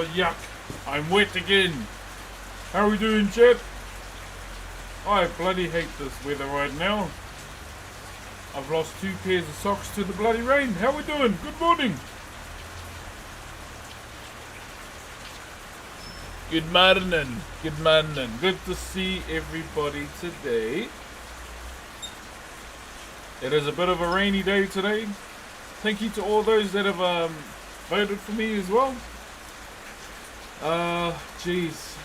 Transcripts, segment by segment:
Oh, yuck. I'm wet again. How are we doing, chat? I bloody hate this weather right now. I've lost 2 pairs of socks to the bloody rain. How we doing? Good morning. Good morning. Good morning. Good to see everybody today. It is a bit of a rainy day today. Thank you to all those that have voted for me as well. Jeez.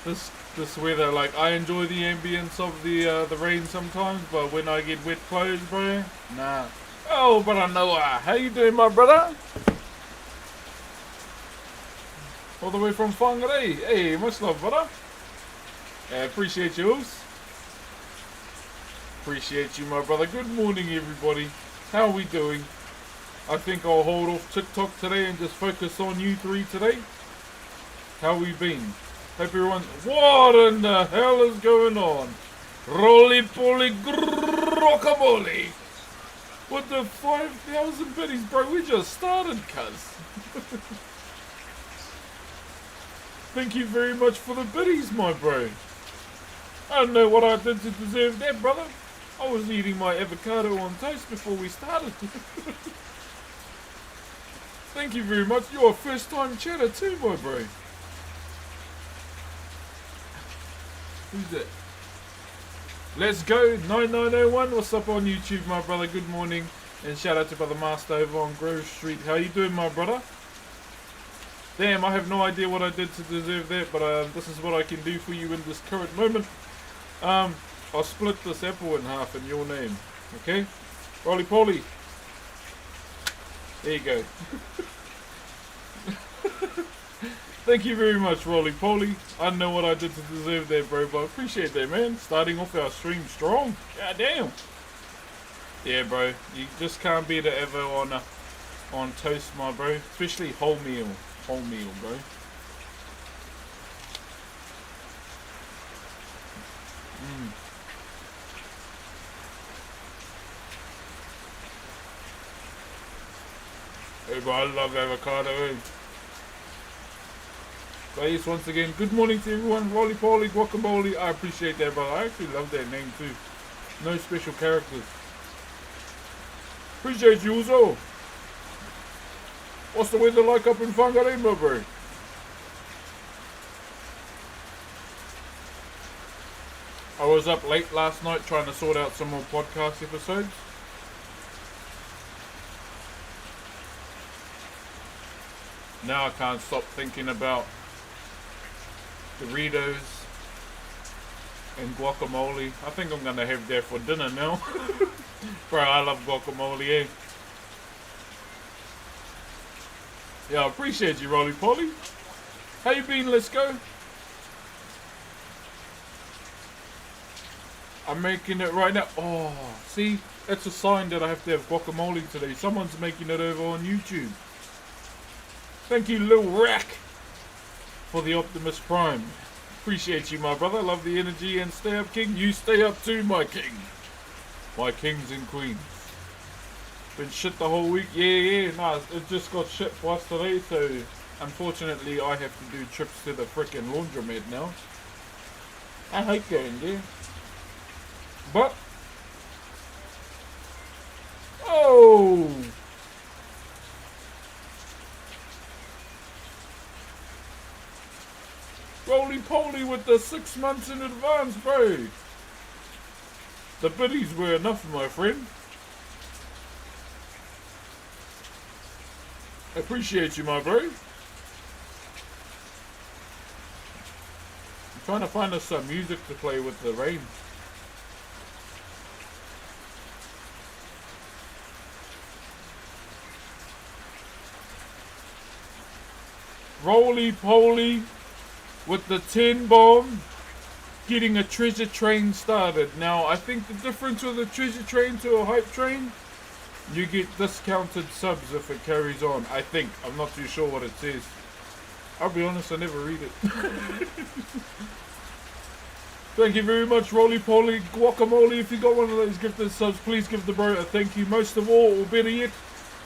This weather, like, I enjoy the ambience of the rain sometimes, but when I get wet clothes, bro, nah. Oh, but I know how you doing, my brother? All the way from Whakairo. Hey, much love, brother. Appreciate you. Appreciate you, my brother. Good morning, everybody. How are we doing? I think I'll hold off TikTok today and just focus on you three today. How we been? Hope everyone... What in the hell is going on? Roly-poly guacamole. What the 5,000 biddies, bro? We just started, cuz. Thank you very much for the biddies, my bro. I don't know what I did to deserve that, brother. I was eating my avocado on toast before we started. Thank you very much. You're a first time chatter too, my bro. Who's that? Let's go. 9901. What's up on YouTube, my brother? Good morning. And shout out to Brother Master over on Grove Street. How you doing, my brother? Damn, I have no idea what I did to deserve that, but this is what I can do for you in this current moment. I'll split this apple in half in your name, okay? Roly-poly. There you go. Thank you very much, Roly-poly. I don't know what I did to deserve that, bro, but I appreciate that, man. Starting off our stream strong. God damn. Yeah, bro. You just can't beat it ever on toast, my bro. Especially whole meal. Whole meal, bro. Hey, bro, I love avocado. Guys, once again, good morning to everyone. Roly-poly, guacamole. I appreciate that, brother. I actually love that name too. No special characters. Appreciate you also. What's the weather like up in Whakairo, bro? I was up late last night trying to sort out some more podcast episodes. Now I can't stop thinking about Doritos and guacamole. I think I'm gonna have that for dinner now. Bro, I love guacamole, eh? Yeah, I appreciate you, Roly-poly. How you been? Let's go. I'm making it right now. Oh, see? That's a sign that I have to have guacamole today. Someone's making it over on YouTube. Thank you, Lil Rack, for the Optimus Prime. Appreciate you, my brother. Love the energy and stay up, King. You stay up too, my king. My kings and queens. Been shit the whole week. Yeah. Nah, it just got shit twice today, so unfortunately I have to do trips to the frickin' laundromat now. I hate going there. But... Oh! Roly-poly with the 6 months in advance, bro. The biddies were enough, my friend. Appreciate you, my bro. I'm trying to find us some music to play with the rain. Roly-poly with the 10 bomb, getting a treasure train started. Now, I think the difference with a treasure train to a hype train, you get discounted subs if it carries on. I think. I'm not too sure what it says. I'll be honest, I never read it. Thank you very much, Roly-poly guacamole. If you got one of those gifted subs, please give the bro a thank you. Most of all, or better yet,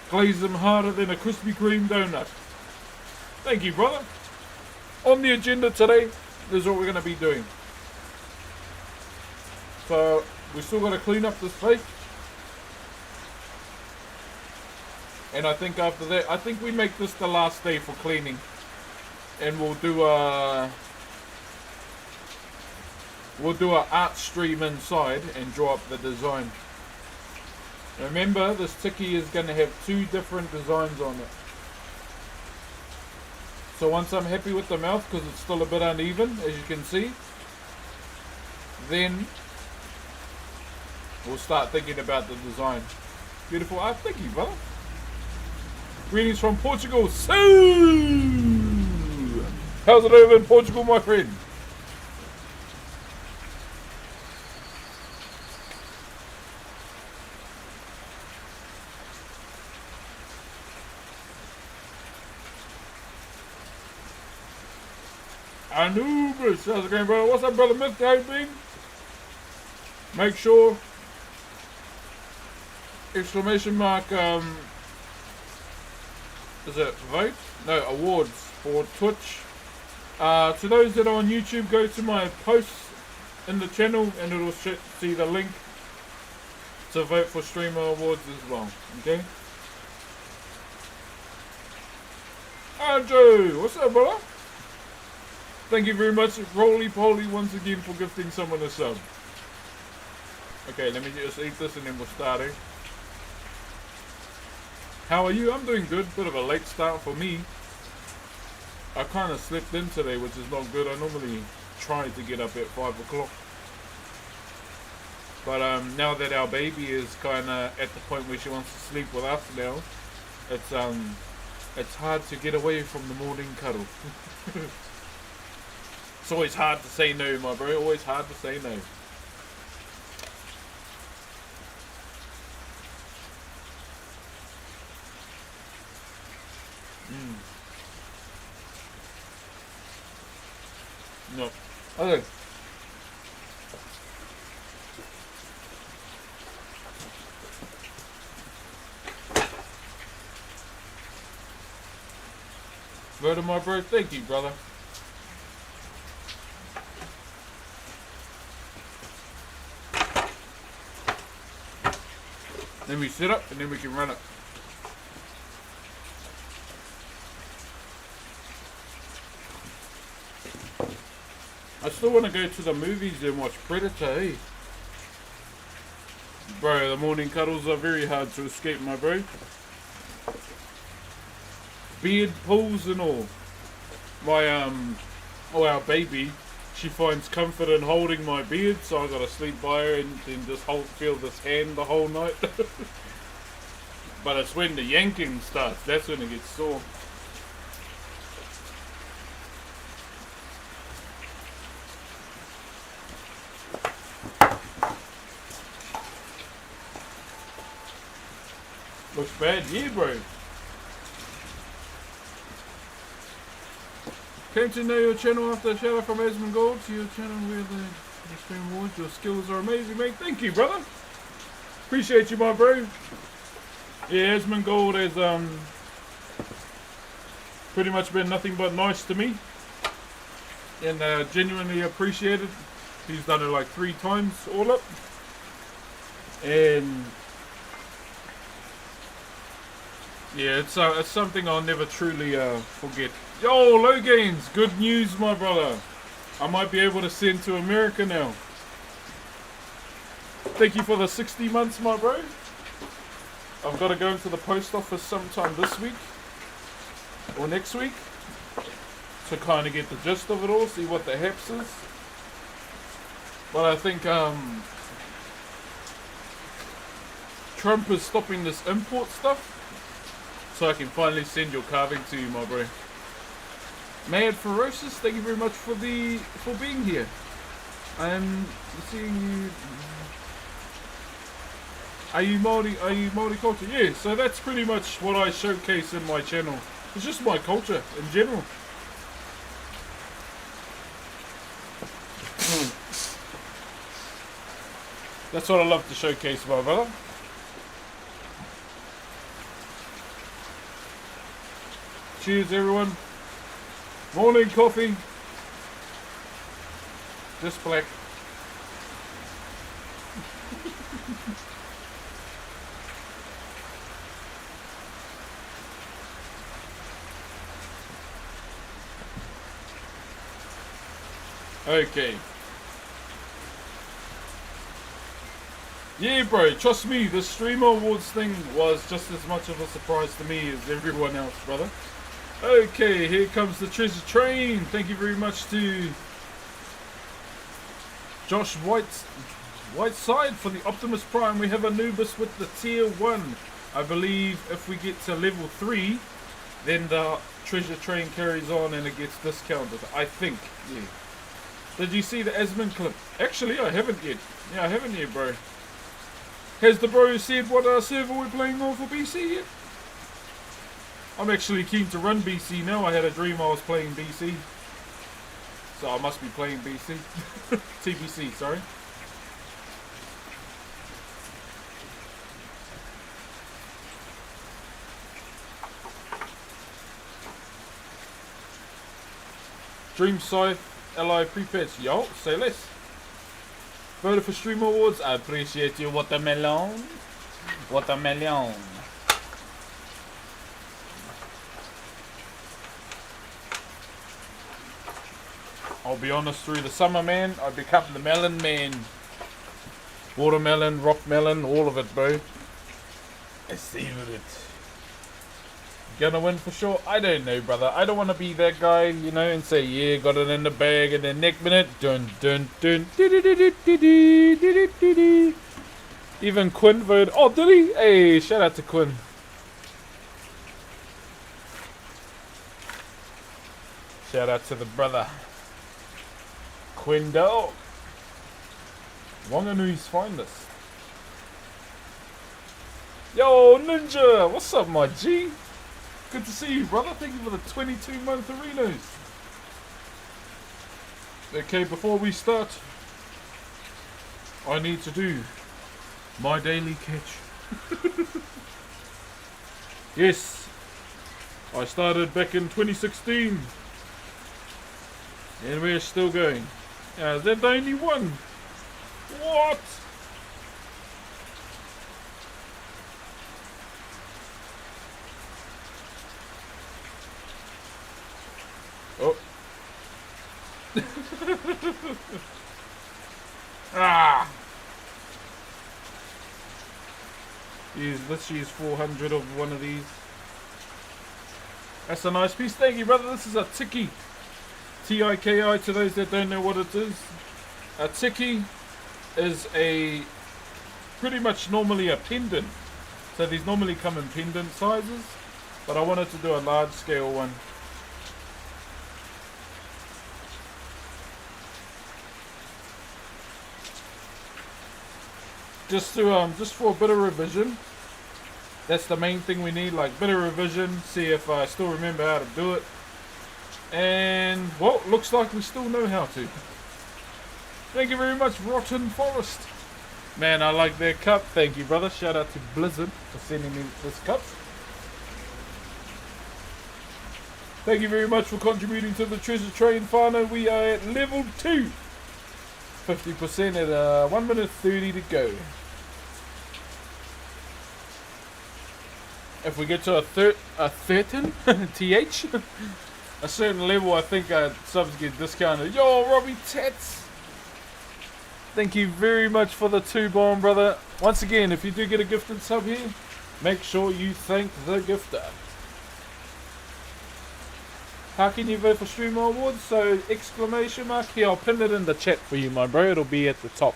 glaze them harder than a Krispy Kreme donut. Thank you, brother. On the agenda today, this is what we're going to be doing. So, we still got to clean up this place. And I think after that, I think we make this the last day for cleaning. And we'll do a art stream inside and draw up the design. Remember, this tiki is going to have 2 different designs on it. So once I'm happy with the mouth, because it's still a bit uneven, as you can see, then we'll start thinking about the design. Beautiful art, thank you, brother. Greetings from Portugal. So, how's it over in Portugal, my friend? Anubis, how's it going, brother? What's up, brother Myth? How you been? Make sure, exclamation mark, is it vote? No, awards for Twitch. To those that are on YouTube, go to my posts in the channel and it'll see the link to vote for streamer awards as well. Okay? Andrew, what's up, brother? Thank you very much, Roly Poly, once again for gifting someone a sub. Okay, let me just eat this and then we'll start, eh? How are you? I'm doing good. Bit of a late start for me. I kind of slept in today, which is not good. I normally try to get up at 5 o'clock. But now that our baby is kind of at the point where she wants to sleep with us now, it's hard to get away from the morning cuddle. It's always hard to say no, my bro. Always hard to say no. No. Okay. Vote on my bro. Thank you, brother. Then we sit up and then we can run it. I still want to go to the movies and watch Predator, eh? Bro, the morning cuddles are very hard to escape, my bro. Beard pulls and all. Our baby, she finds comfort in holding my beard, so I gotta sleep by her and then just feel this hand the whole night. But it's when the yanking starts, that's when it gets sore. Looks bad, yeah, bro. Came to know your channel after a shout out from Esmond Gold to your channel where the stream awards. Your skills are amazing, mate. Thank you, brother. Appreciate you, my bro. Yeah, Esmond Gold has pretty much been nothing but nice to me, and genuinely appreciated. He's done it like 3 times all up, and yeah, it's something I'll never truly forget. Yo, Low Gains, good news, my brother. I might be able to send to America now. Thank you for the 60 months, my bro. I've got to go into the post office sometime this week or next week to kind of get the gist of it all, see what the haps is. But I think Trump is stopping this import stuff, so I can finally send your carving to you, my bro. Mad Ferocious, thank you very much for being here. I'm seeing you. Are you Maori culture? Yeah, so that's pretty much what I showcase in my channel. It's just my culture in general. That's what I love to showcase, my brother. Cheers, everyone. Morning coffee. Just black. Okay. Yeah, bro, trust me, the Streamer Awards thing was just as much of a surprise to me as everyone else, brother. Okay, here comes the treasure train. Thank you very much to Josh Whiteside for the Optimus Prime. We have Anubis with the tier 1. I believe if we get to level 3, then the treasure train carries on and it gets discounted. I think, yeah. Did you see the Esmond clip? Actually, I haven't yet. Yeah, I haven't yet, bro. Has the bro said what server we're playing on for BC yet? I'm actually keen to run BC now. I had a dream I was playing BC. So I must be playing BC. TBC, sorry. Dream Scythe, Ally Prepatch. Yo, say less. Voted for Stream Awards. I appreciate you, Watermelon. Watermelon. I'll be honest, through the summer, man, I become the melon man. Watermelon, rock melon, all of it, bro. I savor it. Gonna win for sure? I don't know, brother. I don't want to be that guy, you know, and say, yeah, got it in the bag, and then next minute, dun dun dun, even Quinn voted. Oh, did he? Hey, shout out to Quinn. Shout out to the brother. Quinn Dog. Wanganui's finest. Yo, Ninja! What's up, my G? Good to see you, brother. Thank you for the 22-month arenas. Okay, before we start, I need to do my daily catch. Yes, I started back in 2016. And we're still going. Is that the only one? What? Oh. Ah! Let's use 400 of one of these. That's a nice piece. Thank you, brother. This is a Tiki. T-I-K-I to those that don't know what it is. A Tiki is a pretty much normally a pendant. So these normally come in pendant sizes. But I wanted to do a large scale one. Just for a bit of revision. That's the main thing we need, like bit of revision, see if I still remember how to do it. And well, looks like we still know how to. Thank you very much, Rotten Forest. Man, I like their cup. Thank you, brother. Shout out to Blizzard for sending me this cup. Thank you very much for contributing to the Treasure Train, Whānau. We are at level 2. 50% at 1 minute 30 to go. If we get to a 13 TH, a certain level, I think subs get discounted. Yo, Robbie Tats! Thank you very much for the 2 bomb, brother. Once again, if you do get a gifted sub here, make sure you thank the gifter. How can you vote for Streamer Awards? So, exclamation mark. Here, I'll pin it in the chat for you, my bro. It'll be at the top.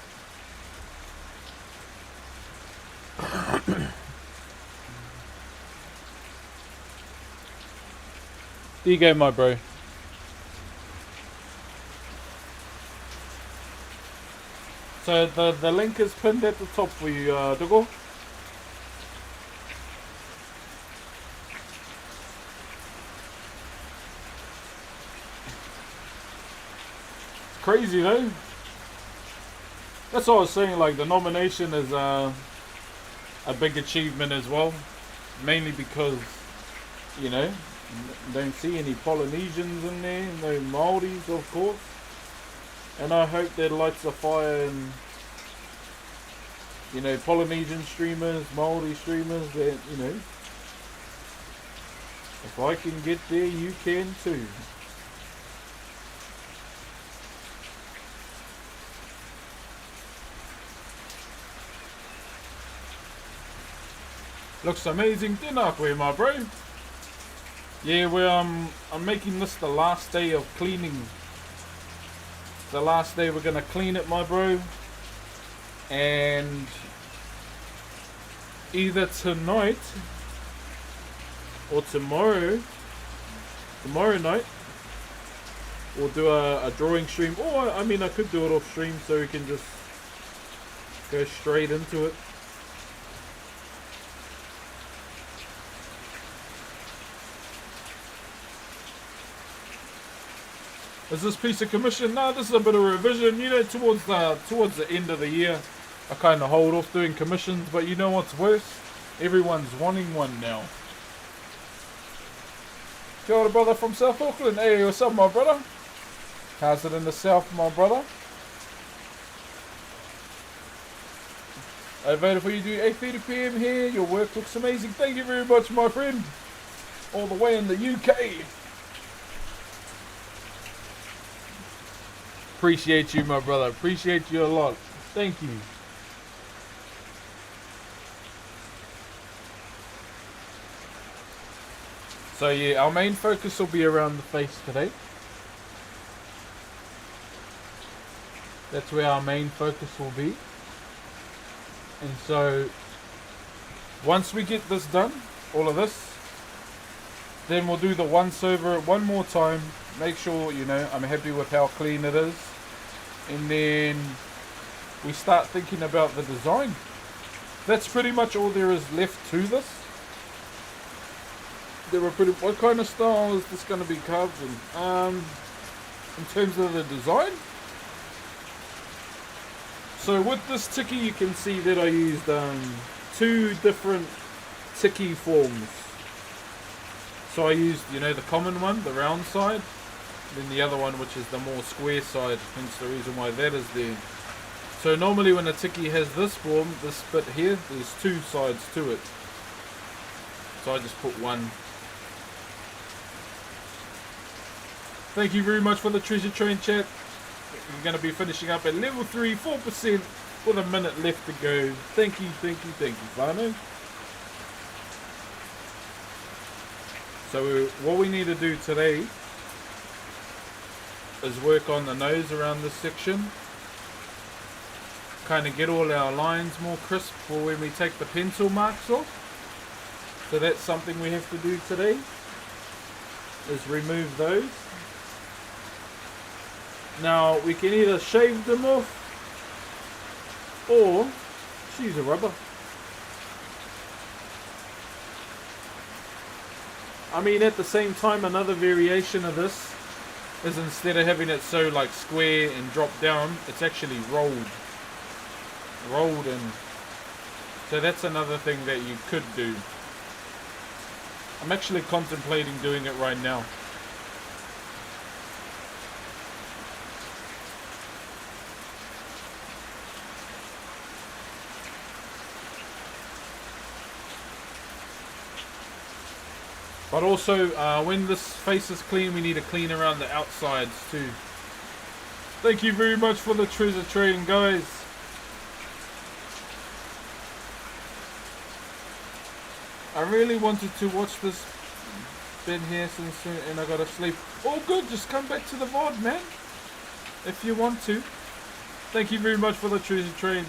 There you go, my bro. So, the link is pinned at the top for you, Dougal. Crazy though. That's what I was saying, like the nomination is a big achievement as well, mainly because, you know, Don't see any Polynesians in there, no Maoris, of course. And I hope that lights a fire in, you know, Polynesian streamers, Maori streamers, that, you know, if I can get there, you can too. Looks amazing dinner, my bro. Yeah, I'm making this the last day of cleaning. The last day we're gonna clean it, my bro. And either tonight or tomorrow night, we'll do a drawing stream. Or I mean, I could do it off stream so we can just go straight into it. Is this piece of commission? No, this is a bit of revision. You know, towards the end of the year, I kind of hold off doing commissions. But you know what's worse? Everyone's wanting one now. Kia ora, brother from South Auckland. Hey, what's up, my brother? How's it in the south, my brother? I voted for you to do 8:30 PM here. Your work looks amazing. Thank you very much, my friend. All the way in the UK. Appreciate you, my brother. Appreciate you a lot. Thank you. So yeah, our main focus will be around the face today. That's where our main focus will be. And so, once we get this done, all of this, then we'll do the once over one more time. Make sure, you know, I'm happy with how clean it is. And then we start thinking about the design. That's pretty much all there is left to this. What kind of style is this going to be carved in terms of the design? So with this tiki, you can see that I used two different tiki forms. So I used, you know, the common one, the round side, then the other one, which is the more square side, hence the reason why that is there. So normally when a tiki has this form, this bit here, there's two sides to it. So I just put one. Thank you very much for the treasure train chat. We're going to be finishing up at level 3, 4% with a minute left to go. Thank you, Whānau. So what we need to do today is work on the nose around this section. Kind of get all our lines more crisp for when we take the pencil marks off. So that's something we have to do today, is remove those. Now we can either shave them off or use a rubber. I mean, at the same time, another variation of this is instead of having it so like square and drop down, it's actually rolled in. So that's another thing that you could do. I'm actually contemplating doing it right now. But also, when this face is clean, we need to clean around the outsides too. Thank you very much for the treasure train, guys. I really wanted to watch this bit here and I gotta sleep. All good, just come back to the VOD, man. If you want to. Thank you very much for the treasure train.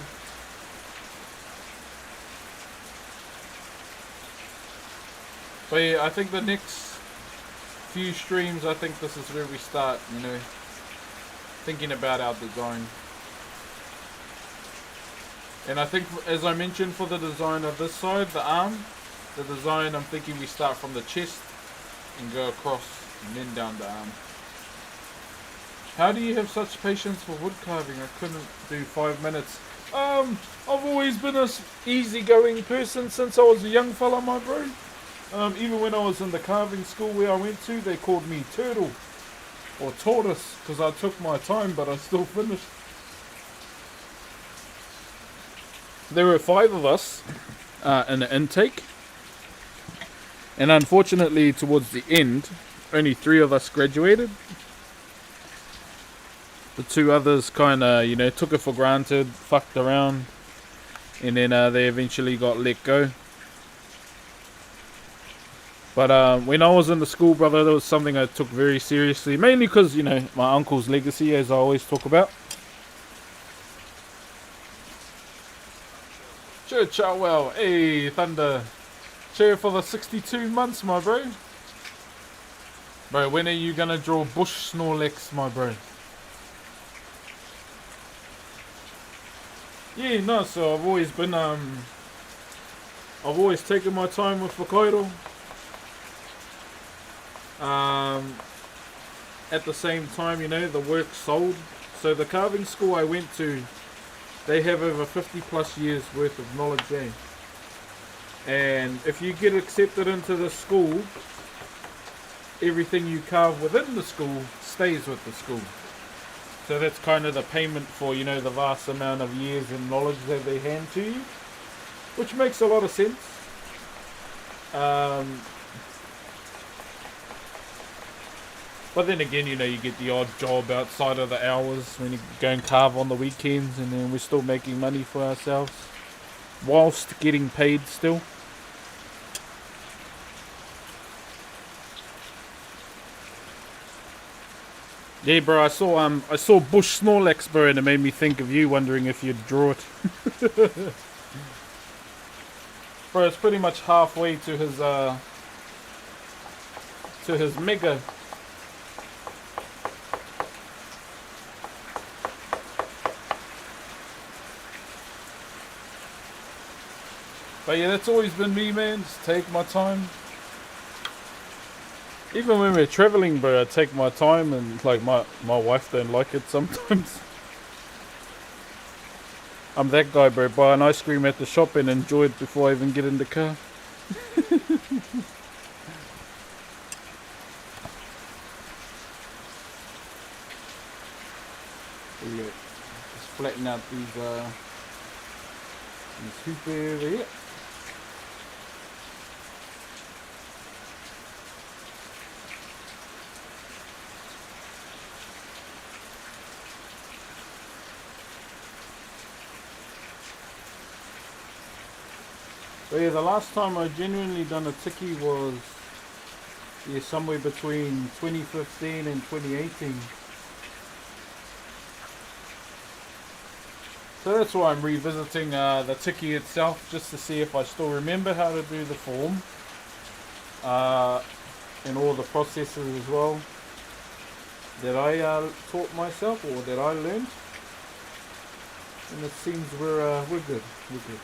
But yeah, I think the next few streams, I think this is where we start, you know, thinking about our design. And I think, as I mentioned, for the design of this side, the arm, the design, I'm thinking we start from the chest and go across and then down the arm. How do you have such patience for wood carving? I couldn't do 5 minutes. I've always been a easygoing person since I was a young fella, my bro. Even when I was in the carving school where I went to, they called me Turtle or Tortoise because I took my time, but I still finished. There were 5 of us in the intake, and unfortunately, towards the end, only 3 of us graduated. The 2 others kind of, took it for granted, fucked around, and then they eventually got let go. But when I was in the school, brother, that was something I took very seriously. Mainly because, my uncle's legacy, as I always talk about. Cheer, Chowell. Hey, Thunder. Cheer for the 62 months, my bro. Bro, when are you going to draw bush Snorlax, my bro? Yeah, no, so I've always been, I've always taken my time with Whakairo. At the same time, the work sold. So the carving school I went to, they have over 50 plus years worth of knowledge there. And if you get accepted into the school, everything you carve within the school stays with the school. So that's kind of the payment for, the vast amount of years and knowledge that they hand to you, which makes a lot of sense. But then again, you get the odd job outside of the hours when you go and carve on the weekends, and then we're still making money for ourselves whilst getting paid still. Yeah, bro, I saw bush Snorlax, bro, and it made me think of you, wondering if you'd draw it. Bro, it's pretty much halfway to his mega. But yeah, that's always been me, man. Just take my time. Even when we're traveling, bro, I take my time, and like my wife don't like it sometimes. I'm that guy, bro. Buy an ice cream at the shop and enjoy it before I even get in the car. Yeah, just flatten out these hoop over here. But yeah, the last time I genuinely done a tiki was somewhere between 2015 and 2018. So that's why I'm revisiting the tiki itself, just to see if I still remember how to do the form and all the processes as well that I taught myself or that I learned. And it seems we're good. We're good.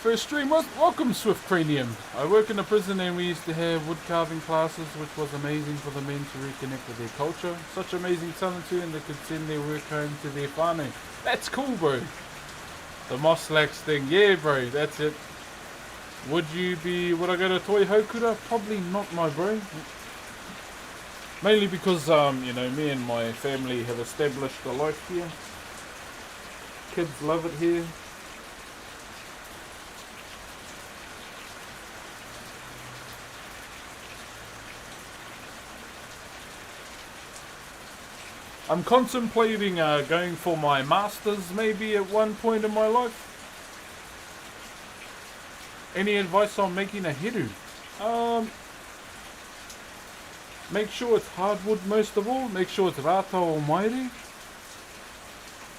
First stream, welcome Swift Cranium. I work in a prison and we used to have wood carving classes, which was amazing for the men to reconnect with their culture. Such amazing talent too, and they could send their work home to their whānau. That's cool, bro. The Moslax thing, yeah, bro, that's it. Would I go to Toi Hokura? Probably not, my bro. Mainly because, me and my family have established a life here. Kids love it here. I'm contemplating going for my masters maybe at one point in my life. Any advice on making a heru? Make sure it's hardwood most of all. Make sure it's rata or mairi.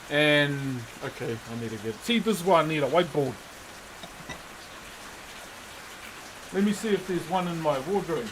And, okay, I need to get... See, this is why I need a whiteboard. Let me see if there's one in my wardrobe.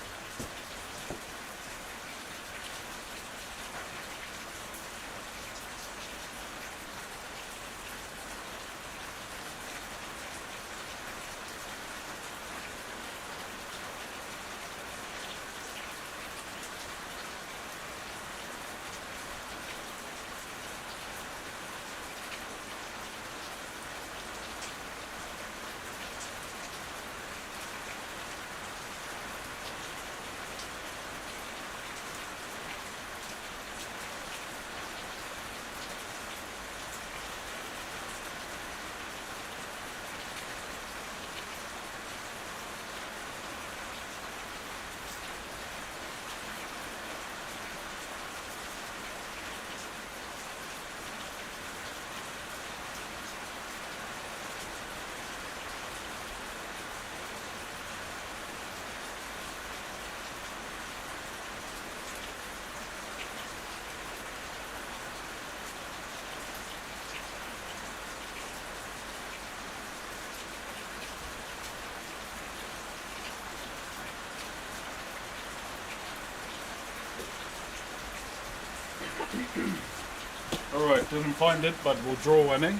Alright, didn't find it, but we'll draw one, eh?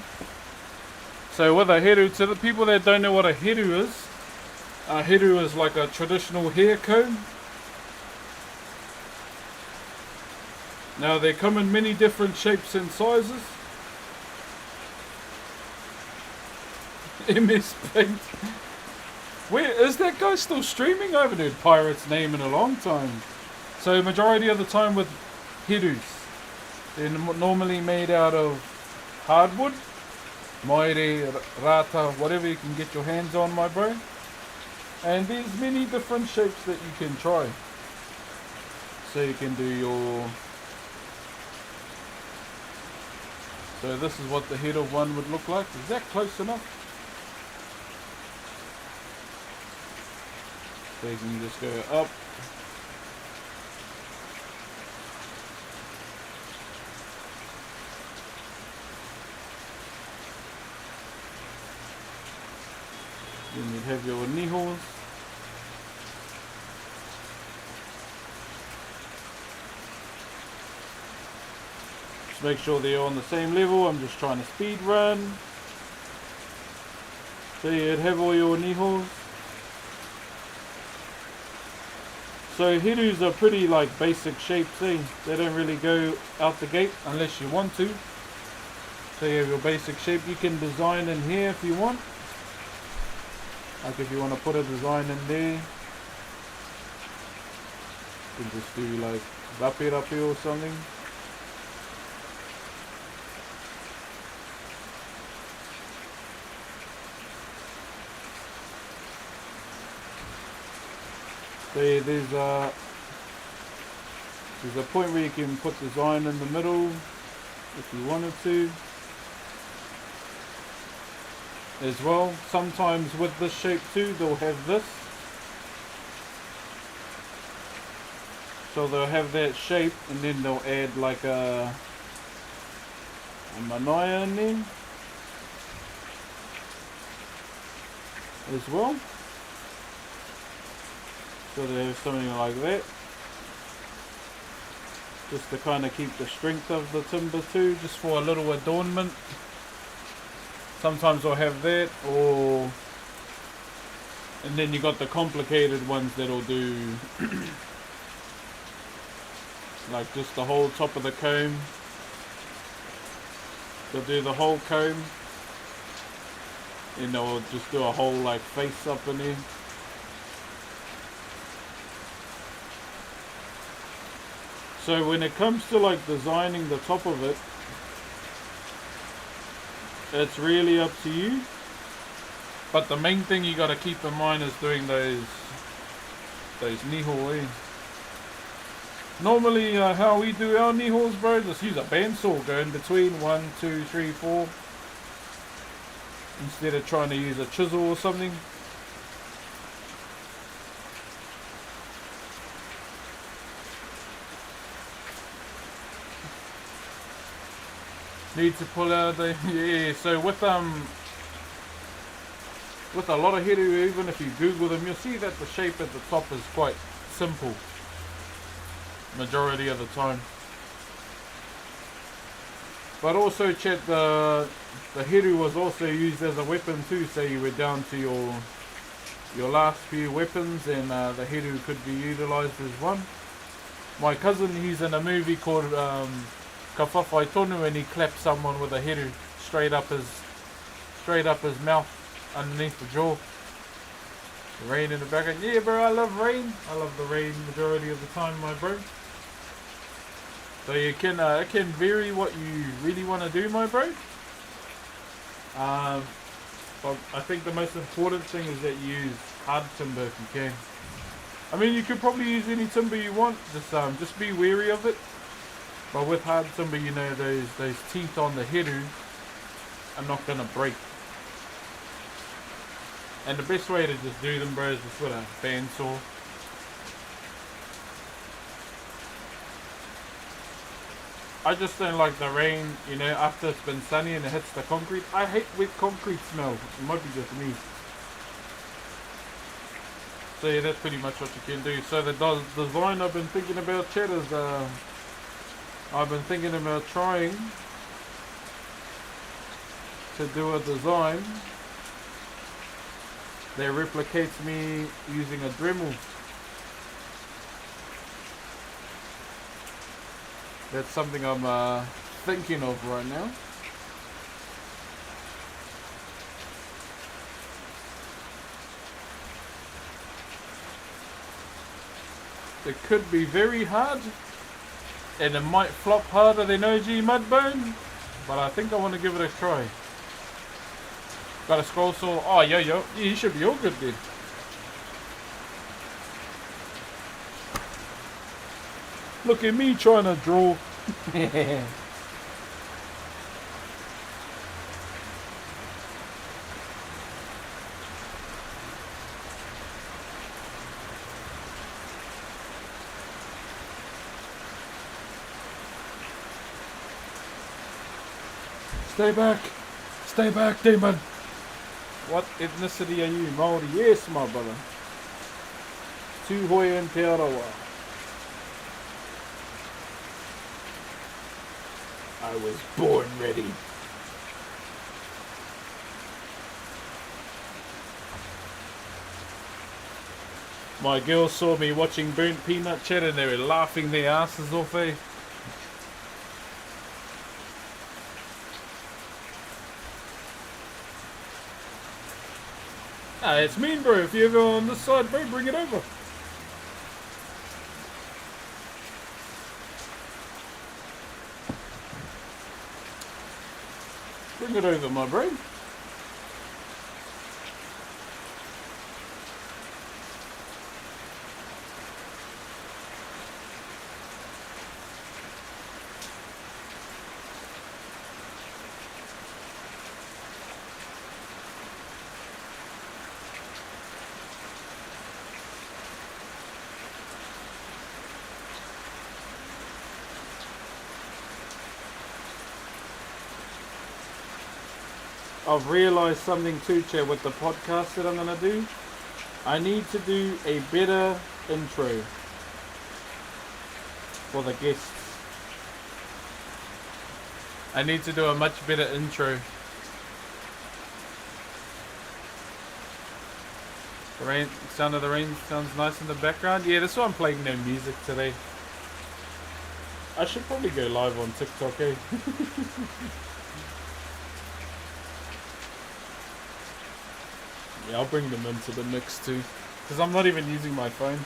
So with a heru, to the people that don't know what a heru is like a traditional hair comb. Now they come in many different shapes and sizes. MS Paint. Where is that guy still streaming? I haven't heard Pirate's name in a long time. So majority of the time with hirus, they're normally made out of hardwood, Maori, rata, whatever you can get your hands on, my bro. And there's many different shapes that you can try. So you can do your... So this is what the head of one would look like. Is that close enough? So you can just go up. Then you have your nihos. Just make sure they're on the same level. I'm just trying to speed run. So you'd have all your nihos. So hirus are pretty like basic shapes, eh? They don't really go out the gate unless you want to. So you have your basic shape. You can design in here if you want. Like if you want to put a design in there. You can just do like rapi or something. So yeah, there's a point where you can put design in the middle if you wanted to as well. Sometimes with this shape too, they'll have this. So they'll have that shape and then they'll add like a manaya in there as well. So they have something like that, just to kind of keep the strength of the timber too, just for a little adornment. Sometimes I'll have that, or and then you got the complicated ones that'll do like just the whole top of the comb. They'll do the whole comb, and they'll just do a whole like face up in there. So when it comes to like designing the top of it, it's really up to you. But the main thing you got to keep in mind is doing those niho. Normally how we do our nihos, bro, just use a bandsaw, go in between 1, 2, 3, 4, instead of trying to use a chisel or something. Need to pull out the so with a lot of heru, even if you Google them, you'll see that the shape at the top is quite simple majority of the time. But also check the heru was also used as a weapon too, so you were down to your last few weapons, and the heru could be utilized as one. My cousin, he's in a movie called Ka Whawhai Tonu, and he clapped someone with a heru straight up his mouth underneath the jaw. The rain in the background. Yeah, bro, I love rain. I love the rain majority of the time, my bro. So you can it can vary what you really want to do, my bro. But I think the most important thing is that you use hard timber if you can. I mean, you could probably use any timber you want. Just be wary of it. But with hard timber, you know, those teeth on the heru are not going to break. And the best way to just do them, bro, is just with a bandsaw. I just don't like the rain, you know, after it's been sunny and it hits the concrete. I hate wet concrete smell. It might be just me. So yeah, that's pretty much what you can do. So the design I've been thinking about, Chad, is I've been thinking about trying to do a design that replicates me using a Dremel. That's something I'm thinking of right now. It could be very hard, and it might flop harder than OG Mudbone, but I think I want to give it a try. Got a scroll saw. Oh, yo. Yeah, you should be all good then. Look at me trying to draw. Stay back, demon. What ethnicity are you? Maori? Yes, my brother. Tūhoe and Te Arawa. I was born ready. My girls saw me watching Burnt Peanut Chat and they were laughing their asses off, eh? Ah, it's mean, bro. If you're ever on this side, bro, bring it over. Bring it over, my bro. I've realised something too, Chair, with the podcast that I'm going to do. I need to do a better intro for the guests. I need to do a much better intro. The rain, sound of the rain sounds nice in the background. Yeah, that's why I'm playing no music today. I should probably go live on TikTok, eh? Yeah, I'll bring them into the mix too. Because I'm not even using my phone.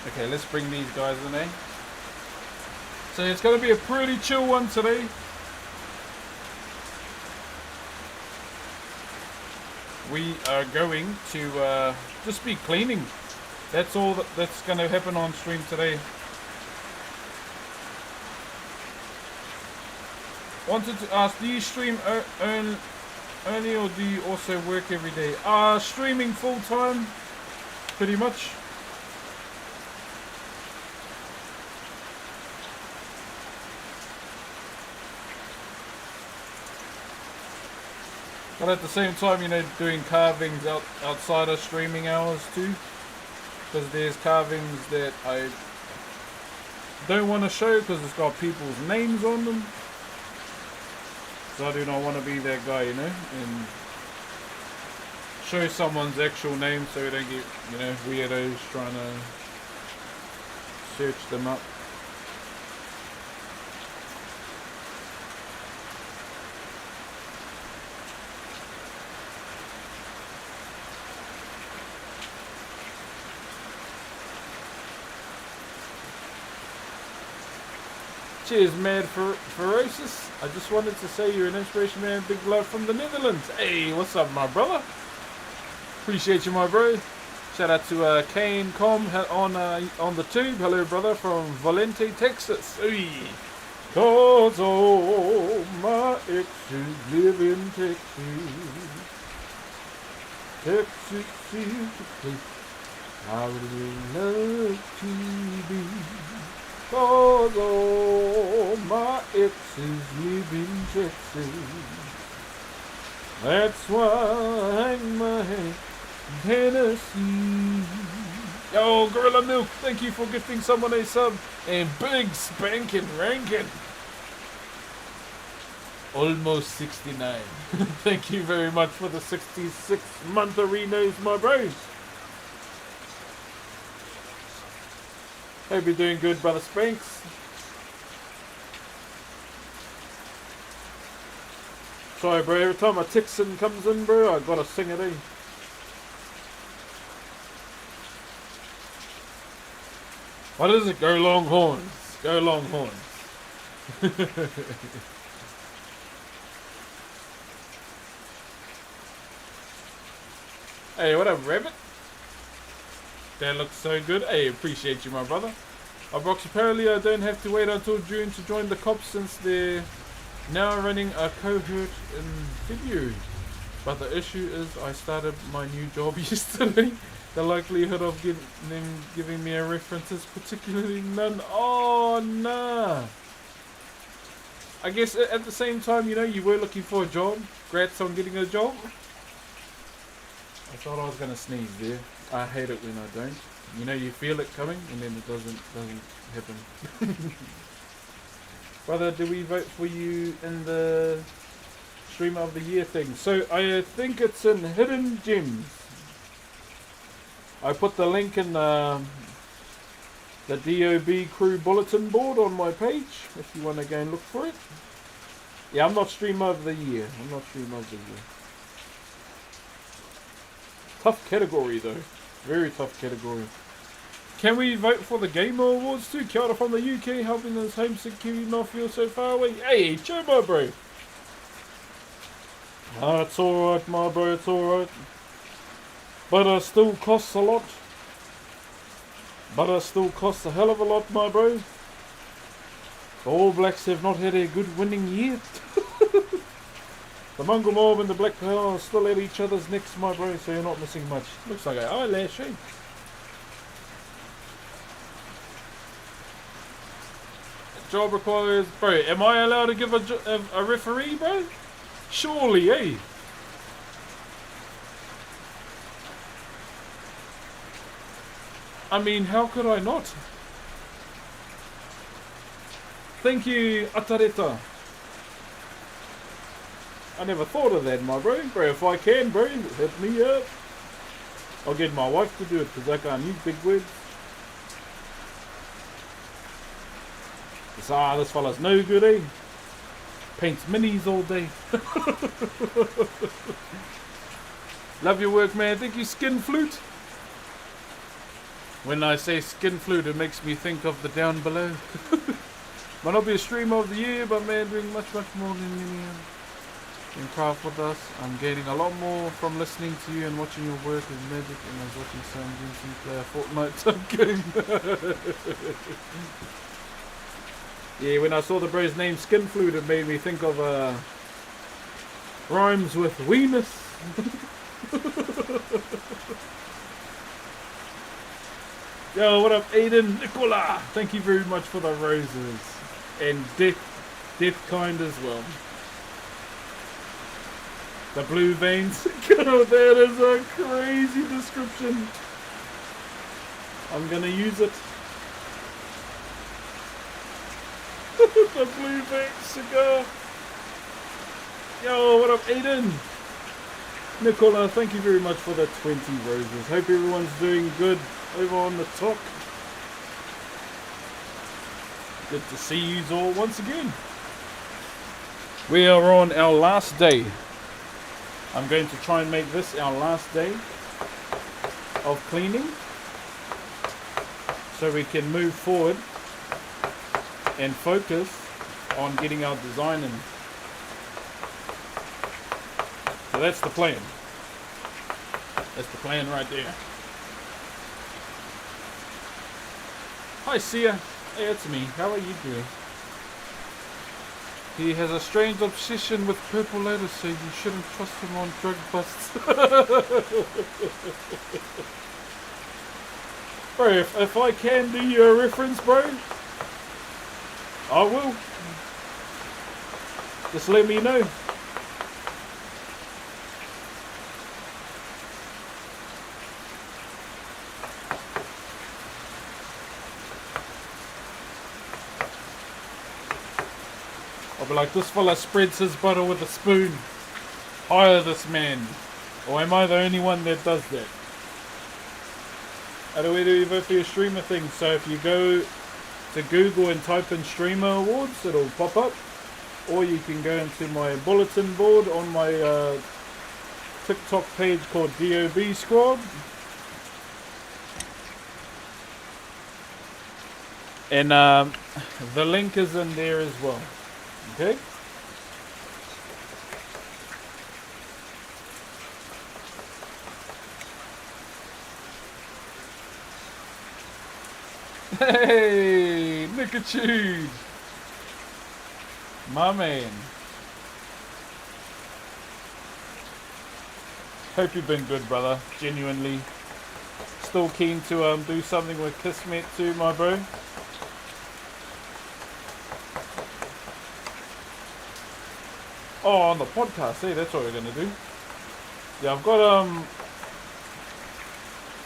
Okay, let's bring these guys in, eh? So it's going to be a pretty chill one today. We are going to just be cleaning. That's all that's going to happen on stream today. Wanted to ask, do you stream only or do you also work every day? Streaming full time, pretty much. But at the same time, you know, doing carvings outside of streaming hours too. Because there's carvings that I don't want to show because it's got people's names on them. So I do not want to be that guy, you know, and show someone's actual name so we don't get, you know, weirdos trying to search them up. Cheers, Mad Ferocious. I just wanted to say you're an inspiration, man. Big love from the Netherlands. Hey, what's up, my brother? Appreciate you, my bro. Shout out to Kane Com on the tube. Hello, brother, from Valente, Texas. Hey. Cause all my exes live in Texas. Texas is the place I really love to be. Cause all my exes live in Texas. That's why I hang my head in Tennessee. Yo, Gorilla Milk, thank you for gifting someone a sub. And big spanking ranking. Almost 69. Thank you very much for the 66-month arenas, my bros. Hope you're doing good, brother Spanks. Sorry, bro. Every time a Texan comes in, bro, I gotta sing it, eh? What is it? Go Longhorns. Go Longhorns. Hey, what up, Rabbit? That looks so good. Hey, appreciate you, my brother. Brox, apparently I don't have to wait until June to join the cops since they're now running a cohort in February. But the issue is I started my new job yesterday. The likelihood of them giving me a reference is particularly none. Oh, nah. I guess at the same time, you know, you were looking for a job. Congrats on getting a job. I thought I was gonna sneeze there. I hate it when I don't. You know, you feel it coming and then it doesn't happen. Brother, do we vote for you in the Streamer of the Year thing? So I think it's in Hidden Gems. I put the link in the DOB crew bulletin board on my page if you want to go and look for it. Yeah, I'm not Streamer of the Year. I'm not Streamer of the Year. Tough category though. Very tough category. Can we vote for the Gamer Awards too? Kia ora from the UK, helping us homesick Kiwi not feel so far away. Hey, chill, my bro. It's alright, my bro, it's alright. Butter still costs a lot. Butter still costs a hell of a lot, my bro. The All Blacks have not had a good winning year. The Mongol Mob and the Black Power are still at each other's necks, my bro, so you're not missing much. Looks like an eyelash, eh? Job requires... Bro, am I allowed to give a referee, bro? Surely, eh? I mean, how could I not? Thank you, Atareta. I never thought of that, my bro. Bro, if I can, bro, hit me up. I'll get my wife to do it because I can't use big words. This fella's no good, eh? Paints minis all day. Love your work, man. Thank you, Skin Flute. When I say Skin Flute, it makes me think of the Down Below. Might not be a Streamer of the Year, but man, doing much more than me. In craft with us. I'm gaining a lot more from listening to you and watching your work as magic, and I was watching Sam Jensen play a Fortnite type game. Yeah, when I saw the bro's name Skinflute, it made me think of rhymes with weenus. Yo, what up, Aiden Nicola? Thank you very much for the roses and death kind as well. The blue veins. God, that is a crazy description. I'm gonna use it. The blue veins cigar. Yo, what up, Aiden? Nicola, thank you very much for the 20 roses. Hope everyone's doing good over on the top. Good to see you all once again. We are on our last day. I'm going to try and make this our last day of cleaning so we can move forward and focus on getting our design in. So that's the plan. That's the plan right there. Hi, Sia. Hey, it's me. How are you doing? He has a strange obsession with purple letters, so you shouldn't trust him on drug busts. Bro, if I can do you a reference, bro, I will. Just let me know. I'll be like, this fella spreads his butter with a spoon. Hire this man. Or am I the only one that does that? How do we do vote for your streamer thing? So if you go to Google and type in streamer awards, it'll pop up. Or you can go into my bulletin board on my TikTok page called DOB Squad. And the link is in there as well. Okay? Hey, Nickachude! My man. Hope you've been good, brother. Genuinely. Still keen to do something with Kismet too, my bro. Oh, on the podcast, hey, that's what we're gonna do. Yeah, I've got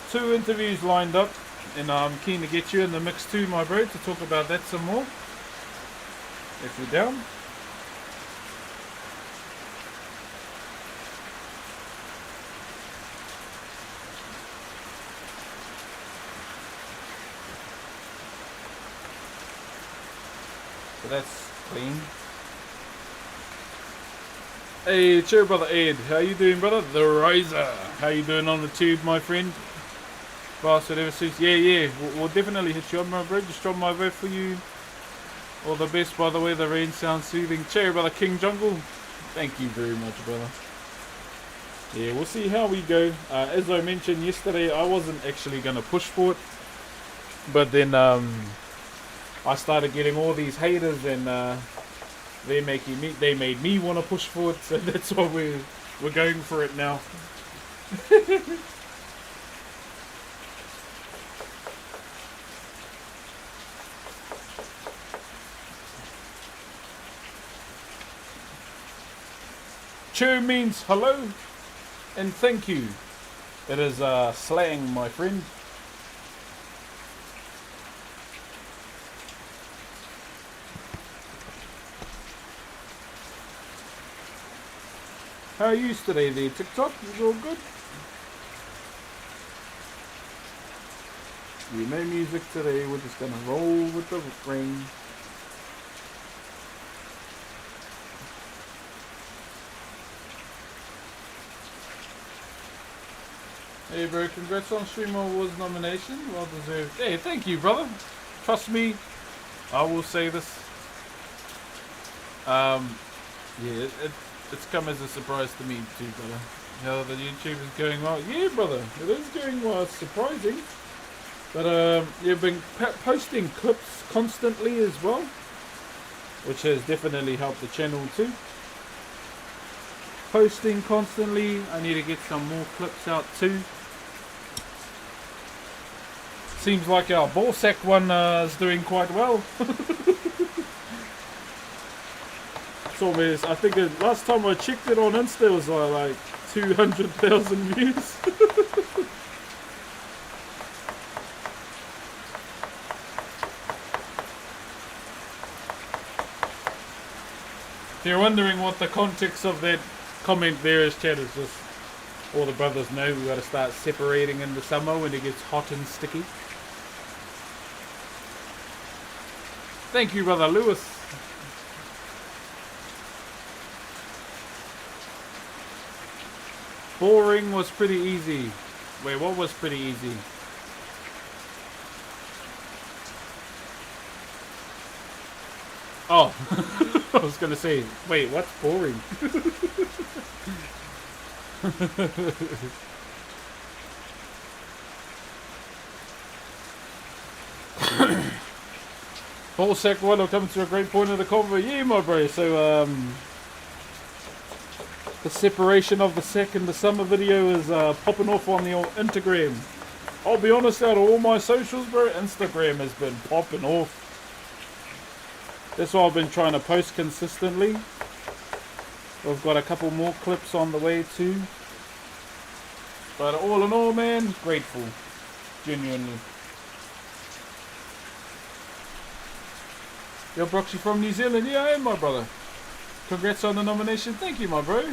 2 interviews lined up, and I'm keen to get you in the mix too, my bro, to talk about that some more. If you're down. So that's clean. Hey, cheer, brother Ed. How you doing, brother? The Riser. How you doing on the tube, my friend? Bastard ever suits. Yeah. We'll definitely hit you up, my bro. Just drop my vote for you. All the best, by the way. The rain sounds soothing. Cheer, brother King Jungle. Thank you very much, brother. Yeah, we'll see how we go. As I mentioned yesterday, I wasn't actually going to push for it. But then I started getting all these haters, and they made me want to push for it, so that's why we're going for it now. Cheer means hello and thank you. It is slang, my friend. How are you today there, TikTok? Is all good? Yeah, no music today. We're just gonna roll with the rain. Hey bro, congrats on Streamer Awards nomination. Well deserved. Hey, thank you, brother. Trust me, I will say this. Yeah, it's come as a surprise to me too, brother. How the YouTube is going well. Yeah, brother, it is going well. It's surprising. But you've been posting clips constantly as well, which has definitely helped the channel too. Posting constantly. I need to get some more clips out too. Seems like our ball sack one is doing quite well. It's almost, I think last time I checked it on Insta, it was like 200,000 views. If you're wondering what the context of that comment there is, chat, is just all the brothers know we got to start separating in the summer when it gets hot and sticky. Thank you, brother Lewis. Boring was pretty easy. Wait, what was pretty easy? Oh, I was gonna say, wait, what's boring? Paul Sackwell coming to a great point of the convo. Yeah, my bro. So, the separation of the sec and the summer video is popping off on the old Instagram. I'll be honest, out of all my socials, bro, Instagram has been popping off. That's why I've been trying to post consistently. We've got a couple more clips on the way too. But all in all, man, grateful. Genuinely. Yo, Broxy from New Zealand. Yeah, I am, my brother. Congrats on the nomination. Thank you, my bro.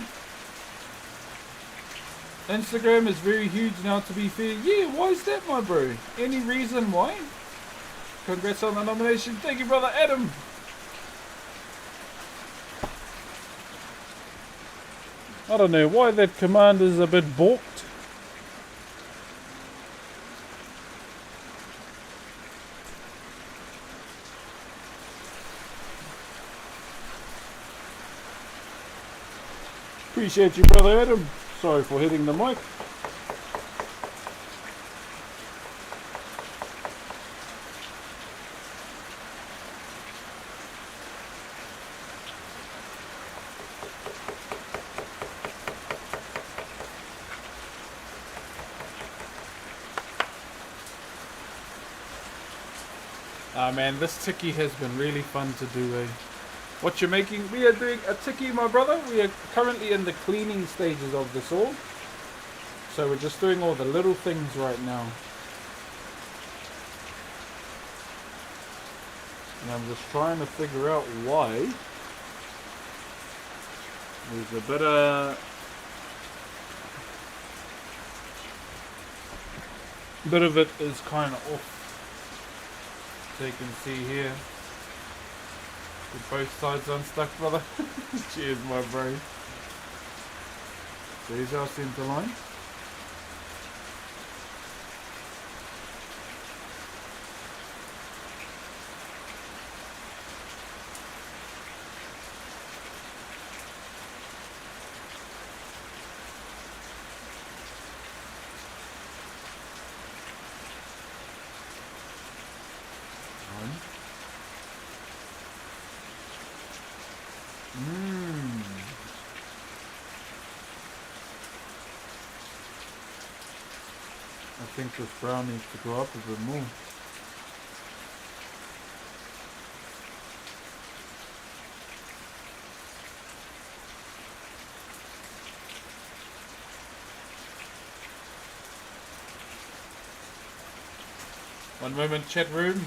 Instagram is very huge now, to be fair. Yeah, why is that, my bro? Any reason why? Congrats on the nomination. Thank you, brother Adam. I don't know why that command is a bit balked. Appreciate you, brother Adam. Sorry for hitting the mic. Ah man, this tiki has been really fun to do, eh? What you're making? We are doing a tiki, my brother. We are currently in the cleaning stages of this all. So we're just doing all the little things right now. And I'm just trying to figure out why. There's a bit of it is kind of off. So you can see here. With both sides unstuck, brother. Cheers, my bro. So here's our center line. I think this brown needs to go up a bit more. One moment, chat room.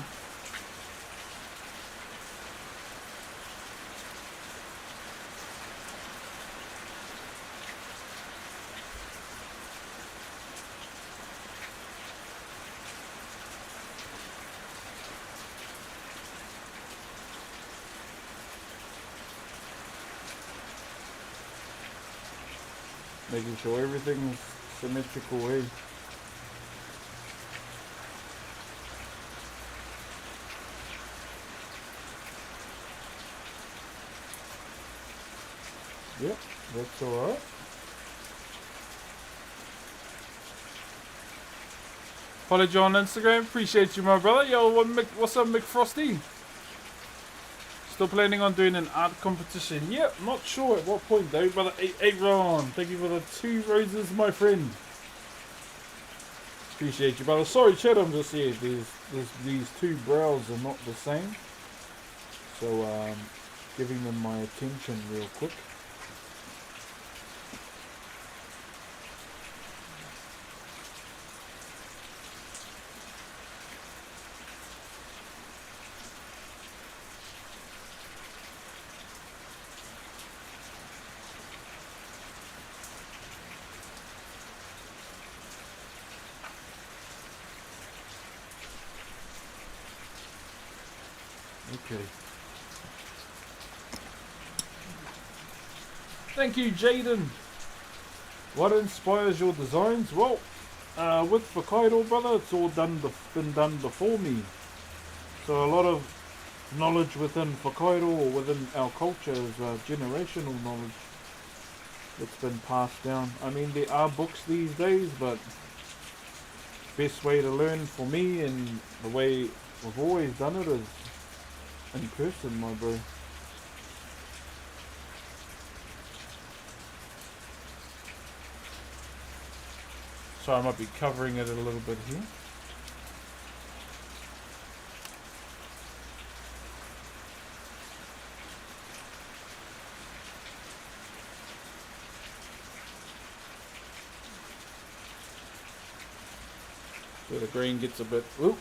Making sure everything's symmetrical way. Yep, that's alright. Follow you on Instagram. Appreciate you, my brother. Yo, what's up, McFrosty? Still planning on doing an art competition. Yep, not sure at what point though, brother. Ron, thank you for the 2 roses, my friend. Appreciate you, brother. Sorry, Chad, I'm just here. These 2 brows are not the same. So, giving them my attention real quick. Okay. Thank you, Jaden. What inspires your designs? Well, with Whakairo, brother, it's all been done before me. So a lot of knowledge within Whakairo or within our culture is generational knowledge that's been passed down. I mean, there are books these days, but best way to learn for me and the way we've always done it is in person, my bro. So I might be covering it a little bit here. So the green gets a bit... Oop.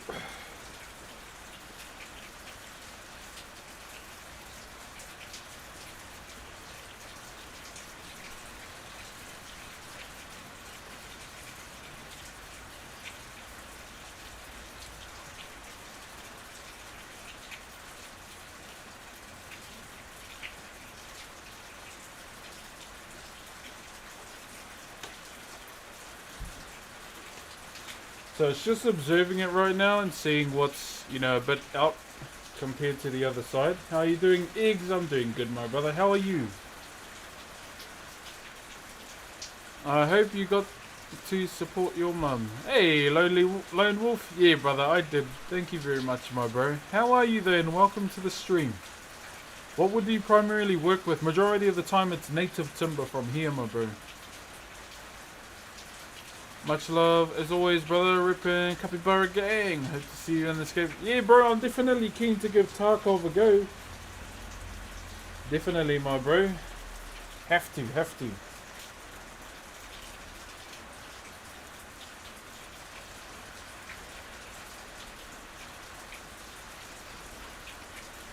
So it's just observing it right now and seeing what's, you know, a bit out compared to the other side. How are you doing, Eggs? I'm doing good, my brother. How are you? I hope you got to support your mum. Hey, Lone Wolf. Yeah, brother, I did. Thank you very much, my bro. How are you then? Welcome to the stream. What would you primarily work with? Majority of the time it's native timber from here, my bro. Much love as always, brother. Rippin' Capybara Gang. Hope to see you in this game. Yeah, bro, I'm definitely keen to give Tarkov a go. Definitely, my bro. Have to.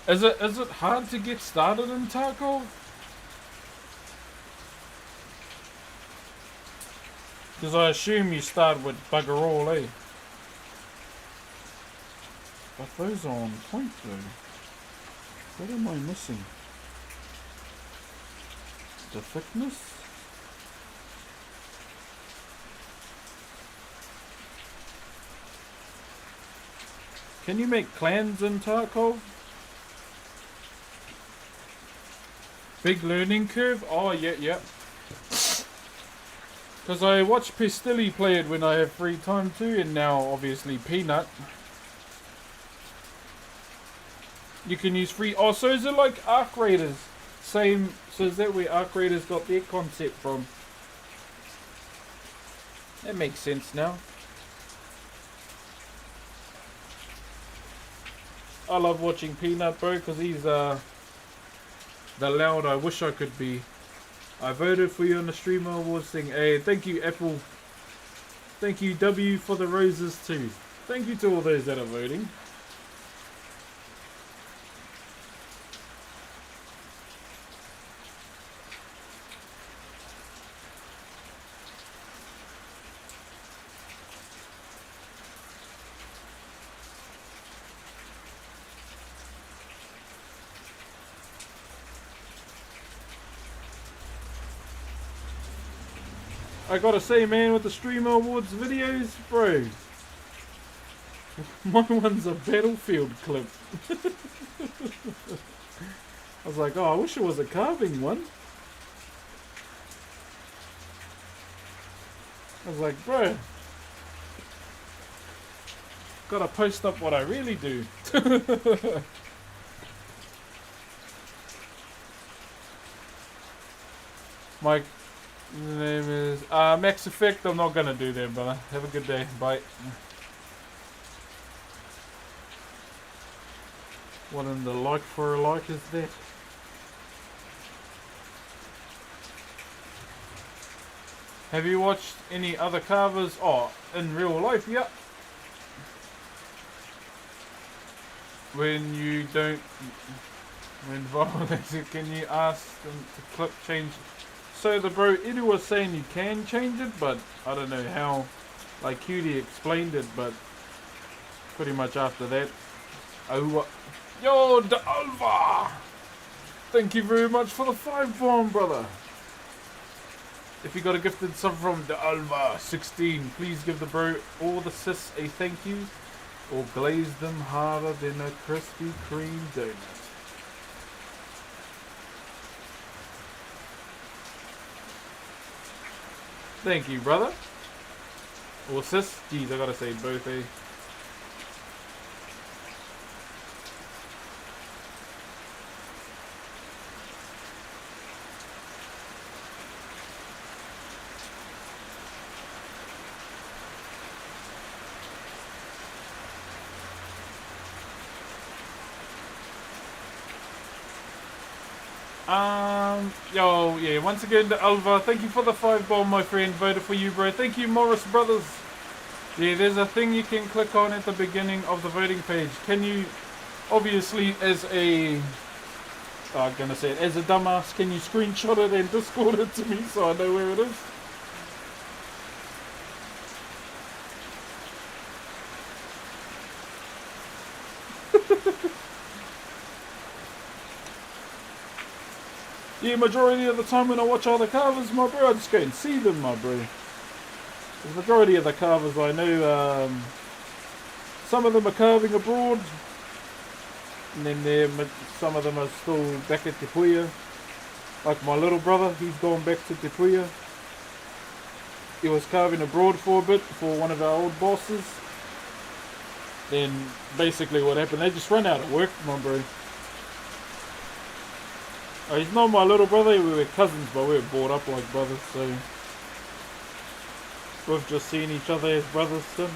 Is it hard to get started in Tarkov? Because I assume you start with bugger all, eh? But those are on point though. What am I missing? The thickness? Can you make clans in Tarkov? Big learning curve? Oh, yeah. Because I watch Pestilli play it when I have free time too, and now obviously Peanut. You can use free... Oh, so is it like Arc Raiders? Same, so is that where Arc Raiders got their concept from? That makes sense now. I love watching Peanut, bro, because he's the loud I wish I could be. I voted for you on the Streamer Awards thing. Hey, thank you, Apple. Thank you, W, for the roses too. Thank you to all those that are voting. I gotta say, man, with the Streamer Awards videos, bro, my one's a Battlefield clip. I was like, oh, I wish it was a carving one. I was like, bro, gotta post up what I really do. My name is Max Effect. I'm not gonna do that, brother. Have a good day. Bye. What in the like for a like is that? Have you watched any other carvers? Oh, in real life, yeah. When you don't, when violence, can you ask them to clip change? So the bro Edu was saying you can change it, but I don't know how. Like Cutie explained it, but pretty much after that, oh, yo, the Alva! Thank you very much for the 5 bomb, brother. If you got a gifted sub from the Alva 16, please give the bro or the sis a thank you, or glaze them harder than a Krispy Kreme donut. Thank you, brother. Or sis. Jeez, I gotta say both, eh? Yo, yeah, once again to Alva, thank you for the 5 bomb, my friend. Voted for you, bro. Thank you, Morris Brothers. Yeah, there's a thing you can click on at the beginning of the voting page. Can you, obviously, as a, I'm gonna say it, as a dumbass, can you screenshot it and Discord it to me so I know where it is? Yeah, majority of the time when I watch other carvers, my bro, I just go and see them, my bro. The majority of the carvers I know, some of them are carving abroad, and then some of them are still back at Te Puia. Like my little brother, he's gone back to Te Puia. He was carving abroad for a bit for one of our old bosses. Then basically what happened, they just ran out of work, my bro. He's not my little brother, we were cousins, but we were brought up like brothers, so we've just seen each other as brothers since.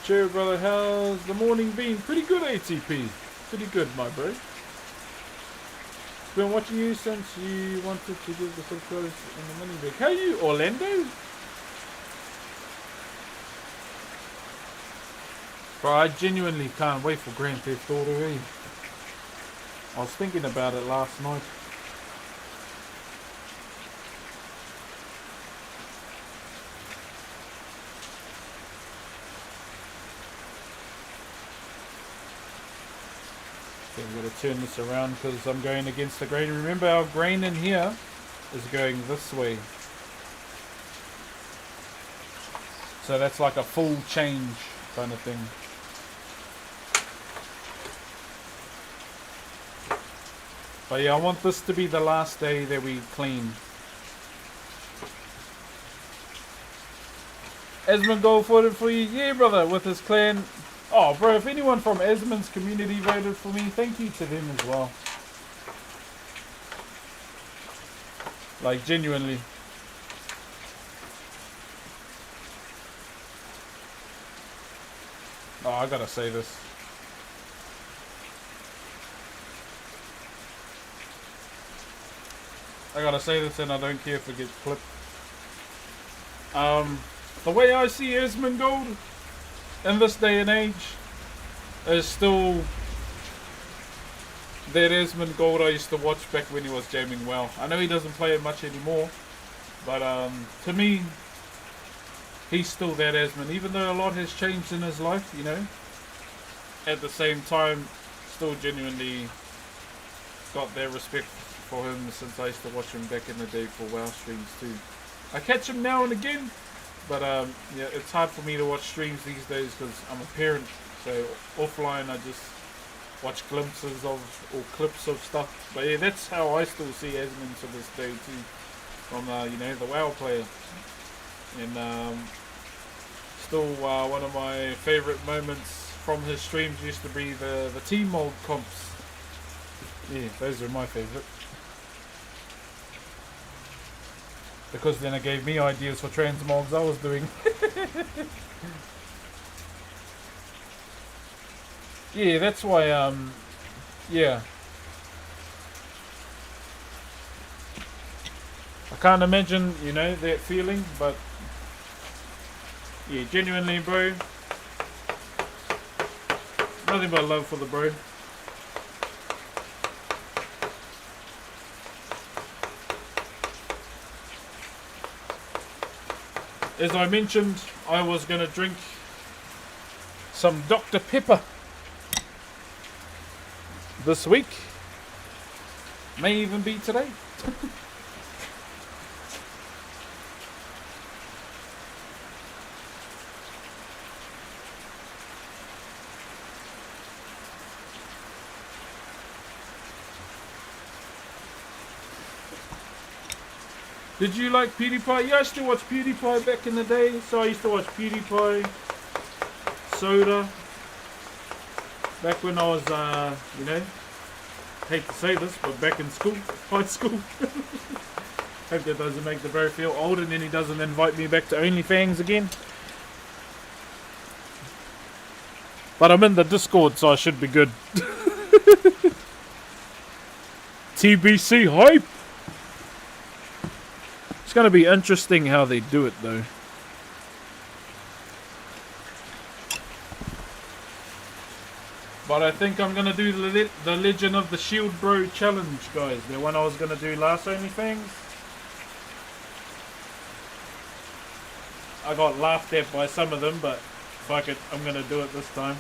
Cheer, brother, how's the morning been? Pretty good, ATP. Pretty good, my bro. Been watching you since you wanted to give the subscribers in the money back. How are you, Orlando? Bro, I genuinely can't wait for Grand Theft Auto 8. I was thinking about it last night. I'm going to turn this around because I'm going against the grain. Remember, our grain in here is going this way. So that's like a full change kind of thing. But yeah, I want this to be the last day that we clean. Esmond Gold voted for you. Yeah, brother, with his clan. Oh, bro, if anyone from Esmond's community voted for me, thank you to them as well. Like, genuinely. Oh, I gotta say this. I gotta say this and I don't care if it gets clipped. The way I see Esmond Gold in this day and age is still that Esmond Gold I used to watch back when he was jamming well. I know he doesn't play it much anymore, but to me, he's still that Esmond, even though a lot has changed in his life, you know. At the same time, still genuinely got that respect for him since I used to watch him back in the day for WoW streams too. I catch him now and again, but yeah, it's hard for me to watch streams these days because I'm a parent. So offline, I just watch glimpses of or clips of stuff. But yeah, that's how I still see Esmond to this day too, from you know, the WoW player. And still one of my favorite moments from his streams used to be the team mold comps. Yeah, those are my favorite. Because then it gave me ideas for transmogs I was doing. Yeah, that's why, yeah. I can't imagine, you know, that feeling, but yeah, genuinely, bro. Nothing but love for the bro. As I mentioned, I was going to drink some Dr. Pepper this week. May even be today. Did you like PewDiePie? Yeah, I used to watch PewDiePie back in the day. So I used to watch PewDiePie, Soda. Back when I was, you know, hate to say this, but back in school, high school. Hope that doesn't make the bro feel old and then he doesn't invite me back to OnlyFans again. But I'm in the Discord, so I should be good. TBC hype! It's going to be interesting how they do it, though. But I think I'm going to do the Legend of the Shield Bro challenge, guys. The one I was going to do last OnlyFans. I got laughed at by some of them, but fuck it, I'm going to do it this time.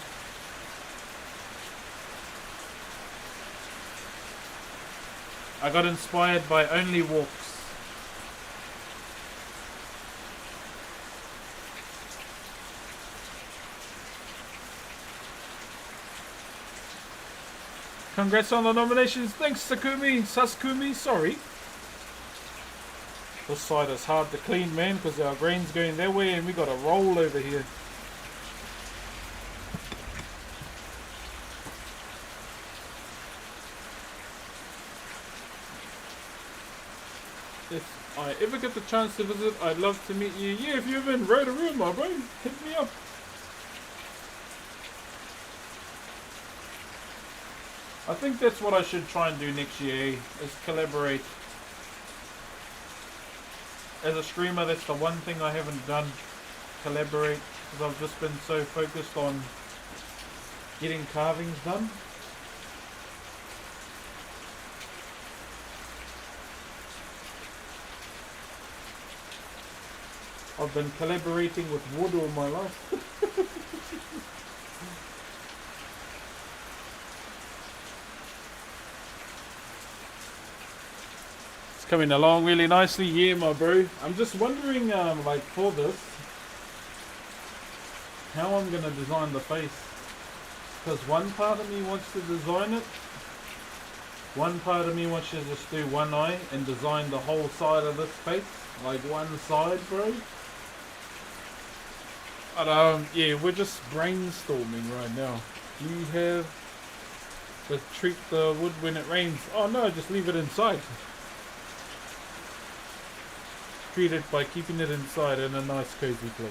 I got inspired by Only Walks. Congrats on the nominations. Thanks, Sasakumi, sorry. This side is hard to clean, man, because our grain's going that way and we got a roll over here. If I ever get the chance to visit, I'd love to meet you. Yeah, if you're ever in Rotorua, my bro, hit me up. I think that's what I should try and do next year, is collaborate. As a streamer, that's the one thing I haven't done, collaborate, because I've just been so focused on getting carvings done. I've been collaborating with wood all my life. Coming along really nicely, yeah, my bro. I'm just wondering, like, for this, how I'm gonna design the face. Because one part of me wants to design it, one part of me wants to just do one eye and design the whole side of this face, like one side, bro. But yeah, we're just brainstorming right now. Do you have to treat the wood when it rains? Oh no, just leave it inside. Treat it by keeping it inside in a nice cozy place.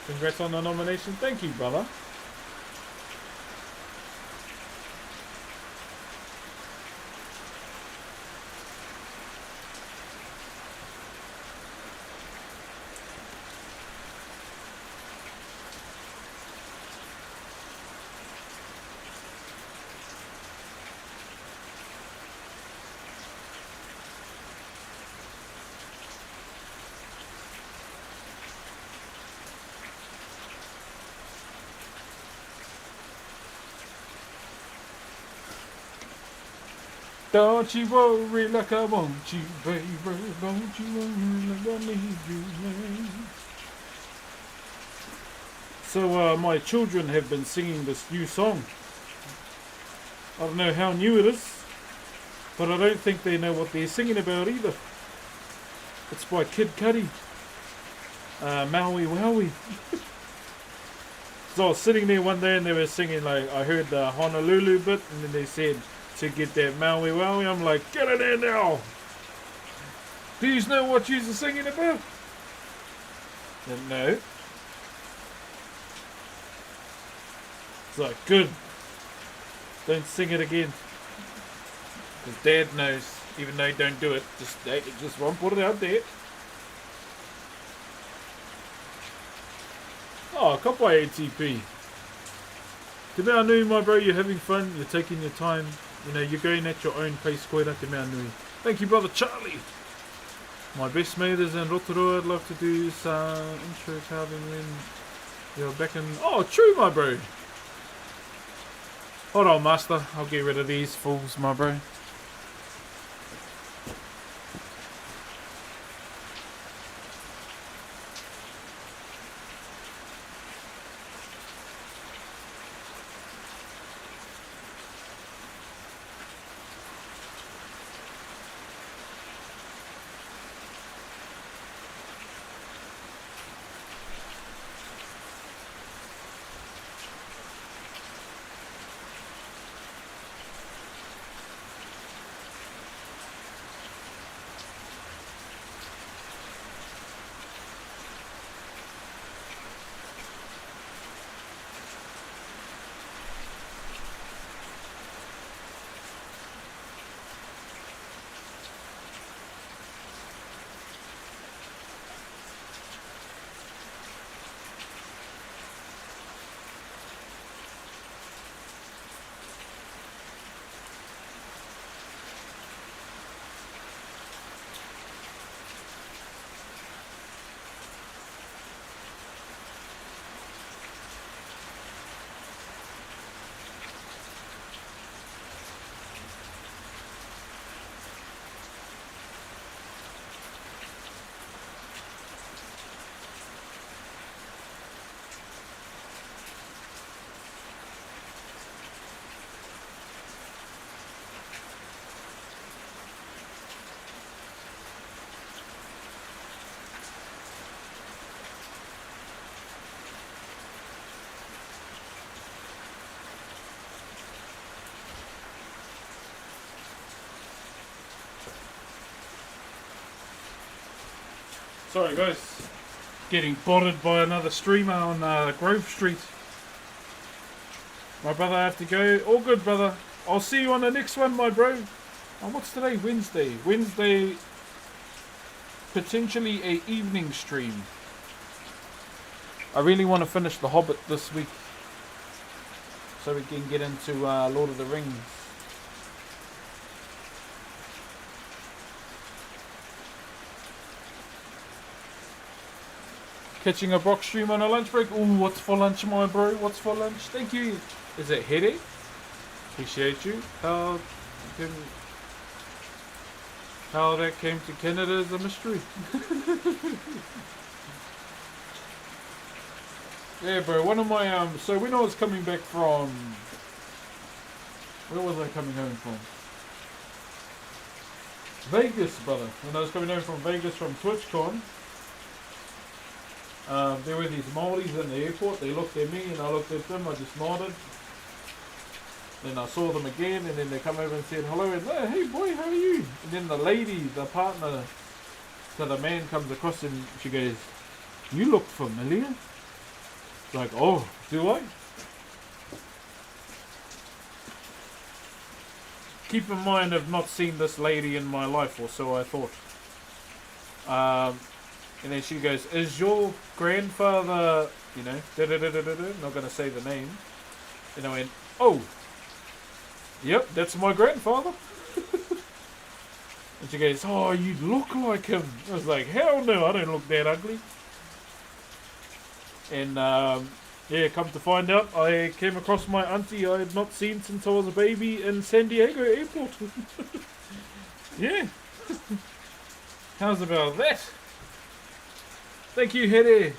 Congrats on the nomination. Thank you, brother. Don't you worry like I want you, baby. Don't you worry like I need you, man. So my children have been singing this new song. I don't know how new it is, but I don't think they know what they're singing about either. It's by Kid Cudi. Maui Wowie. So I was sitting there one day and they were singing, like, I heard the Honolulu bit and then they said, to get that Maui Wowie, I'm like, get it in now! Do you know what you're singing about? And no. It's like, good. Don't sing it again. Because Dad knows, even though you don't do it, just won't put it out there. Oh, kapai ATP. Te mea nui, my bro, you're having fun, you're taking your time. You know, you're going at your own pace, koira te mea nui. Thank you, brother Charlie. My best mate is in Rotorua. I'd love to do some intro carving when you're back in... Oh, true, my bro. Hold on, master. I'll get rid of these fools, my bro. Sorry guys. Getting botted by another streamer on Grove Street. My brother, I have to go. All good, brother. I'll see you on the next one, my bro. Oh, what's today? Wednesday. Wednesday, potentially a evening stream. I really want to finish The Hobbit this week, so we can get into Lord of the Rings. Catching a box stream on a lunch break. Ooh, what's for lunch, my bro? What's for lunch? Thank you. Is it headache? Appreciate you. How that came to Canada is a mystery. Yeah, bro. One of my so when I was coming back from, where was I coming home from? Vegas, brother. When I was coming home from Vegas from TwitchCon, there were these Maoris in the airport. They looked at me and I looked at them. I just nodded. Then I saw them again, and then they come over and said hello, and hey boy, how are you? And then the lady, the partner to the man, comes across and she goes, you look familiar. It's like, oh, do I? Keep in mind, I've not seen this lady in my life, or so I thought. And then she goes, is your grandfather, you know, not going to say the name. And I went, oh, yep, that's my grandfather. And she goes, oh, you look like him. I was like, hell no, I don't look that ugly. And yeah, come to find out, I came across my auntie I had not seen since I was a baby in San Diego airport. Yeah. How's about that? Thank you, Here.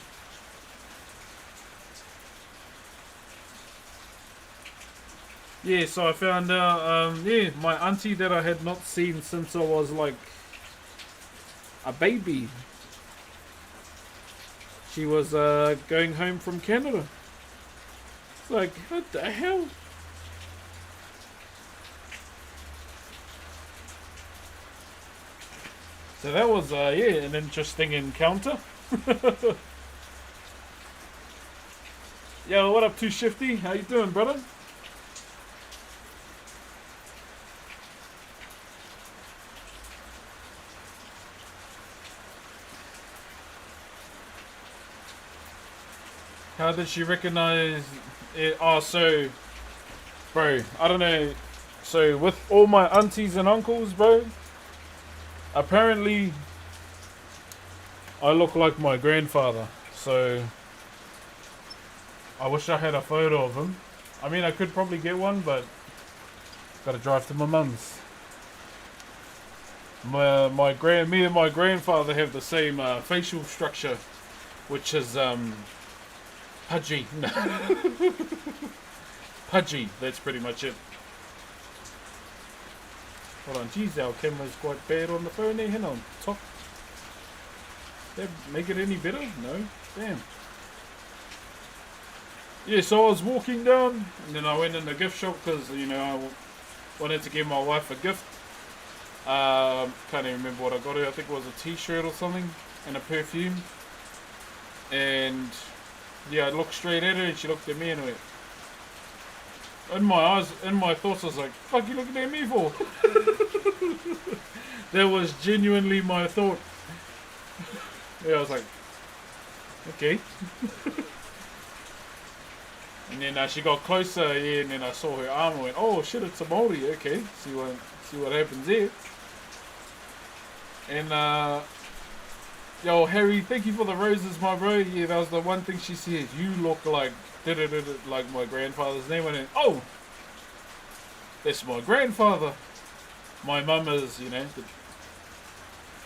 Yeah, so I found out, yeah, my auntie that I had not seen since I was like a baby. She was going home from Canada. It's like, what the hell? So that was, yeah, an interesting encounter. Yo, what up, Too Shifty? How you doing, brother? How did she recognize it? Oh, so, bro, I don't know. So, with all my aunties and uncles, bro, apparently, I look like my grandfather. So, I wish I had a photo of him. I mean, I could probably get one, but gotta drive to my mum's. Me and my grandfather have the same facial structure, which is pudgy. Pudgy, that's pretty much it. Hold on, geez, our camera's quite bad on the phone there. Hang on, top. That make it any better? No? Damn. Yeah, so I was walking down, and then I went in the gift shop because, you know, I wanted to give my wife a gift. Can't even remember what I got her. I think it was a t-shirt or something, and a perfume. And yeah, I looked straight at her and she looked at me and I went, in my eyes, in my thoughts, I was like, fuck you looking at me for? That was genuinely my thought. Yeah, I was like, okay. And then she got closer, yeah, and then I saw her arm and went, oh shit, it's a Maori, okay, see what happens there. And yo, Harry, thank you for the roses, my bro. Yeah, that was the one thing she said. You look like like my grandfather's name. And then, oh, that's my grandfather. My mum is, you know,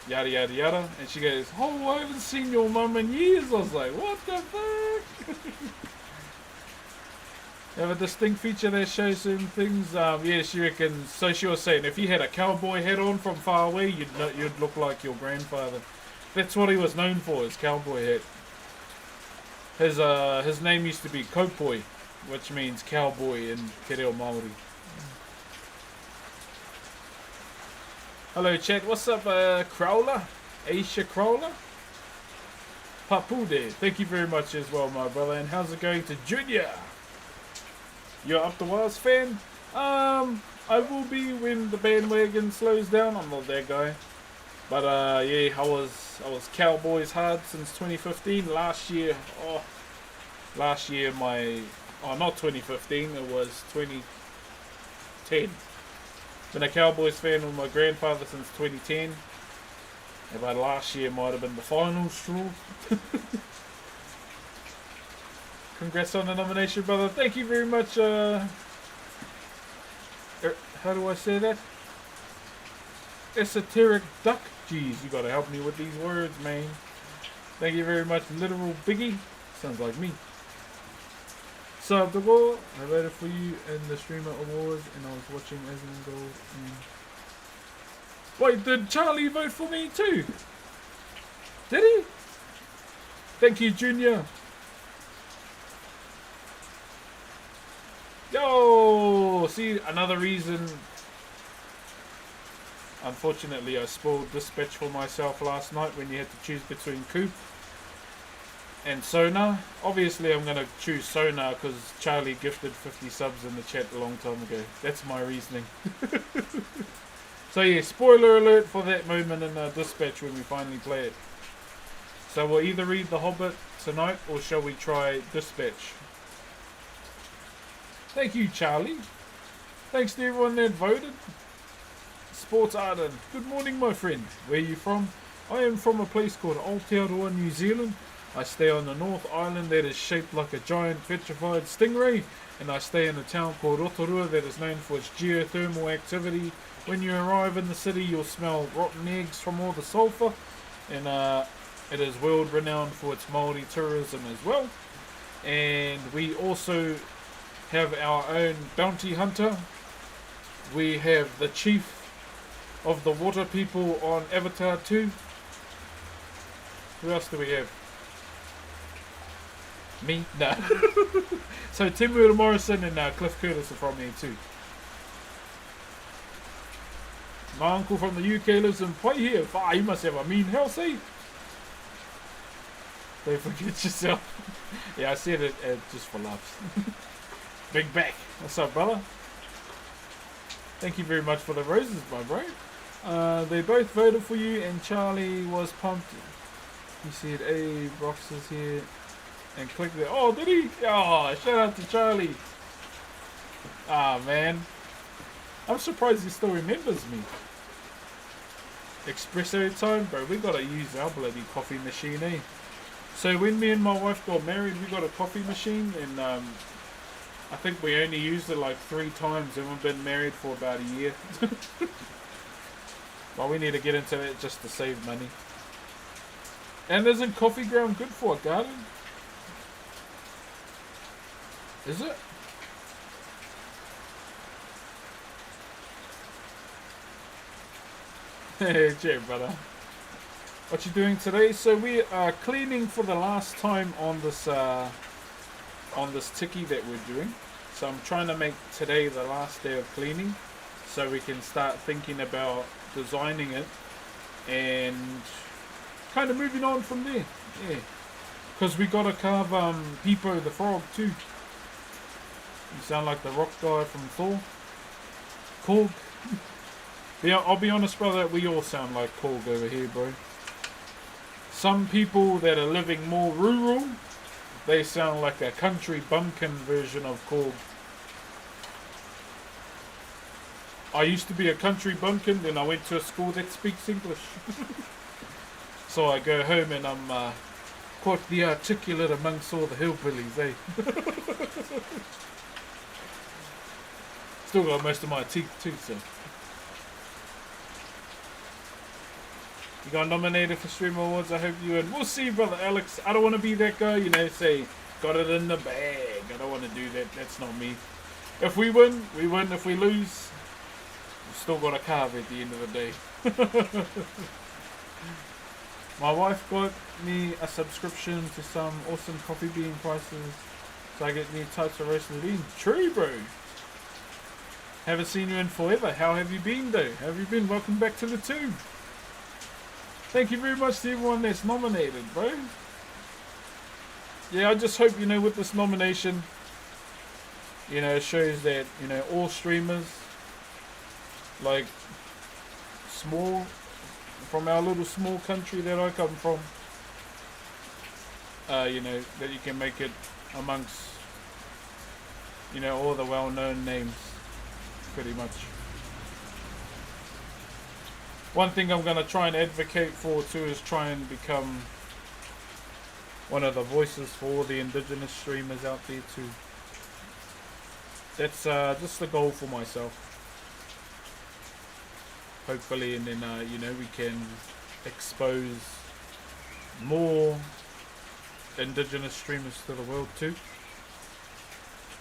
yada yada yada. And she goes, oh, I haven't seen your mum in years. I was like, what the fuck? They have a distinct feature that shows certain things. Yeah, she reckons. So she was saying, if you had a cowboy hat on from far away, you'd look like your grandfather. That's what he was known for, his cowboy hat. His name used to be Kopoi, which means cowboy in Te Reo Maori. Hello chat, what's up Crowler? Aisha Crowler? Papude, thank you very much as well, my brother. And how's it going to Junior? You're up the Wales fan? I will be when the bandwagon slows down. I'm not that guy. But yeah, I was Cowboys hard since 2015. Last year not 2015, it was 2010. Been a Cowboys fan with my grandfather since 2010. And by last year might have been the final straw. Congrats on the nomination, brother. Thank you very much. How do I say that? Esoteric Duck. Jeez, you gotta help me with these words, man. Thank you very much, Literal Biggie. Sounds like me. So, the war, I voted for you in the Streamer Awards, and I was watching Aslan go. Wait, did Charlie vote for me too? Did he? Thank you, Junior. Yo, see, another reason. Unfortunately, I spoiled Dispatch for myself last night when you had to choose between Coop and Sonar. Obviously, I'm going to choose Sonar because Charlie gifted 50 subs in the chat a long time ago. That's my reasoning. So yeah, spoiler alert for that moment in Dispatch when we finally play it. So we'll either read The Hobbit tonight or shall we try Dispatch? Thank you, Charlie. Thanks to everyone that voted. Sports Arden. Good morning, my friend. Where are you from? I am from a place called Aotearoa, New Zealand. I stay on the North Island that is shaped like a giant petrified stingray, and I stay in a town called Rotorua that is known for its geothermal activity. When you arrive in the city, you'll smell rotten eggs from all the sulphur, and it is world renowned for its Maori tourism as well. And we also have our own bounty hunter. We have the chief of the water people on Avatar 2. Who else do we have? Me? No. So Tim Will Morrison and Cliff Curtis are from here too. My uncle from the UK lives in Paihia. Ah, you must have a mean house, eh? Don't forget yourself. Yeah, I said it just for laughs. Big back. What's up, brother? Thank you very much for the roses, my bro. They both voted for you, and Charlie was pumped. He said, "Hey, Brox is here," and clicked there. Oh, did he? Oh, shout out to Charlie. Ah, man. I'm surprised he still remembers me. Espresso time, bro. We gotta use our bloody coffee machine, eh? So when me and my wife got married, we got a coffee machine, and I think we only used it like 3 times, and we've been married for about a year. Well, we need to get into it just to save money. And isn't coffee ground good for a garden? Is it? Hey, Jay, brother. What you doing today? So we are cleaning for the last time on this tiki that we're doing. So I'm trying to make today the last day of cleaning, so we can start thinking about designing it and kind of moving on from there. Yeah, because we got to carve Peepo the frog too. You sound like the rock guy from Thor. Korg. Yeah, I'll be honest, brother, we all sound like Korg over here, bro. Some people that are living more rural, they sound like a country bumpkin version of Korg. I used to be a country bumpkin, then I went to a school that speaks English. So I go home and I'm quite the articulate amongst all the hillbillies, eh? Still got most of my teeth too, so. You got nominated for Streamer Awards, I hope you win. We'll see, brother Alex. I don't want to be that guy, you know, say, got it in the bag. I don't want to do that. That's not me. If we win, we win. If we lose, we've still got a carve at the end of the day. My wife got me a subscription to some awesome coffee bean prices, so I get new types of roasted beans. True, bro. Haven't seen you in forever. How have you been, though? How have you been? Welcome back to the tube. Thank you very much to everyone that's nominated, bro. yeah, I just hope, you know, with this nomination, you know, it shows that, you know, all streamers, like, small, from our little small country that I come from, you know, that you can make it amongst, you know, all the well-known names, pretty much. One thing I'm going to try and advocate for too is try and become one of the voices for all the indigenous streamers out there too. That's just the goal for myself. Hopefully, and then you know, we can expose more indigenous streamers to the world too.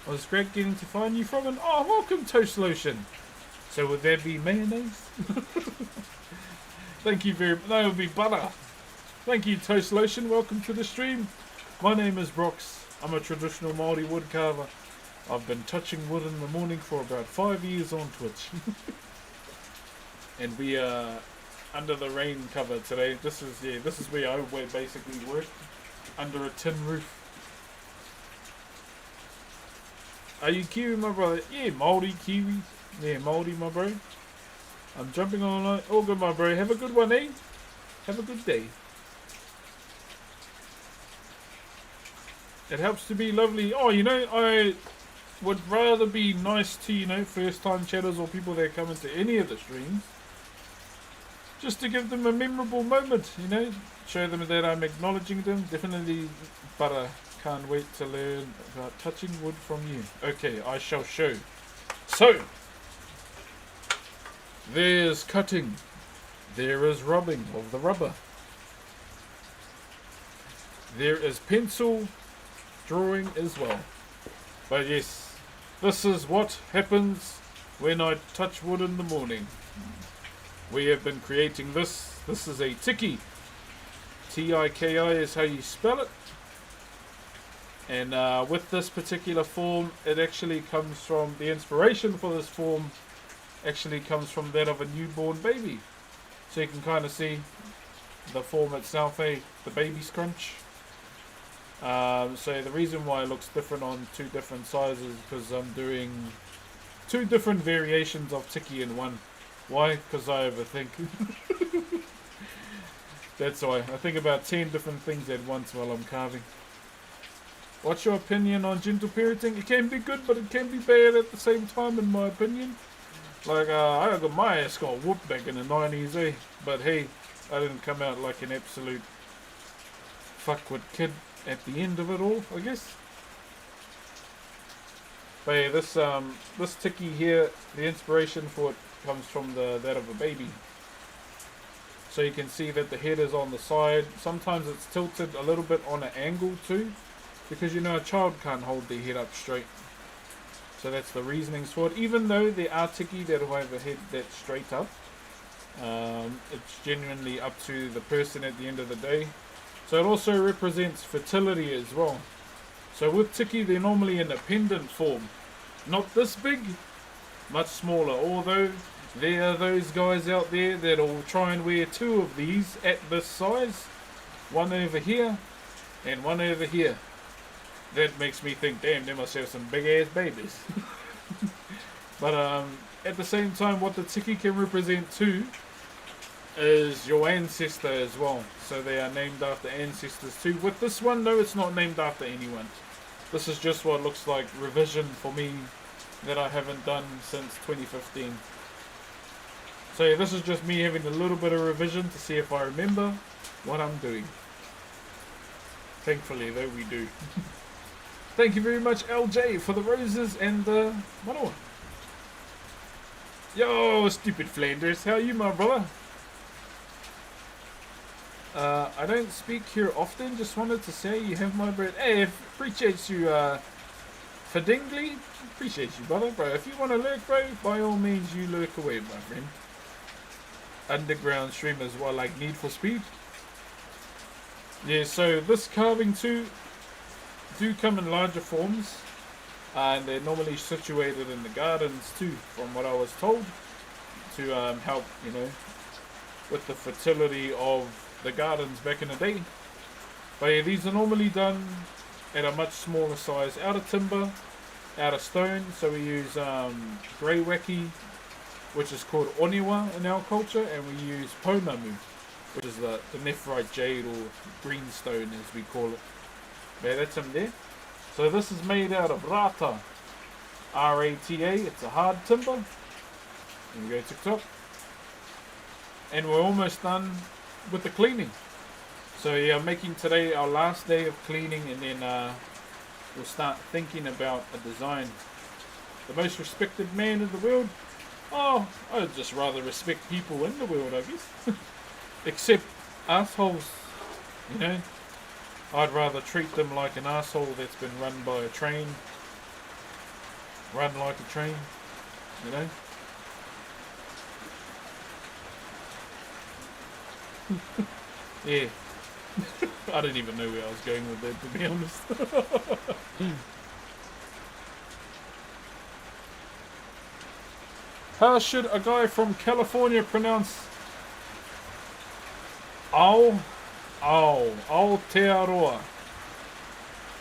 It was great getting to find you from, and oh, welcome Toast Lotion. So would there be mayonnaise? Thank you very much. That would be butter. Thank you, Toast Lotion. Welcome to the stream. My name is Brox. I'm a traditional Maori wood carver. I've been touching wood in the morning for about 5 years on Twitch. And we are under the rain cover today. This is where I basically work, under a tin roof. Are you Kiwi, my brother? Yeah, Maori, Kiwi. Yeah, Maori, my bro. I'm jumping online. All good, my bro. Have a good one, eh? Have a good day. It helps to be lovely. Oh, you know, I would rather be nice to, you know, first-time chatters or people that come into any of the streams. Just to give them a memorable moment, you know. Show them that I'm acknowledging them. Definitely, but I can't wait to learn about touching wood from you. Okay, I shall show. So, there's cutting. There is rubbing of the rubber. There is pencil drawing as well. But yes, this is what happens when I touch wood in the morning. We have been creating this. This is a tiki. T-I-K-I is how you spell it. And with this particular form, it actually comes from, the inspiration for this form actually comes from that of a newborn baby. So you can kind of see the form itself, the baby scrunch. So the reason why it looks different on two different sizes is because I'm doing two different variations of tiki in one. Why? Because I overthink. That's why. I think about 10 different things at once while I'm carving. What's your opinion on gentle parenting? It can be good, but it can be bad at the same time, in my opinion. Like, I got my ass got whooped back in the 90s, eh? But hey, I didn't come out like an absolute fuckwit kid at the end of it all, I guess. But yeah, this tiki here, the inspiration for it comes from that of a baby. So you can see that the head is on the side. Sometimes it's tilted a little bit on an angle too, because you know a child can't hold their head up straight. So that's the reasonings for it. Even though there are tiki that have a head that's straight up, it's genuinely up to the person at the end of the day. So it also represents fertility as well. So with tiki, they're normally in a pendant form. Not this big, much smaller. Although there are those guys out there that'll try and wear two of these at this size. One over here and one over here. That makes me think, damn, they must have some big ass babies. But at the same time, what the tiki can represent too is your ancestor as well. So they are named after ancestors too. With this one, no, it's not named after anyone. This is just what looks like revision for me that I haven't done since 2015. So yeah, this is just me having a little bit of revision to see if I remember what I'm doing. Thankfully, though, we do. Thank you very much, LJ, for the roses and the manawa. Yo, stupid Flanders, how are you, my brother? I don't speak here often, just wanted to say you have my bread. Hey, appreciate you, Fadingly. Appreciate you, brother, bro. If you want to lurk, bro, by all means, you lurk away, my friend. Underground streamers, what, like Need for Speed? Yeah, so this carving too do come in larger forms, and they're normally situated in the gardens too, from what I was told, to help, you know, with the fertility of the gardens back in the day. But yeah, these are normally done at a much smaller size, out of timber, out of stone. So we use grey weki, which is called oniwa in our culture, and we use pounamu, which is the nephrite jade or green stone as we call it. Yeah, that's in there. So this is made out of rata, R-A-T-A. It's a hard timber. There we go, TikTok. And we're almost done with the cleaning. So yeah, I'm making today our last day of cleaning, and then we'll start thinking about a design. The most respected man in the world? Oh, I'd just rather respect people in the world, I guess. Except assholes, you know. I'd rather treat them like an asshole that's been run by a train. Run like a train, you know. Yeah. I don't even know where I was going with that, to be honest. How should a guy from California pronounce Aotearoa?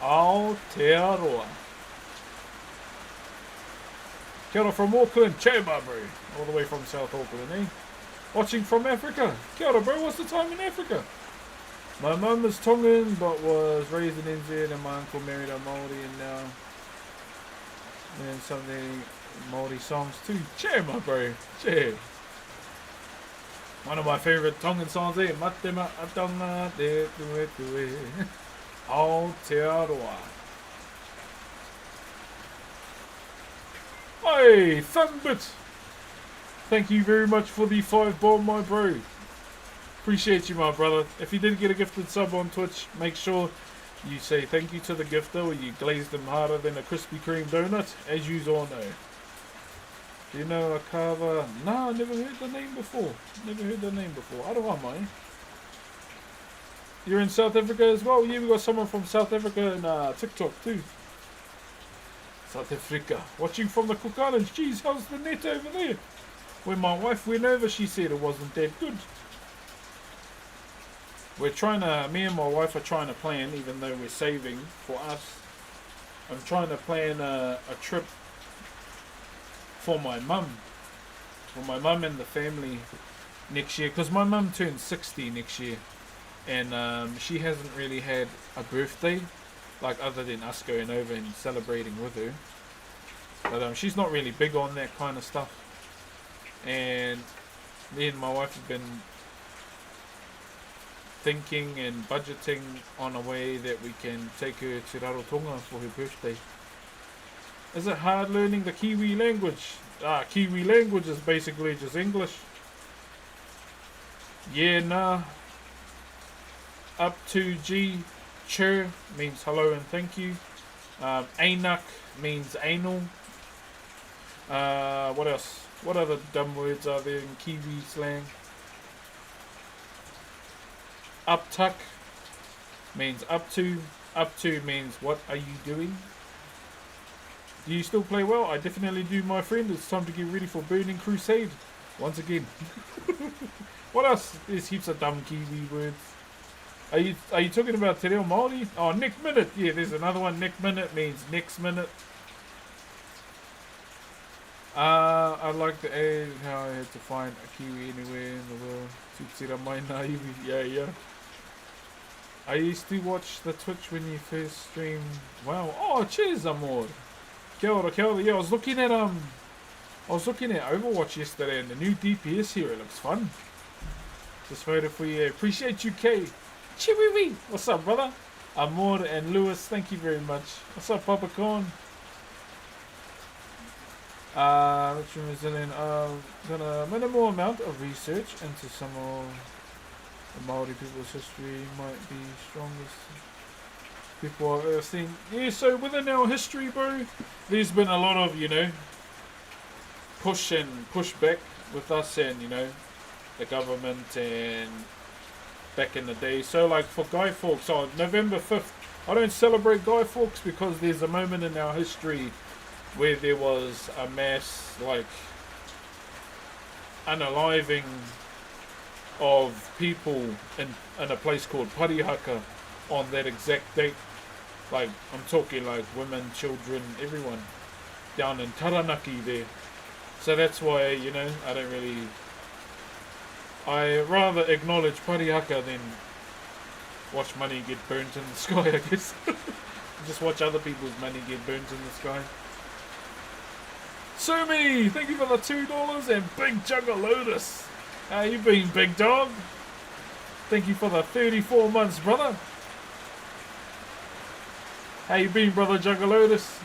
Aotearoa. Kia ora from Auckland, Chema bro. All the way from South Auckland, eh? Watching from Africa. Kia ora bro, what's the time in Africa? My mum is Tongan but was raised in NZ, and my uncle married a Maori, and now and something Maori songs too. Chema bro, che. One of my favourite Tongan songs, eh? Matema atonga te tue tue. Aotearoa. Hey, Thumbit! Thank you very much for the 5 bomb, my bro. Appreciate you, my brother. If you did get a gifted sub on Twitch, make sure you say thank you to the gifter, or you glaze them harder than a Krispy Kreme donut, as you all know. Do you know Akava? No, I never heard the name before. Never heard the name before. Aroha mai. You're in South Africa as well? Yeah, we got someone from South Africa in TikTok too. South Africa. Watching from the Cook Islands. Jeez, how's the net over there? When my wife went over, she said it wasn't that good. We're trying to, me and my wife are trying to plan, even though we're saving for us. I'm trying to plan a trip for my mum. For my mum and the family next year. Because my mum turns 60 next year. And she hasn't really had a birthday. Like, other than us going over and celebrating with her. But she's not really big on that kind of stuff. And me and my wife have been thinking and budgeting on a way that we can take her to Rarotonga for her birthday. Is it hard learning the Kiwi language? Kiwi language is basically just English. Yeah, nah. Up to G. Chur means hello and thank you. Ainak means anal. What else? What other dumb words are there in Kiwi slang? Uptuck means up to. Up to means what are you doing? Do you still play well? I definitely do, my friend. It's time to get ready for Burning Crusade. Once again. What else? There's heaps of dumb Kiwi words. Are you talking about Te Reo Māori? Oh, next minute. Yeah, there's another one. Next minute means next minute. I like the age how I had to find a Kiwi anywhere in the world. Tira mai naivi. Yeah. I used to watch the Twitch when you first streamed. Wow. Oh, cheers, amor. Kia ora, kia ora. Yeah, I was looking at Overwatch yesterday, and the new DPS here. It looks fun. Just voted for you. Appreciate you, K. Chiwiwi. What's up, brother? Amor and Lewis, thank you very much. What's up, Papa Corn? Let's Resilient. Done a minimal amount of research into some of the Maori people's history. Might be strongest people I've ever seen. Yeah, so within our history, bro, there's been a lot of, push and push back with us and, the government and back in the day. So like for Guy Fawkes, on November 5th, I don't celebrate Guy Fawkes because there's a moment in our history where there was a mass unaliving of people in a place called Parihaka on that exact date. Like, I'm talking like women, children, everyone down in Taranaki there. So that's why, you know, I rather acknowledge Parihaka than watch money get burnt in the sky, I guess. Just watch other people's money get burnt in the sky. Sumi, thank you for the $2 and Big Jug of Lotus. How you been, big dog? Thank you for the 34 months, brother. How you been, brother Jug of Lotus?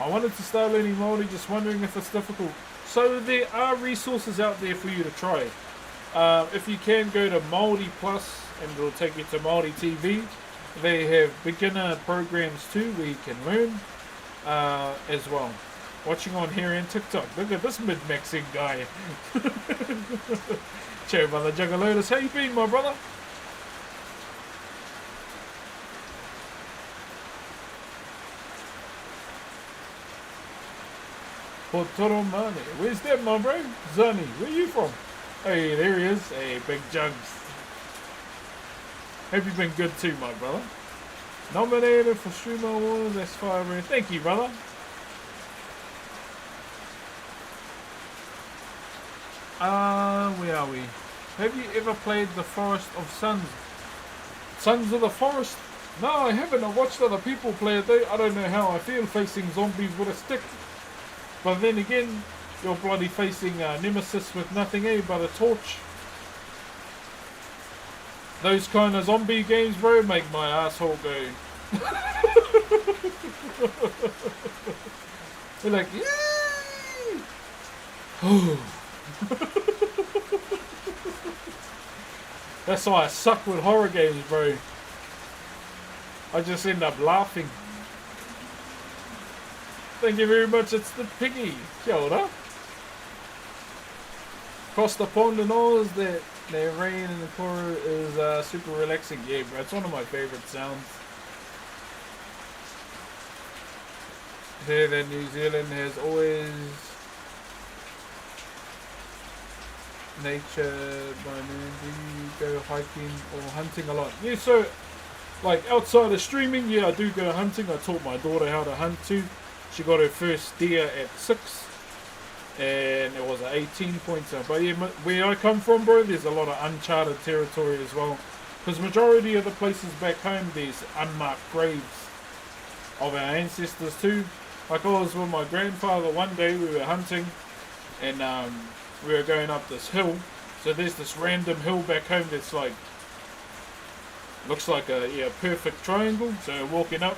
I wanted to start learning Maori, just wondering if it's difficult. So there are resources out there for you to try. If you can, go to Maori Plus and it'll take you to Maori TV. They have beginner programs too where you can learn as well. Watching on here and TikTok. Look at this mid-maxing guy. Cheer, brother Jug of Lotus. How you been, my brother? Potoromane. Where's that, my bro? Zani, where you from? Hey, there he is. Hey, big jugs. Hope you've been good too, my brother. Nominated for Streamer Awards. That's fire, bro. Thank you, brother. Where are we? Have you ever played The Forest of Sons? Sons of the Forest? No, I haven't. I watched other people play it though. I don't know how I feel facing zombies with a stick. But then again, you're bloody facing Nemesis with nothing, but a torch. Those kind of zombie games, bro, make my asshole go. They're like, yay! That's why I suck with horror games, bro. I just end up laughing. Thank you very much, it's the piggy. Kia ora. Across the pond and all is that rain and the pour is super relaxing. Yeah, bro, it's one of my favorite sounds. Here that New Zealand has always nature, my man. Do you go hiking or hunting a lot? Yeah, so like outside of streaming, yeah, I do go hunting. I taught my daughter how to hunt too. She got her first deer at 6 and it was an 18 pointer. But yeah, where I come from, bro, there's a lot of uncharted territory as well. Because majority of the places back home, there's unmarked graves of our ancestors too. Like I was with my grandfather one day, we were hunting and we were going up this hill. So there's this random hill back home that's like, looks like a perfect triangle. So we're walking up.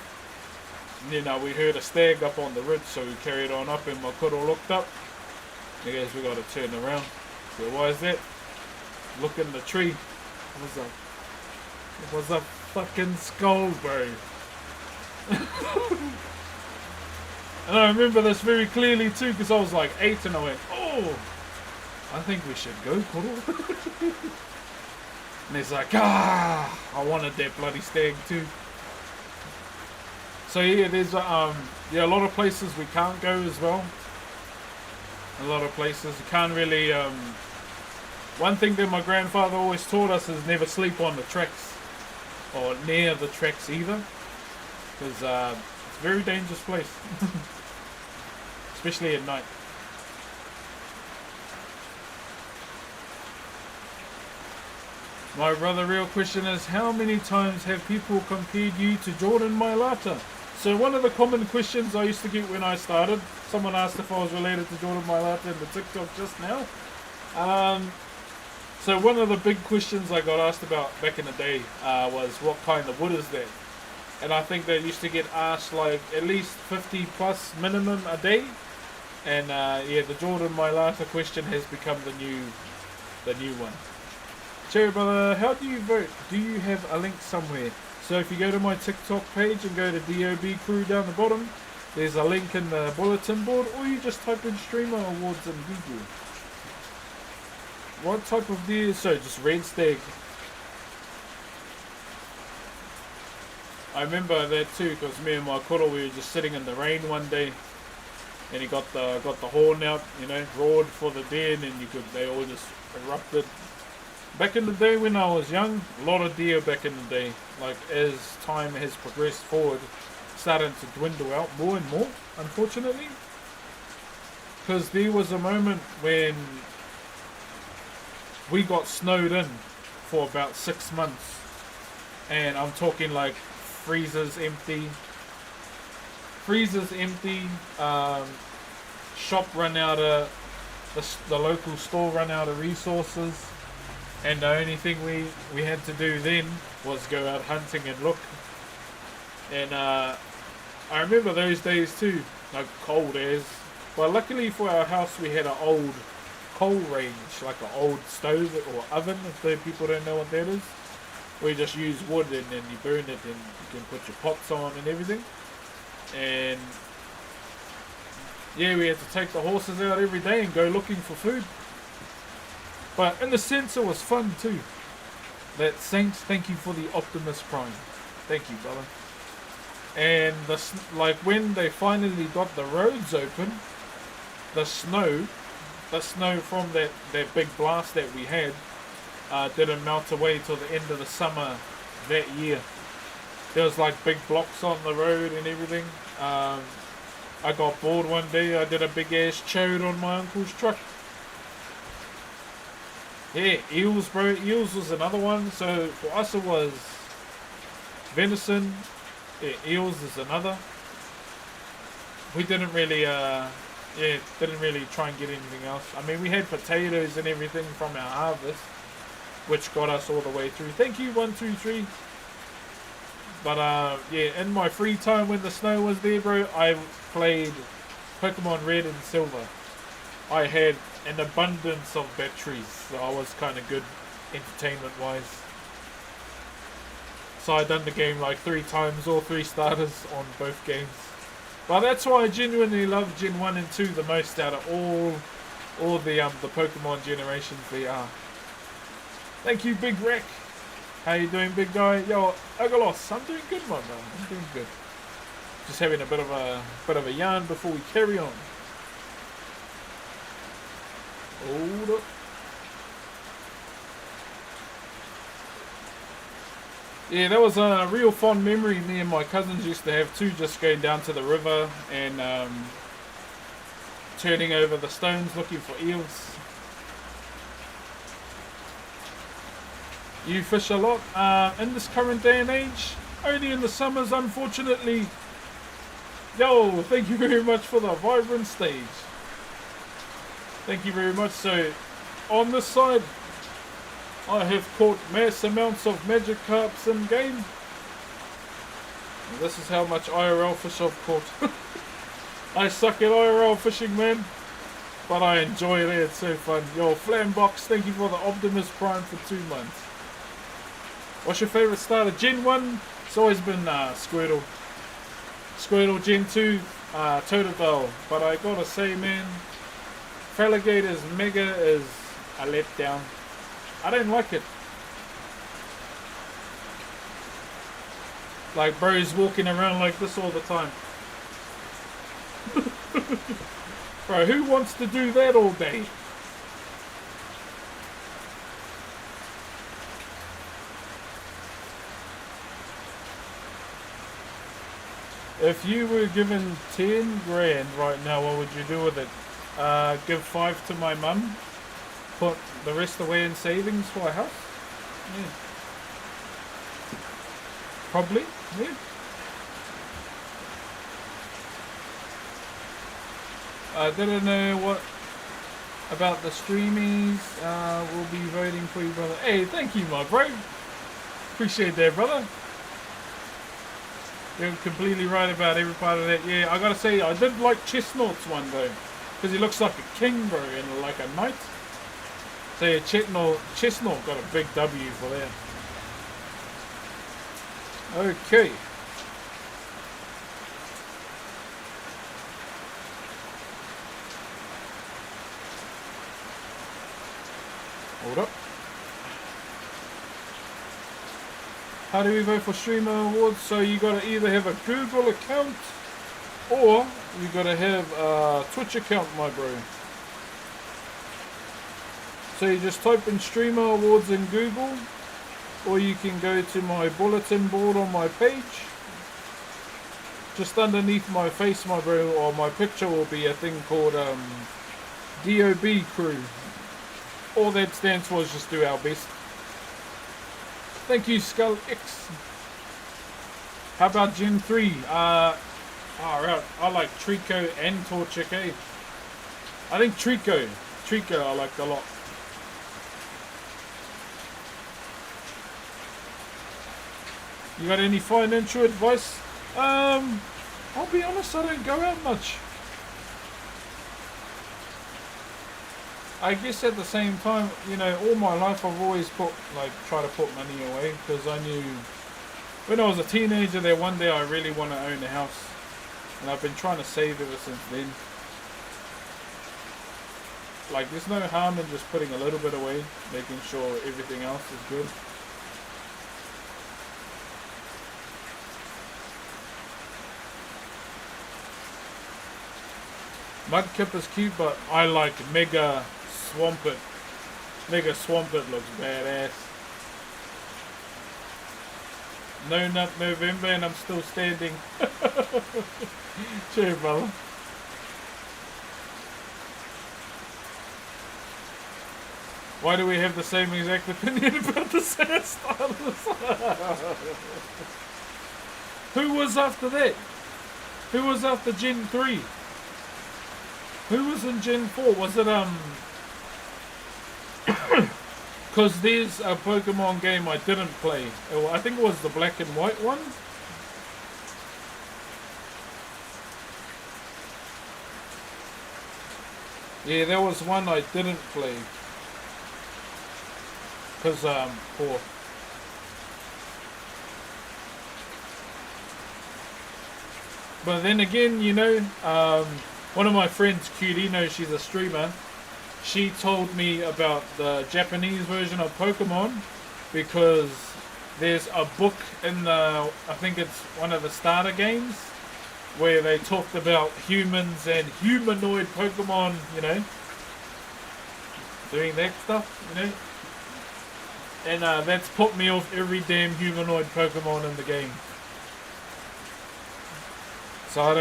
And then we heard a stag up on the ridge, so we carried on up and my koro looked up. I guess we got to turn around. So why is that? Look in the tree. It was a fucking skull, bro. And I remember this very clearly too, because I was like 8 and I went, oh, I think we should go, koro. And he's like, I wanted that bloody stag too. So yeah, there's a lot of places we can't go as well. A lot of places you can't really. One thing that my grandfather always taught us is never sleep on the tracks or near the tracks either, because it's a very dangerous place, especially at night. My brother, real question is, how many times have people compared you to Jordan Mailata? So one of the common questions I used to get when I started, someone asked if I was related to Jordan Mailata in the TikTok just now. So one of the big questions I got asked about back in the day was, what kind of wood is that? And I think they used to get asked like at least 50 plus minimum a day. And yeah, the Jordan Mailata question has become the new one. Cherry brother, how do you vote? Do you have a link somewhere? So if you go to my TikTok page and go to DOB Crew down the bottom, there's a link in the bulletin board, or you just type in Streamer Awards in Google. What type of deer? So just red stag. I remember that too, because me and my koro, we were just sitting in the rain one day, and he got the horn out, you know, roared for the deer, and then they all just erupted. Back in the day when I was young, a lot of deer back in the day. Like as time has progressed forward, starting to dwindle out more and more, unfortunately. Because there was a moment when we got snowed in for about 6 months. And I'm talking like freezers empty. Shop run out of, the local store run out of resources. And the only thing we had to do then was go out hunting and look. And I remember those days too, like cold as. But luckily for our house we had an old coal range, like an old stove or oven, if the people don't know what that is. Where you just use wood and then you burn it and you can put your pots on and everything. And yeah, we had to take the horses out every day and go looking for food. But in a sense it was fun too. That Saints, thank you for the Optimus Prime. Thank you, brother. And like when they finally got the roads open, the snow from that big blast that we had didn't melt away till the end of the summer that year. There was like big blocks on the road and everything. I got bored one day. I did a big ass chode on my uncle's truck. Yeah, eels, bro. Eels was another one. So for us it was venison. Yeah, eels is another. We didn't really didn't really try and get anything else. I mean, we had potatoes and everything from our harvest, which got us all the way through. Thank you, 123. But yeah, in my free time when the snow was there, bro, I played Pokemon Red and Silver. I had an abundance of batteries, so I was kind of good entertainment wise. So I done the game like 3 times, all 3 starters on both games. But that's why I genuinely love Gen 1 and 2 the most out of all the Pokemon generations there are. Thank you, Big Rick. How you doing, big guy? Yo, Agalos, I'm doing good, my man. I'm doing good. Just having a bit of a yarn before we carry on. Hold up. Yeah, that was a real fond memory. Me and my cousins used to have too, just going down to the river and turning over the stones looking for eels. You fish a lot in this current day and age? Only in the summers, unfortunately. Yo, thank you very much for the vibrant stage. Thank you very much. So, on this side, I have caught mass amounts of magic carps in game. And this is how much IRL fish I've caught. I suck at IRL fishing, man. But I enjoy it, it's so fun. Yo, Flambox, thank you for the Optimus Prime for 2 months. What's your favourite starter? Gen 1, it's always been Squirtle. Squirtle, Gen 2, Totodile. But I gotta say, man, Feraligator's Mega is a letdown. I don't like it. Like, bro's walking around like this all the time. Bro, who wants to do that all day? If you were given 10 grand right now, what would you do with it? Give 5 to my mum. Put the rest away in savings for a house? Yeah. Probably, yeah. I didn't know what about the streamies. We'll be voting for you, brother. Hey, thank you, my bro. Appreciate that, brother. You're completely right about every part of that. Yeah, I gotta say, I did like Chestnut's one though, because he looks like a king, bro, and like a knight. So yeah, Chestnut got a big W for that. Okay. Hold up. How do we vote for Streamer Awards? So you gotta either have a Google account or you gotta have a Twitch account, my bro. So you just type in Streamer Awards in Google, or you can go to my bulletin board on my page. Just underneath my face, my bro, or my picture will be a thing called DOB Crew. All that stands for is just do our best. Thank you, Skull X. How about Gen 3? Right. I like Trico and Torchic, eh? I think Trico I like a lot. You got any financial advice? I'll be honest, I don't go out much. I guess at the same time, you know, all my life I've always try to put money away, because I knew when I was a teenager that one day I really want to own a house, and I've been trying to save ever since then. Like, there's no harm in just putting a little bit away, making sure everything else is good. Mudkip is cute, but I like Mega Swampert. Mega Swampert looks badass. No Nut November and I'm still standing. Cheers, brother. Why do we have the same exact opinion about the hairstylist? Who was after that? Who was after Gen 3? Who was in Gen 4? Was it, because there's a Pokemon game I didn't play. I think it was the black and white one. Yeah, there was one I didn't play. Because, poor. But then again, you know, one of my friends, Curino, she's a streamer, she told me about the Japanese version of Pokemon, because there's a book in the, I think it's one of the starter games, where they talked about humans and humanoid Pokemon, you know, doing that stuff, you know. And that's put me off every damn humanoid Pokemon in the game. So I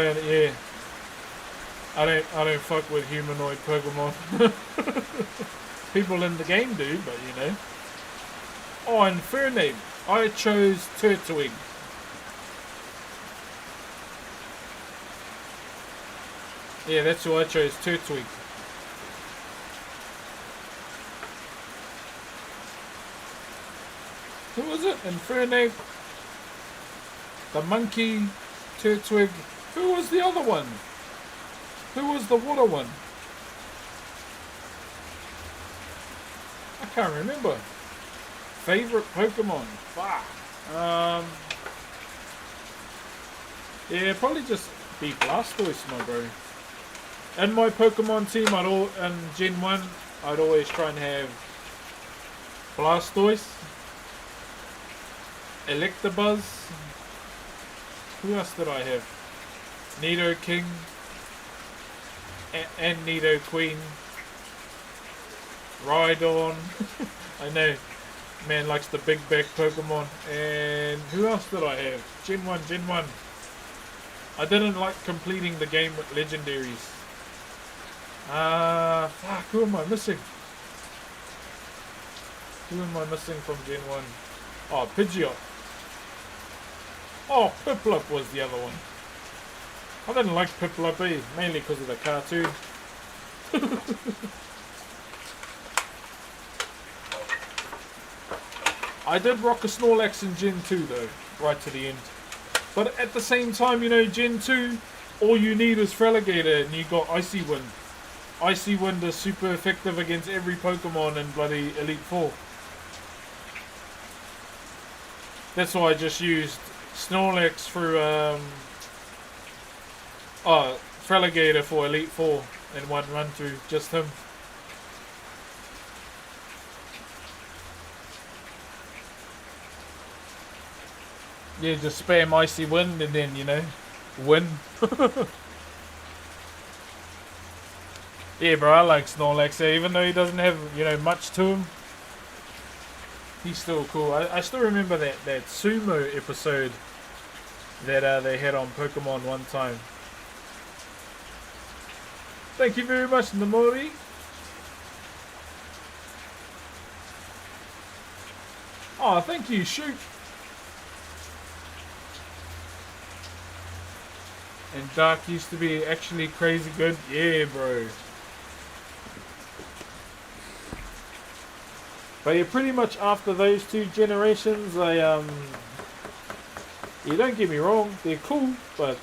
don't fuck with humanoid Pokemon. People in the game do, but you know. Oh, and Fername, I chose Turtwig. Yeah, that's who I chose, Turtwig. Who was it? Infernape, the monkey, Turtwig. Who was the other one? Who was the water one? I can't remember. Favorite Pokemon? Fuck. Yeah, probably just be Blastoise, my bro. In my Pokemon team, in Gen 1, I'd always try and have Blastoise, Electabuzz. Who else did I have? Nidoking and Nidoqueen. Rhydon. I know, man likes the big back Pokemon. And who else did I have? Gen 1. I didn't like completing the game with legendaries. Fuck, who am I missing? Who am I missing from Gen 1? Oh, Pidgeot. Oh, Piplup was the other one. I didn't like Piplup either, mainly because of the cartoon. I did rock a Snorlax in Gen 2 though, right to the end. But at the same time, you know, Gen 2, all you need is Feraligatr and you got Icy Wind. Icy Wind is super effective against every Pokemon in bloody Elite 4. That's why I just used Snorlax through Feraligatr for Elite 4 in one run through, just him. Yeah, just spam Icy Wind and then, you know, win. Yeah, bro, I like Snorlax. Even though he doesn't have, much to him, he's still cool. I still remember that sumo episode that they had on Pokemon one time. Thank you very much, Maori. Oh, thank you, shoot. And Dark used to be actually crazy good. Yeah, bro. But yeah, pretty much after those two generations, you don't get me wrong, they're cool, but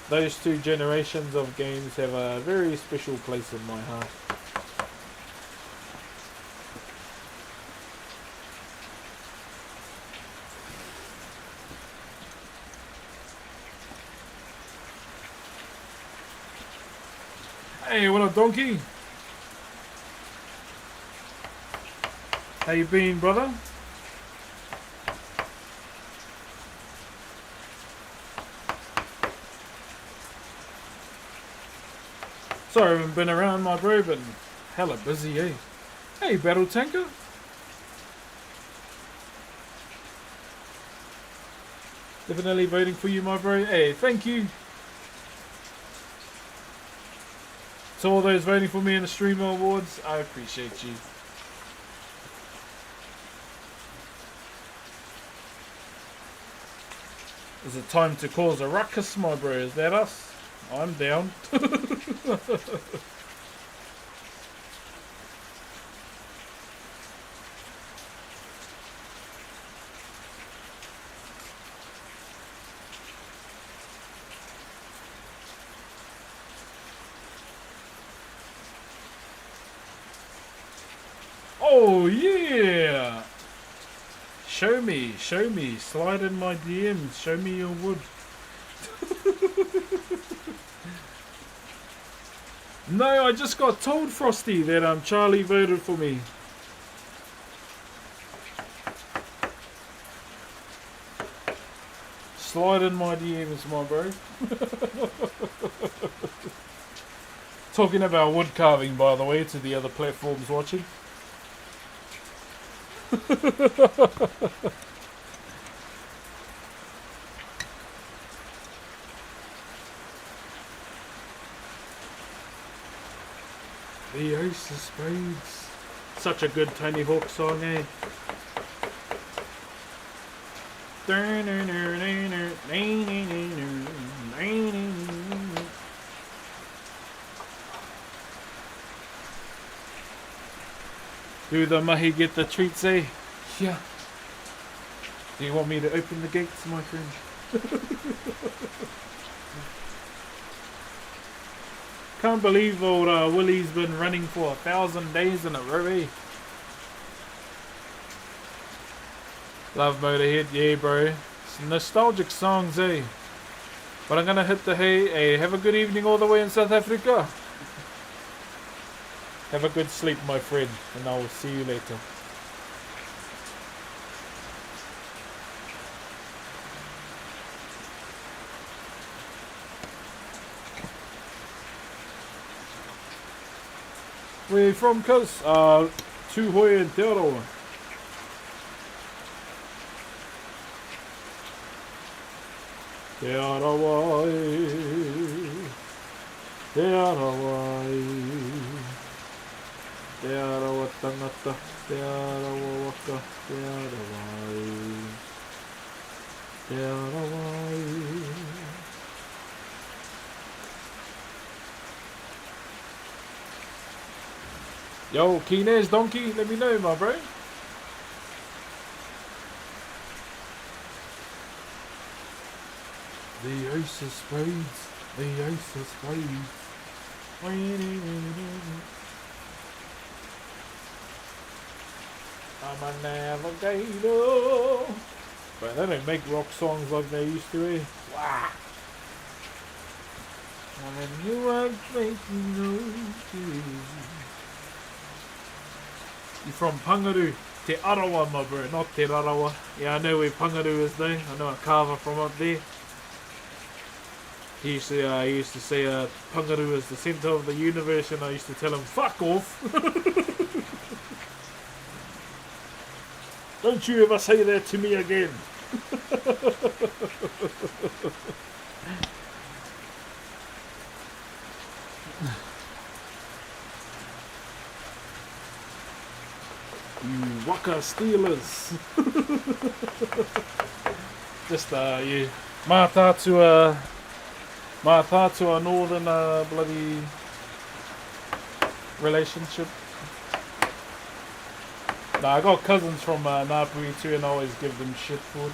those two generations of games have a very special place in my heart. Hey, what up, Donkey? How you been, brother? Sorry I haven't been around, my bro, but hella busy, eh? Hey, Battle Tanker. Definitely voting for you, my bro. Hey, thank you. To all those voting for me in the Streamer Awards, I appreciate you. Is it time to cause a ruckus, my bro? Is that us? I'm down. Oh yeah! Show me, slide in my DMs, show me your wood. No, I just got told, Frosty, that Charlie voted for me. Slide in my DMs, my bro. Talking about wood carving, by the way, to the other platforms watching. The Ace of Spades. Such a good Tony Hawk song, eh? Do the mahi get the treats, eh? Yeah. Do you want me to open the gates, my friend? Can't believe old Willie's been running for 1,000 days in a row, eh? Love Motorhead, yeah, bro. Some nostalgic songs, eh? But I'm gonna hit the hay. Hey, have a good evening all the way in South Africa. Have a good sleep, my friend, and I will see you later. Where you from, cuz? Tūhoe and Te Arawa. Te Arawa, Te Arawa, Te Arawa tangata, Te Arawa waka, Te Arawa, Te Arawa. Yo, Keenez Donkey, let me know, my bro. The Ace of Spades, the Ace of Spades. I'm a navigator. But they don't make rock songs like they used to, eh? Wow. I knew I'd make you. You're from Pangaru, Te Arawa, my bro, not Te Rarawa. Yeah, I know where Pangaru is though. I know a carver from up there. He used to say Pangaru is the centre of the universe, and I used to tell him, fuck off. Don't you ever say that to me again. You Waka Steelers. Just, yeah. Mata to a northern bloody relationship. Nah, I got cousins from Ngāpuhi too, and I always give them shit for it.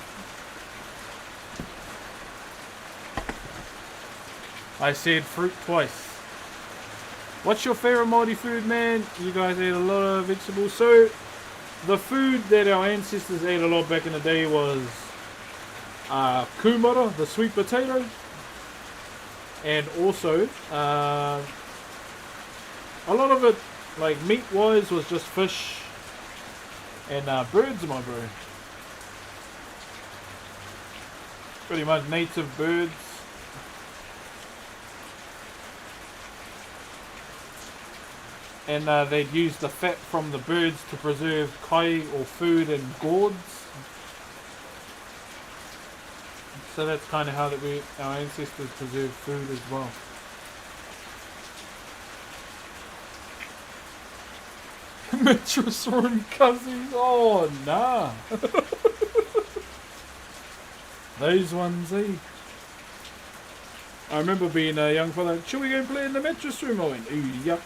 I said fruit twice. What's your favourite Māori food, man? You guys ate a lot of vegetables. So, the food that our ancestors ate a lot back in the day was kumara, the sweet potato. And also, a lot of it, like meat-wise, was just fish and birds, my bro. Pretty much native birds. And they'd use the fat from the birds to preserve kai or food and gourds. So that's kind of how our ancestors preserved food as well. Mattress room cousins. Oh nah. Those ones, eh? I remember being a young fella. Should we go and play in the mattress room? I went, ooh, yuck.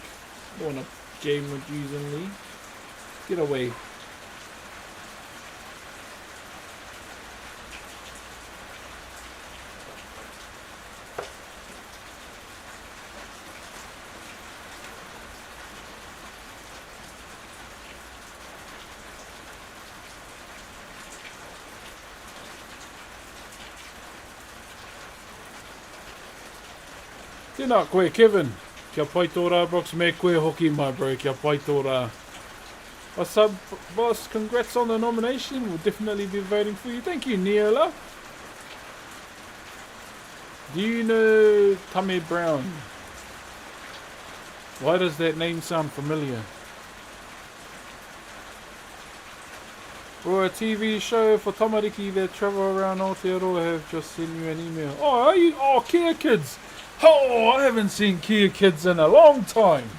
Don't want to game with you and me. Get away. Tēnā koe, Kevin. Kia pai tō rā, Brox, me koe hoki, my bro. Kia pai tō rā. What's up, boss? Congrats on the nomination. We'll definitely be voting for you. Thank you, Neola. Do you know Tame Brown? Why does that name sound familiar? For a TV show for tamariki that travel around Aotearoa, have just sent you an email. Oh, are you? Oh, Kia Kids. Oh, I haven't seen Kia Kids in a long time.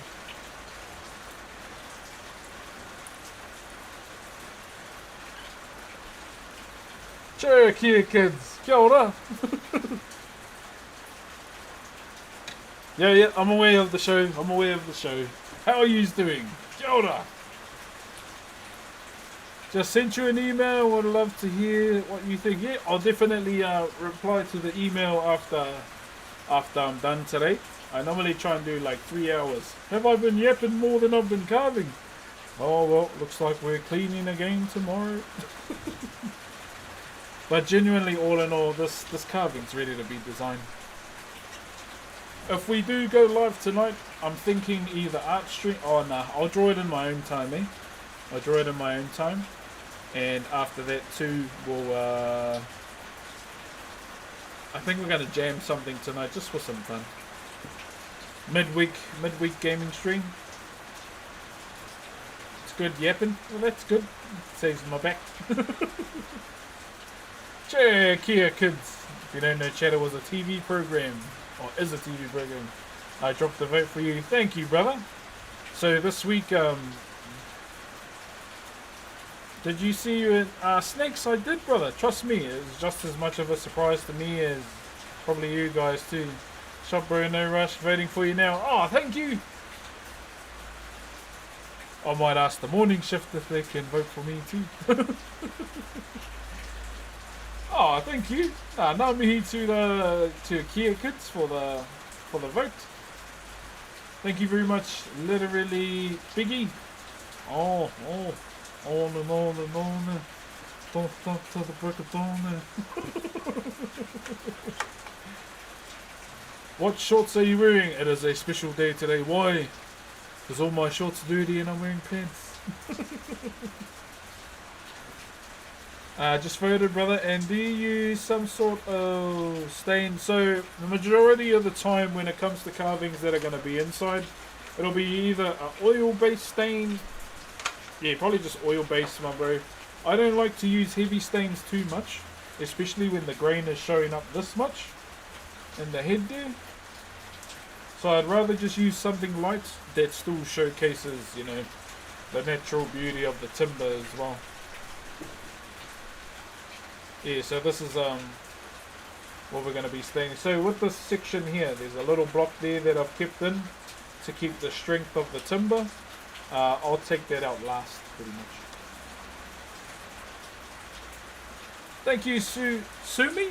Sure, Kia Kids. Kia ora. Yeah, I'm aware of the show. How are you doing? Kia ora. Just sent you an email. Would love to hear what you think. Yeah, I'll definitely reply to the email after I'm done today. I normally try and do like 3 hours. Have I been yapping more than I've been carving? Oh well, looks like we're cleaning again tomorrow. But genuinely, all in all, this carving's ready to be designed. If we do go live tonight, I'm thinking either art stream. Oh nah, I'll draw it in my own time, eh? I'll draw it in my own time, and after that too, we'll. I think we're gonna jam something tonight just for some fun. Midweek gaming stream. It's good yapping. Well, that's good. Saves my back. Cheer, Kia Kids. If you don't know, Chatter was a TV program, or is a TV program. I dropped the vote for you. Thank you, brother. So this week, did you see you in Snakes? I did, brother. Trust me, it was just as much of a surprise to me as probably you guys too. Shop bro, no rush. Voting for you now. Oh, thank you. I might ask the morning shift if they can vote for me too. Oh, thank you. Ngā mihi to Kia Kids for the vote. Thank you very much, literally Biggie. On and on and on. Don't stop till the break of dawn. What shorts are you wearing? It is a special day today. Why? Because all my shorts are dirty and I'm wearing pants. Just voted, brother. And do you use some sort of stain? So the majority of the time when it comes to carvings that are going to be inside, it'll be either an oil-based stain. Yeah, probably just oil-based, my bro. I don't like to use heavy stains too much, especially when the grain is showing up this much in the head there. So I'd rather just use something light that still showcases, you know, the natural beauty of the timber as well. Yeah, so this is what we're going to be staining. So with this section here, there's a little block there that I've kept in to keep the strength of the timber. I'll take that out last, pretty much. Thank you, Sumi.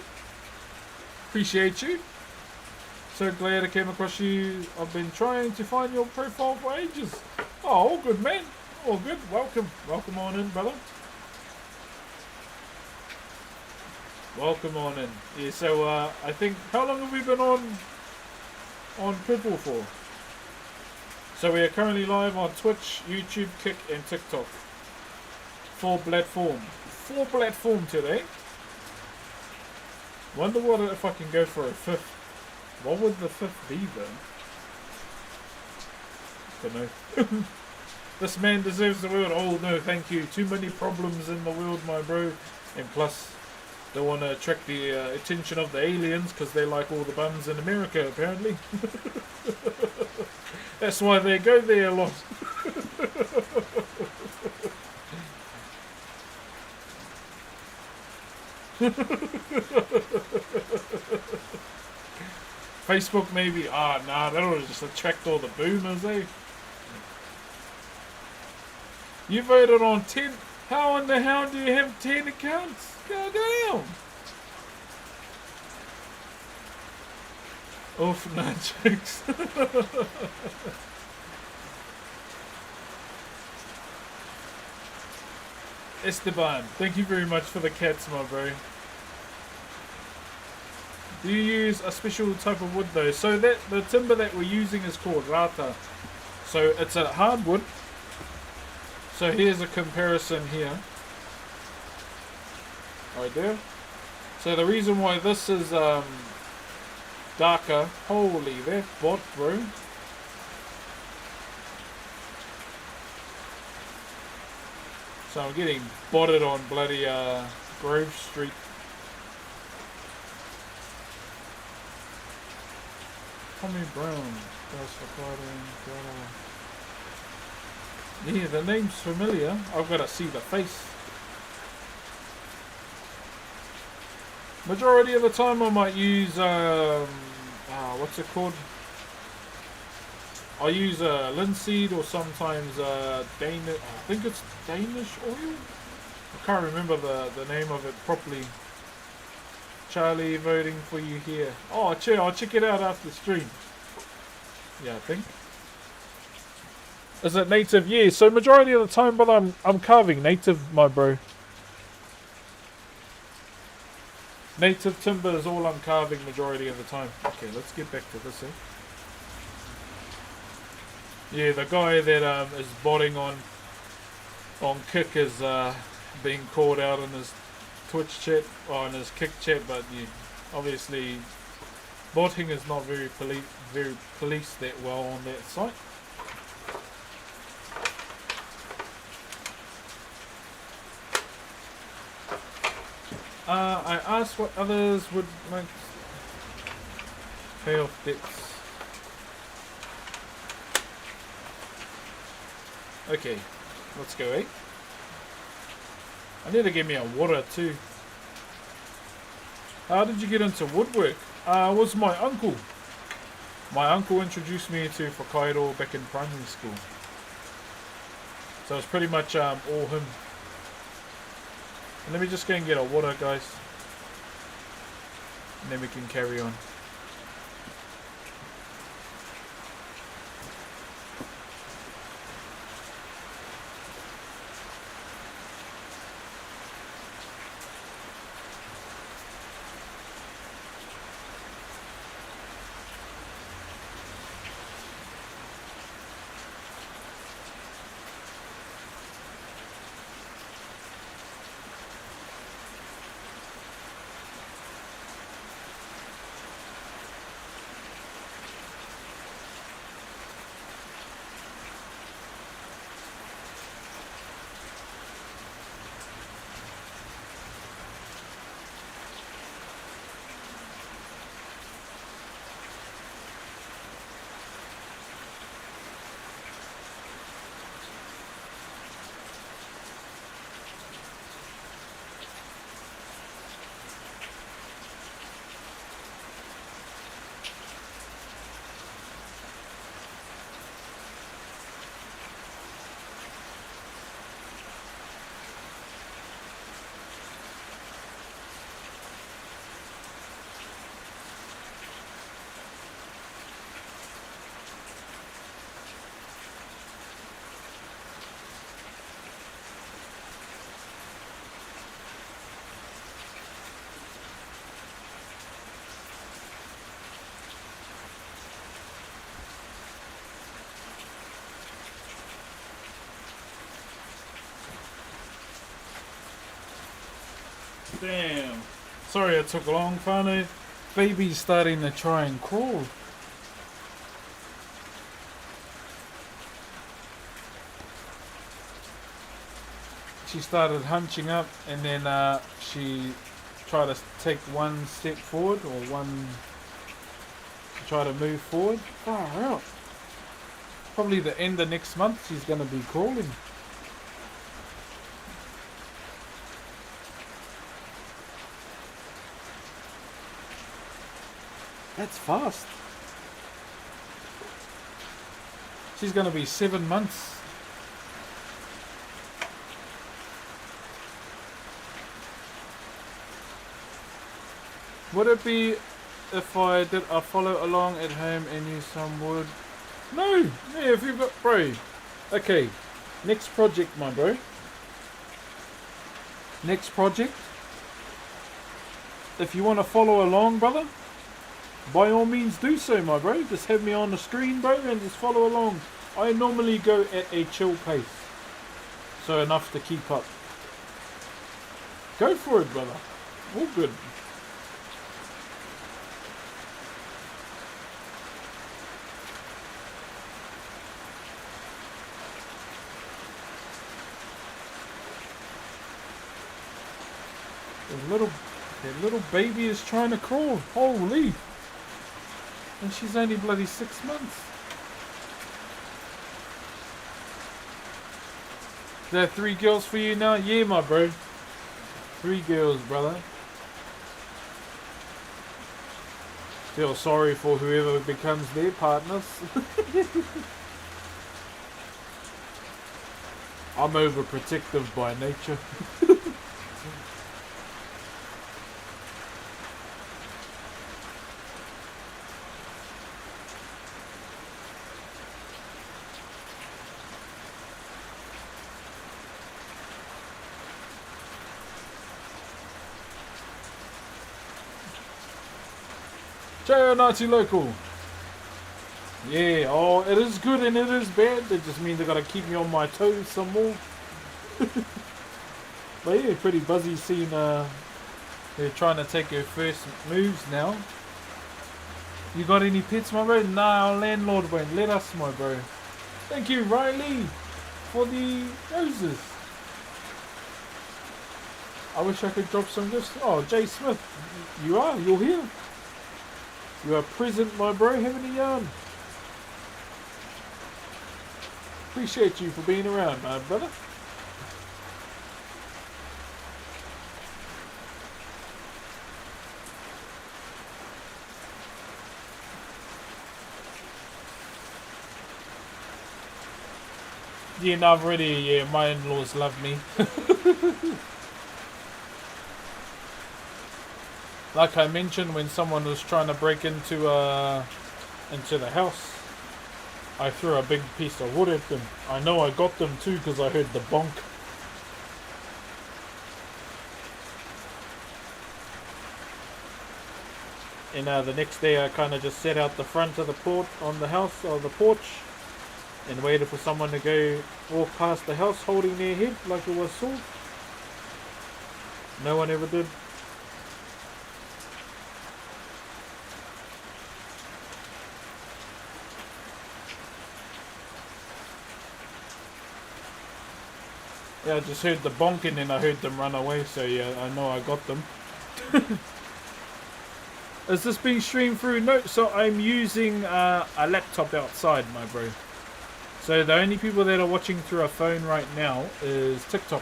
Appreciate you. So glad I came across you. I've been trying to find your profile for ages. Oh, all good, man. All good. Welcome. Welcome on in, brother. Welcome on in. Yeah, so I think, how long have we been on Purple for? So we are currently live on Twitch, YouTube, Kick, and TikTok. 4 platform. 4 platform today. Wonder what if I can go for a 5th. What would the 5th be then? Don't know. This man deserves the world. Oh no, thank you. Too many problems in the world, my bro. And plus, they want to attract the attention of the aliens because they like all the bums in America, apparently. That's why they go there a lot. Facebook maybe. Ah, nah, that'll just attract all the boomers, eh? You voted on 10. How in the hell do you have 10 accounts? Goddamn. Oof, no jokes. Esteban, thank you very much for the cats, my bro. Do you use a special type of wood though? So that the timber that we're using is called rata. So it's a hardwood. So here's a comparison here. Right there. So the reason why this is darker, holy that bot, bro. So I'm getting botted on bloody Grove Street. Tommy Brown. Yeah, the name's familiar. I've got to see the face. Majority of the time I might use, what's it called? I use linseed or sometimes Danish, I think it's Danish oil? I can't remember the name of it properly. Charlie voting for you here. Oh, chill, I'll check it out after the stream. Yeah, I think. Is it native? Yeah, so majority of the time, but I'm carving native, my bro. Native timber is all I'm carving majority of the time. Okay, let's get back to this, eh? Yeah, the guy that is botting on Kick is being called out in his Twitch chat, or in his Kick chat, but yeah, obviously botting is not very policed that well on that site. I asked what others would like pay off debts. Okay, let's go, eh? I need to get me a water too. How did you get into woodwork? It was my uncle. My uncle introduced me to Whakairo back in primary school. So it's pretty much all him. Let me just go and get a water, guys. And then we can carry on. Damn. Sorry it took long, whānau. Baby's starting to try and crawl. She started hunching up and then she tried to take one step forward or try to move forward. Far out. Probably the end of next month she's going to be crawling. That's fast. She's going to be 7 months. Would it be if I did a follow along at home and use some wood? No! Yeah, if you've got... Bro. Okay. Next project, my bro. Next project. If you want to follow along, brother, by all means do so, my bro. Just have me on the screen, bro, and just follow along. I normally go at a chill pace. So enough to keep up. Go for it, brother. All good. That little baby is trying to crawl. Holy. And she's only bloody 6 months. There are 3 girls for you now? Yeah, my bro. 3 girls, brother. Feel sorry for whoever becomes their partners. I'm overprotective by nature. Nazi local. Yeah, oh, it is good and it is bad. It just means I gotta keep me on my toes some more. But yeah, pretty buzzy seeing her trying to take her first moves now. You got any pets, my bro? Nah, our landlord won't let us, my bro. Thank you, Riley, for the roses. I wish I could drop some gifts. Oh, Jay Smith, you're here. You are present, my bro, having a yarn. Appreciate you for being around, my brother. Yeah, no, I've already, yeah, my in-laws love me. Like I mentioned, when someone was trying to break into the house, I threw a big piece of wood at them. I know I got them too because I heard the bonk. And the next day I kind of just sat out the front of the porch, and waited for someone to go walk past the house holding their head like it was sore. No one ever did. Yeah, I just heard the bonk and then I heard them run away, so yeah, I know I got them. Is this being streamed through? No, so I'm using a laptop outside, my bro. So the only people that are watching through a phone right now is TikTok.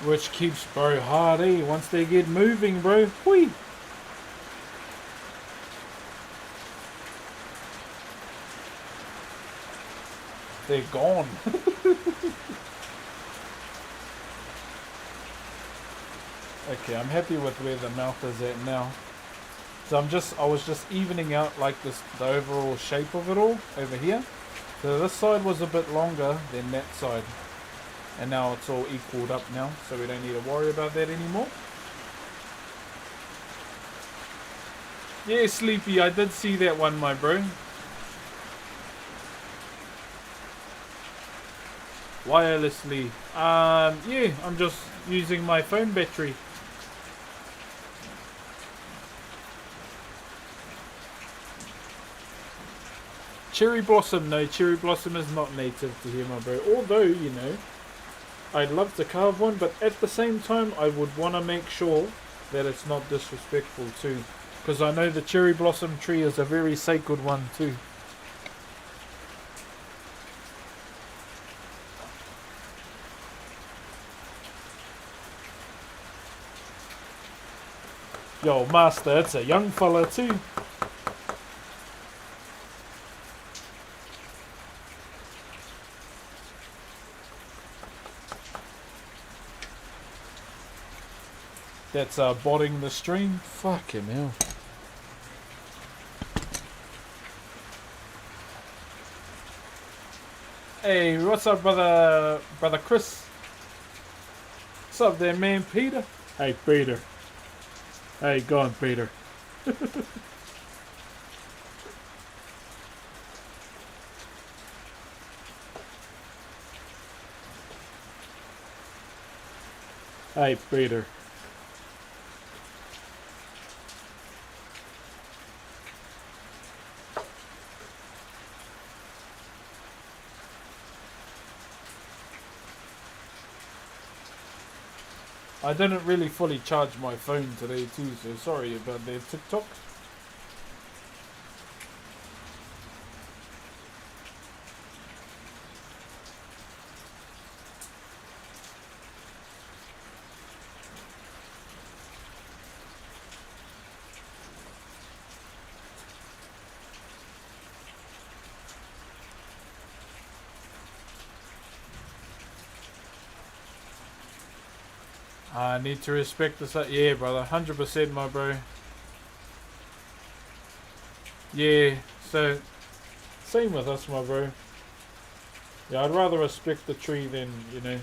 Which keeps bro hard, eh? Once they get moving, bro. Whee! They're gone. Okay, I'm happy with where the mouth is at now. So I was just evening out like the overall shape of it all over here. So this side was a bit longer than that side. And now it's all equaled up now, so we don't need to worry about that anymore. Yeah, Sleepy, I did see that one, my bro. Wirelessly. Yeah, I'm just using my phone battery. Cherry Blossom, no, Cherry Blossom is not native to here, my bro. Although, you know, I'd love to carve one, but at the same time, I would want to make sure that it's not disrespectful too. Because I know the Cherry Blossom tree is a very sacred one too. Yo, master, it's a young fella too. That's botting the stream. Fucking hell. Hey, what's up, brother Chris? What's up there, man, Peter? Hey, Peter. Hey, go on, Peter. Hey, Peter. I didn't really fully charge my phone today too, so sorry about the TikTok. I need to respect the yeah, brother, 100%, my bro. Yeah, so same with us, my bro. Yeah, I'd rather respect the tree than, you know,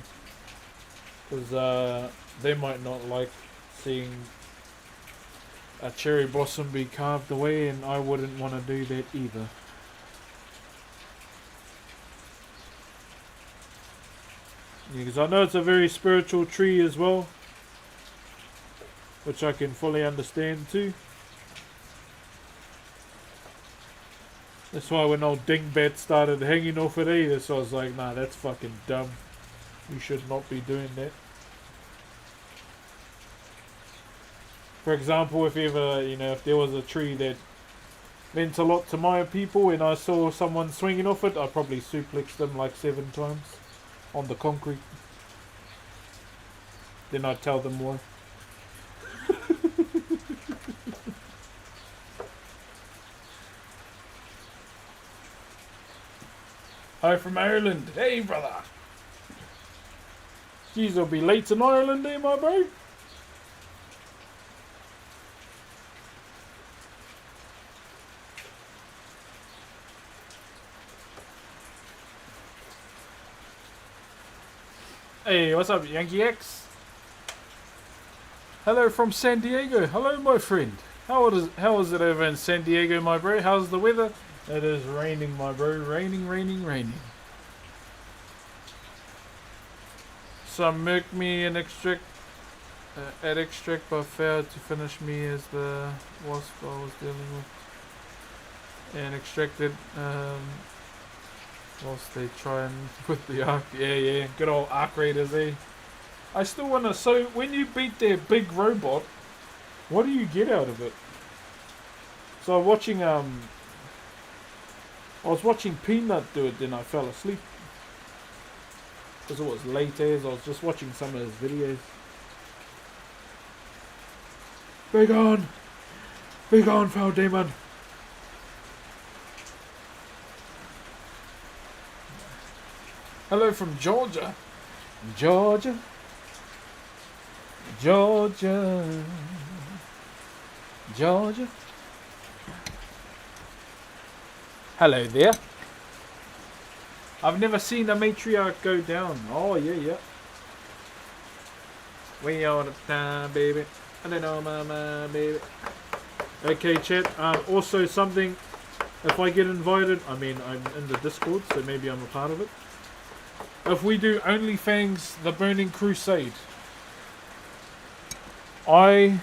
because they might not like seeing a cherry blossom be carved away, and I wouldn't want to do that either. Because I know it's a very spiritual tree as well, which I can fully understand too. That's why when old Dingbat started hanging off it either, so I was like, nah, that's fucking dumb. You should not be doing that. For example, if ever, you know, if there was a tree that meant a lot to my people and I saw someone swinging off it, I'd probably suplex them like 7 times on the concrete. Then I'd tell them why. Hi from Ireland. Hey, brother. Jeez, I'll be late in Ireland there, my bro. Hey, what's up, Yankee X? Hello from San Diego. Hello, my friend. How is it over in San Diego, my bro? How's the weather? It is raining, my bro. Raining, raining, raining. Some milk me and extract, add extract, but failed to finish me as the wasp I was dealing with. And extracted, whilst they try and put the arc. Yeah. Good old arc raiders, eh? I still wanna. So when you beat their big robot, what do you get out of it? So I'm watching I was watching Peanut do it, then I fell asleep. Because it was late as I was just watching some of his videos. Be gone, foul demon. Hello from Georgia. Georgia. Hello there. I've never seen a matriarch go down. Oh, yeah, yeah. We all the time, baby. I don't know, mama, baby. Okay, chat. Also, something, if I get invited, I mean, I'm in the Discord, so maybe I'm a part of it. If we do OnlyFans, the Burning Crusade, I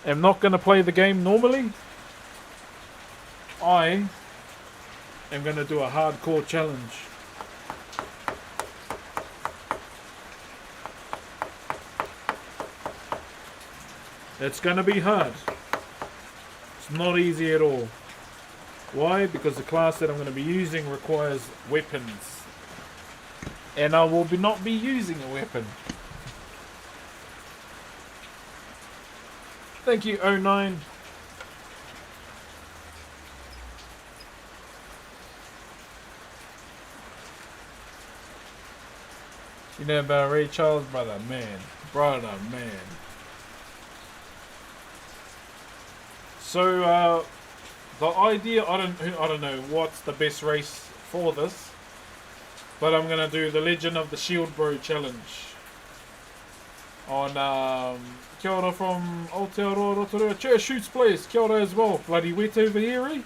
am not going to play the game normally. I am going to do a hardcore challenge. It's going to be hard. It's not easy at all. Why? Because the class that I'm going to be using requires weapons. And I will not be using a weapon. Thank you, 09. You know about Ray Charles? Brother, man. Brother, man. So, the idea, I don't know what's the best race for this, but I'm gonna do the Legend of the Shield Bro challenge on kia ora from Aotearoa Rotorua. Chair shoots place, kia ora as well. Bloody wet over here, eh?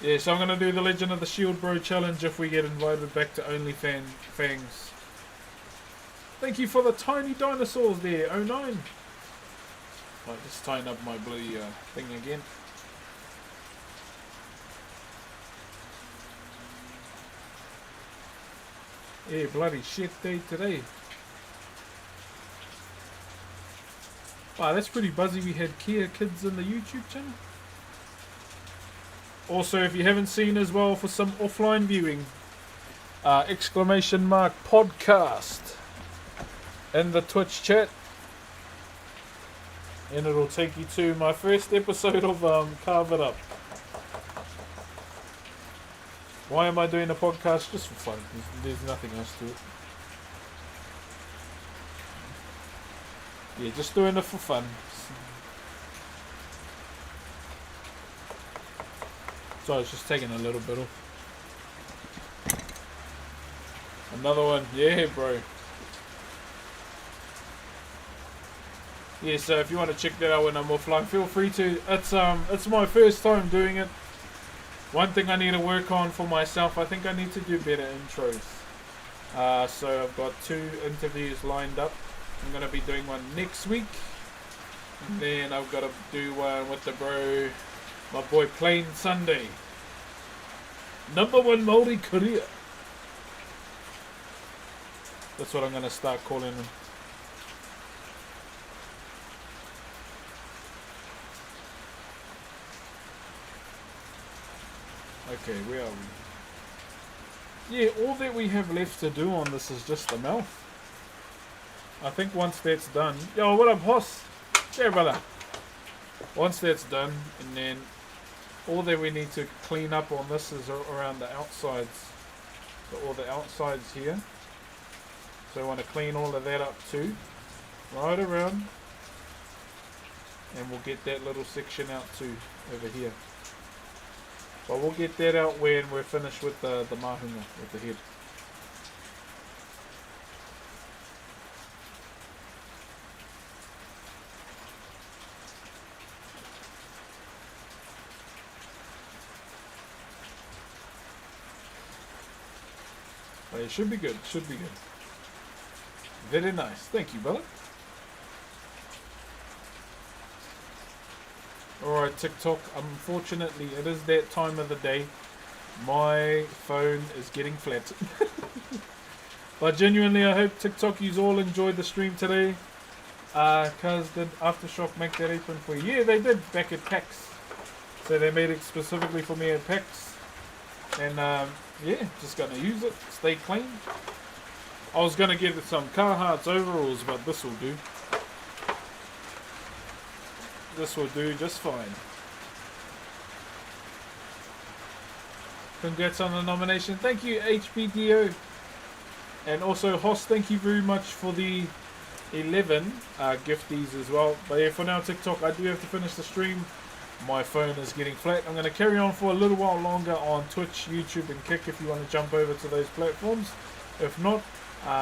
Yeah, so I'm gonna do the Legend of the Shield Bro challenge if we get invited back to OnlyFans. Thank you for the tiny dinosaurs there, 09. Right, just tying up my bloody thing again. Yeah, bloody shit day today. Wow, that's pretty buzzy. We had Kia Kids in the YouTube channel. Also, if you haven't seen as well, for some offline viewing, exclamation mark podcast in the Twitch chat. And it'll take you to my first episode of Carve It Up. Why am I doing a podcast? Just for fun. There's nothing else to it. Yeah, just doing it for fun. So it's just taking a little bit off. Another one. Yeah, bro. Yeah, so if you want to check that out when I'm offline, feel free to. It's my first time doing it. One thing I need to work on for myself, I think I need to do better intros. So I've got 2 interviews lined up. I'm going to be doing one next week. And then I've got to do one with the bro, my boy Plain Sunday. #1 Maori Korea. That's what I'm going to start calling him. Okay, where are we? Yeah, all that we have left to do on this is just the mouth. I think once that's done... Yo, what up, Hoss? Yeah, brother. Once that's done, and then all that we need to clean up on this is around the outsides. So all the outsides here. So I want to clean all of that up too. Right around. And we'll get that little section out too, over here. But we'll get that out when we're finished with the mahunga, with the head. But it should be good, should be good. Very nice. Thank you, brother. Alright, TikTok, unfortunately it is that time of the day. My phone is getting flat. But genuinely I hope TikTok you all enjoyed the stream today. Cause did Aftershock make that apron for you? Yeah, they did back at PAX. So they made it specifically for me at PAX. And yeah, just gonna use it, stay clean. I was gonna give it some Carhartt's overalls, but this will do. This will do just fine. Congrats on the nomination. Thank you, HBDO. And also, Hoss, thank you very much for the 11 gifties as well. But yeah, for now, TikTok, I do have to finish the stream. my phone is getting flat. I'm going to carry on for a little while longer on Twitch, YouTube, and Kick if you want to jump over to those platforms. If not,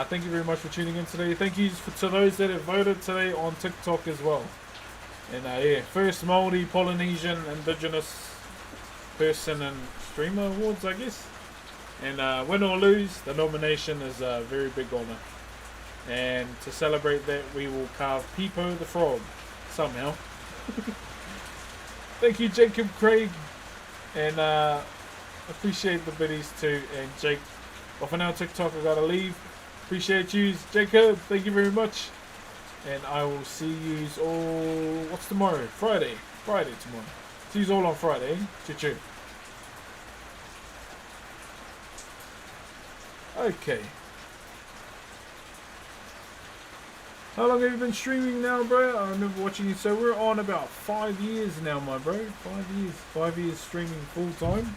thank you very much for tuning in today. Thank you to those that have voted today on TikTok as well. And yeah, first Maori, Polynesian, Indigenous person and streamer awards, I guess. And win or lose, the nomination is a very big honour. And to celebrate that, we will carve Peepo the Frog somehow. Thank you, Jacob Craig, and appreciate the biddies too. And Jake, well, for now, TikTok, I gotta leave. Appreciate you, Jacob. Thank you very much. And I will see you all. What's tomorrow? Friday. Friday tomorrow. See you all on Friday. Choo-choo. Okay. How long have you been streaming now, bro? I remember watching you. So we're on about 5 years now, my bro. 5 years. 5 years streaming full time.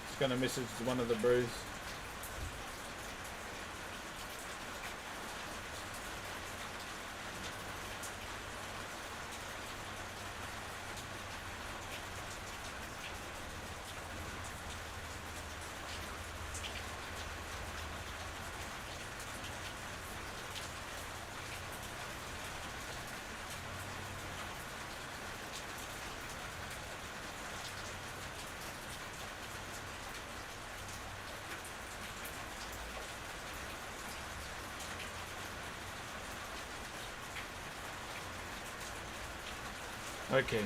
Just gonna message one of the bros. Okay.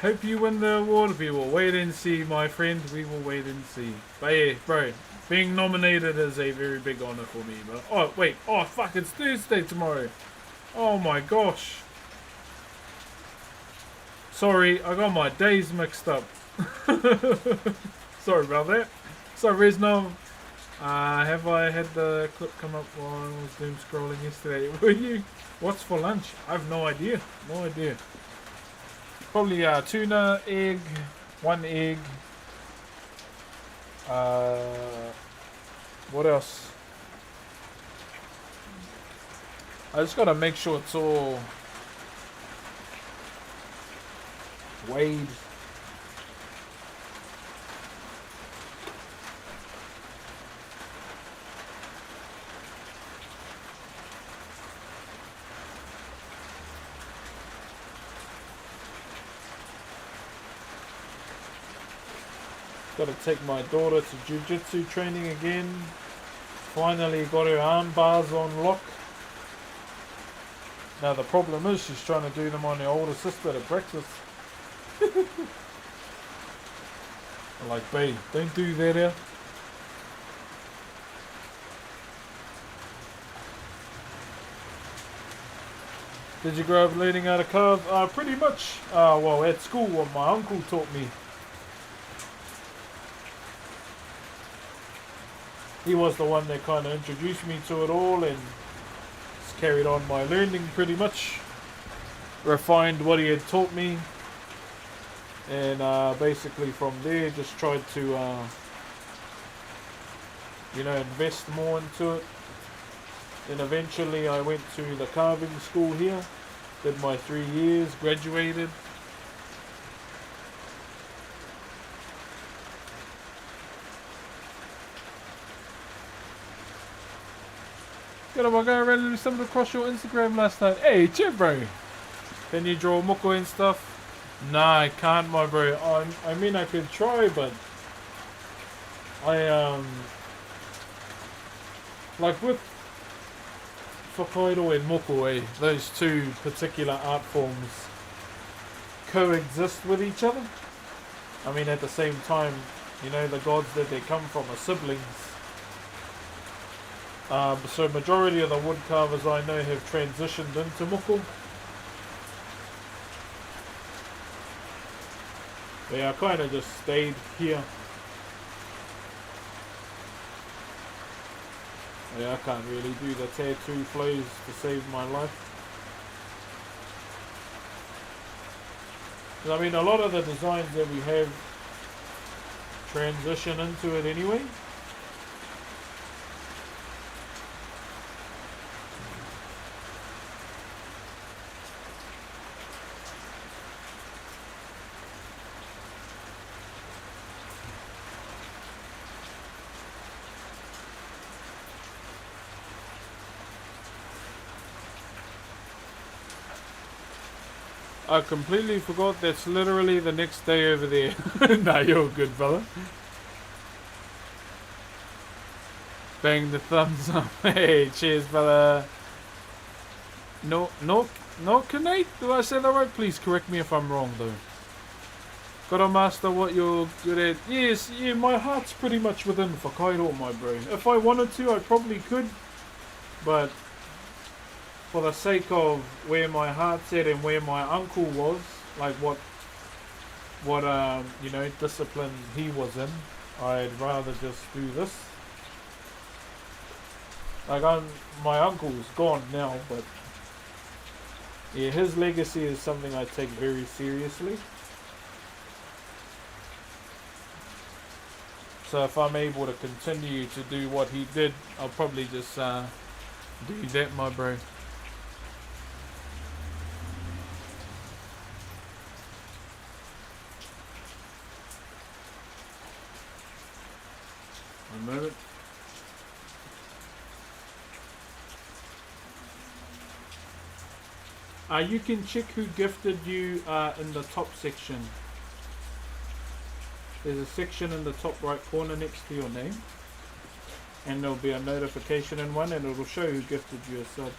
Hope you win the award. We will wait and see, my friend. We will wait and see. But yeah, bro, being nominated is a very big honor for me, bro. Oh, wait. Oh, fuck, it's Thursday tomorrow. Oh my gosh. Sorry, I got my days mixed up. Sorry about that. So, Resno, have I had the clip come up while I was doom scrolling yesterday? Were you? What's for lunch? I have no idea. No idea. Probably tuna, egg, 1 egg. What else? I just gotta make sure it's all weighed. Got to take my daughter to jiu-jitsu training again. Finally got her arm bars on lock. Now the problem is she's trying to do them on her older sister to practice. I'm like, babe, don't do that here. Did you grow up learning how to carve? Pretty much. Well, at school, what my uncle taught me. He was the one that kind of introduced me to it all and just carried on my learning pretty much. Refined what he had taught me. And basically from there just tried to, you know, invest more into it. Then eventually I went to the carving school here. Did my 3 years, graduated. Good, I'm going randomly stumbled across your Instagram last night. Hey, chill, bro. Can you draw moko and stuff? Nah, I can't, my bro. I mean, I could try, but like with Whakairo and moko, those two particular art forms coexist with each other. I mean, at the same time, you know, the gods that they come from are siblings. So majority of the wood carvers I know have transitioned into moko. Yeah, I kind of just stayed here. Yeah, I can't really do the tattoo flows to save my life. 'Cause, I mean, a lot of the designs that we have transition into it anyway. I completely forgot that's literally the next day over there. Nah, you're good, brother. Bang the thumbs up. Hey, cheers, brother. No, Kanate? Did I say that right? Please correct me if I'm wrong, though. Gotta master what you're good at. Yes, yeah, my heart's pretty much within Whakairo, my bro. If I wanted to, I probably could. But for the sake of where my heart's at and where my uncle was, like what you know, discipline he was in, I'd rather just do this. Like my uncle's gone now, but yeah, his legacy is something I take very seriously. So if I'm able to continue to do what he did, I'll probably just do that, my bro. One moment. You can check who gifted you in the top section. There's a section in the top right corner next to your name. And there'll be a notification in one and it'll show who gifted you a sub.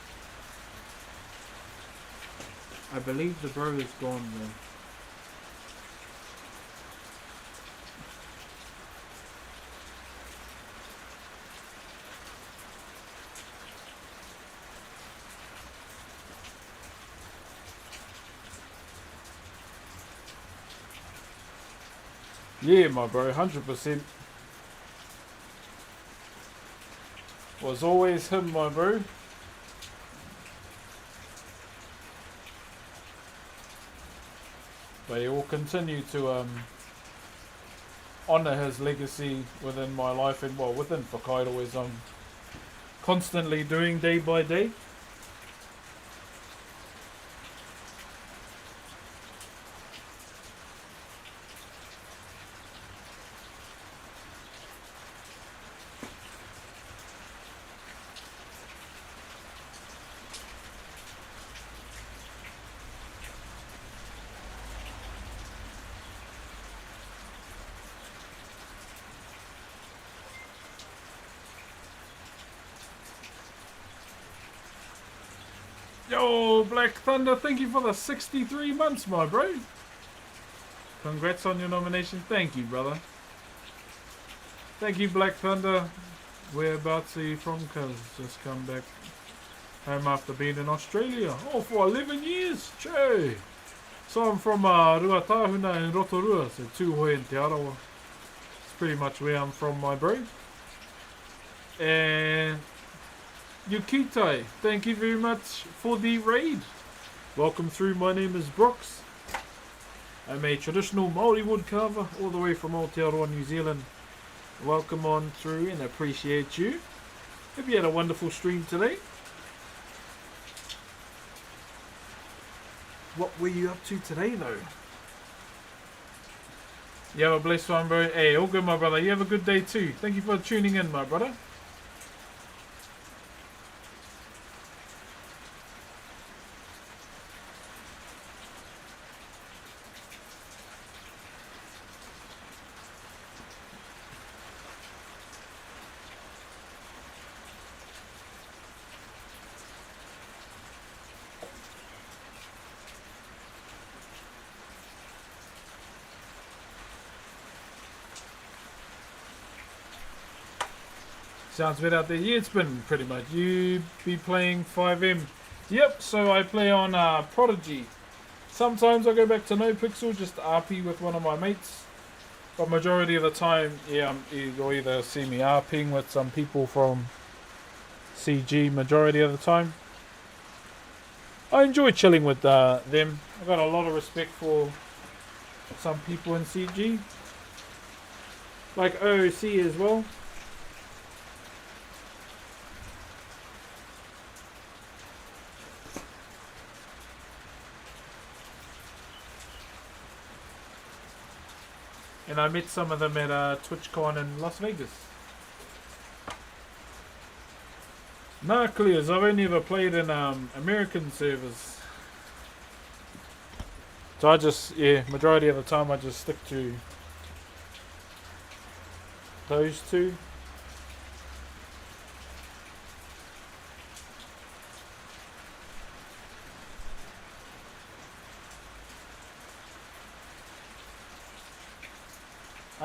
I believe the bro is gone though. Yeah, my bro, 100%. Was always him, my bro. But he will continue to honour his legacy within my life and, well, within Whakairo as I'm constantly doing day by day. Yo, Black Thunder, thank you for the 63 months, my bro. Congrats on your nomination. Thank you, brother. Thank you, Black Thunder. Whereabouts are you from? Cause just come back home after being in Australia. Oh, for 11 years. Che. So I'm from Ruatahuna in Rotorua, so Tūhoe in Te Arawa. It's pretty much where I'm from, my bro. And Yukitai, thank you very much for the raid. Welcome through, my name is Brooks. I'm a traditional Maori woodcarver all the way from Aotearoa, New Zealand. Welcome on through and appreciate you. Hope you had a wonderful stream today. What were you up to today though? You have a blessed one, bro. Hey, all good, my brother. You have a good day too. Thank you for tuning in, my brother. Sounds good out there. Yeah, it's been pretty much. You be playing 5M. Yep, so I play on Prodigy. Sometimes I go back to No Pixel, just RP with one of my mates. But majority of the time, yeah, you'll either see me RPing with some people from CG majority of the time. I enjoy chilling with them. I've got a lot of respect for some people in CG. Like OOC as well. And I met some of them at TwitchCon in Las Vegas. Nah, clears. I've only ever played in American servers. So I just, majority of the time I just stick to those two.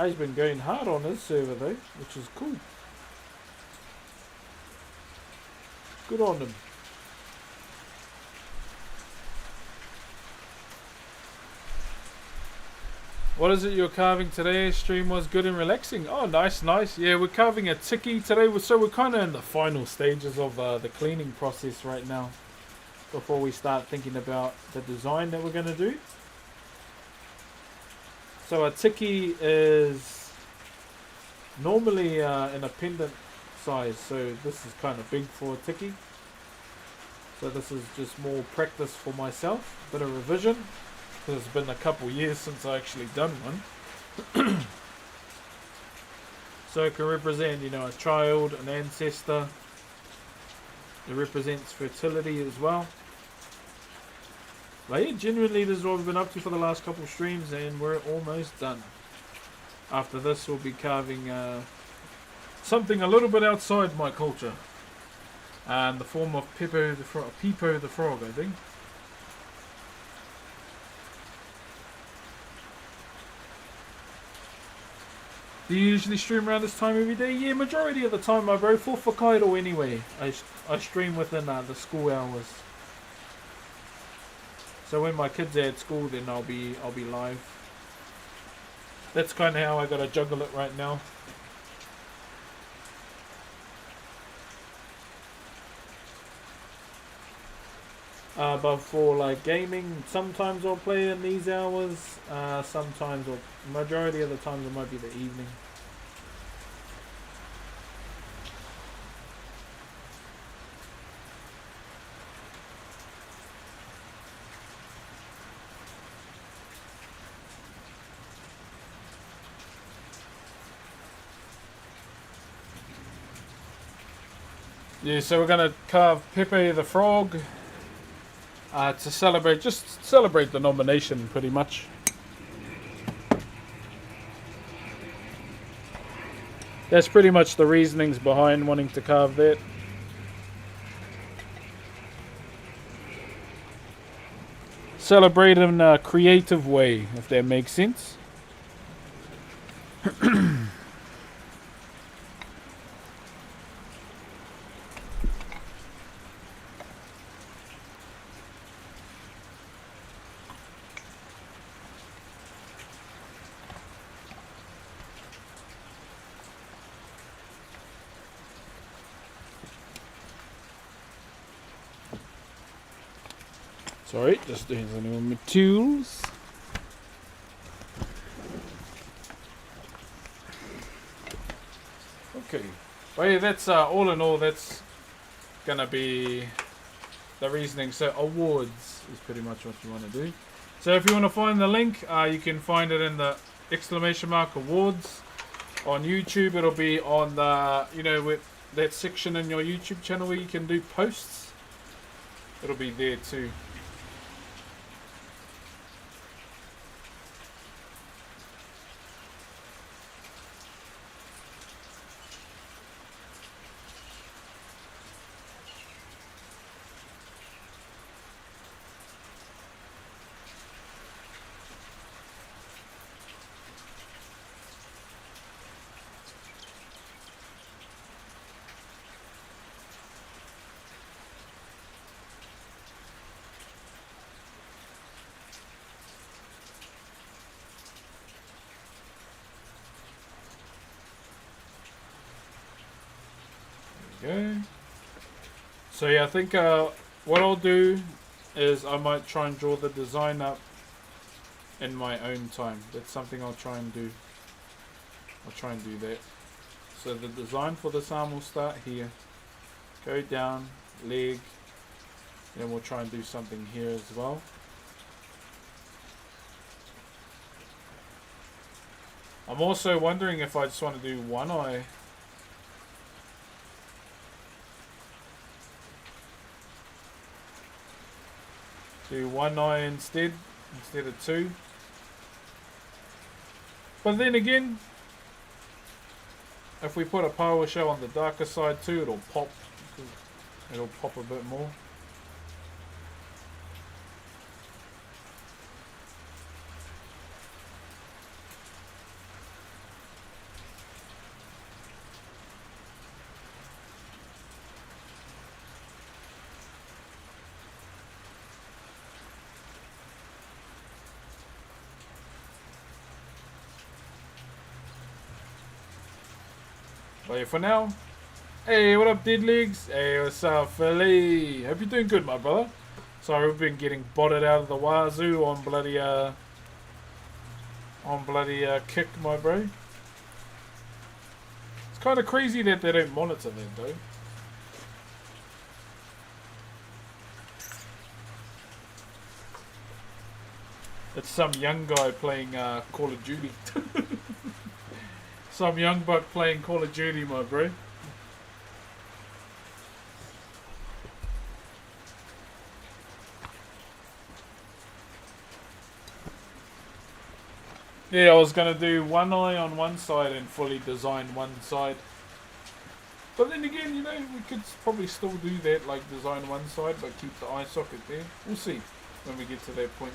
He's been going hard on his server though, which is cool. Good on him. What is it you're carving today? Stream was good and relaxing. Oh, nice, nice. Yeah, we're carving a tiki today. So we're kind of in the final stages of the cleaning process right now, before we start thinking about the design that we're going to do. So a tiki is normally in a pendant size, so this is kind of big for a tiki. So this is just more practice for myself, a bit of revision, because it's been a couple years since I actually done one. So it can represent, you know, a child, an ancestor. It represents fertility as well. But yeah, genuinely this is what we've been up to for the last couple of streams, and we're almost done. After this we'll be carving something a little bit outside my culture. And the form of Peepo the Frog, I think. Do you usually stream around this time every day? Yeah, majority of the time, my bro. For Whakairo anyway. I stream within the school hours. So when my kids are at school, then I'll be live. That's kind of how I gotta juggle it right now. But for like gaming, sometimes I'll play in these hours. Sometimes, or majority of the times, it might be the evening. Yeah, so we're gonna carve Pepe the Frog to celebrate the nomination, pretty much. That's pretty much the reasonings behind wanting to carve that. Celebrate in a creative way, if that makes sense. Sorry, just doing something with my tools. Okay. Well, yeah, that's all in all, that's gonna be the reasoning. So awards is pretty much what you want to do. So if you want to find the link, you can find it in the ! awards on YouTube. It'll be on the, you know, with that section in your YouTube channel where you can do posts. It'll be there too. Okay. So yeah, I think what I'll do is I might try and draw the design up in my own time. That's something I'll try and do. I'll try and do that. So the design for this arm will start here. Go down, leg. Then we'll try and do something here as well. I'm also wondering if I just want to do one eye. Do one eye instead of two. But then again, if we put a power show on the darker side too, it'll pop. It'll pop a bit more. But yeah, for now, hey, what up, dead legs? Hey, what's up, Philly? Hope you're doing good, my brother. Sorry, we've been getting botted out of the wazoo on bloody kick, my bro. It's kind of crazy that they don't monitor that, though. It's some young guy playing Call of Duty. Some young buck playing Call of Duty, my bro. Yeah, I was going to do one eye on one side and fully design one side. But then again, you know, we could probably still do that, like design one side but keep the eye socket there. We'll see when we get to that point.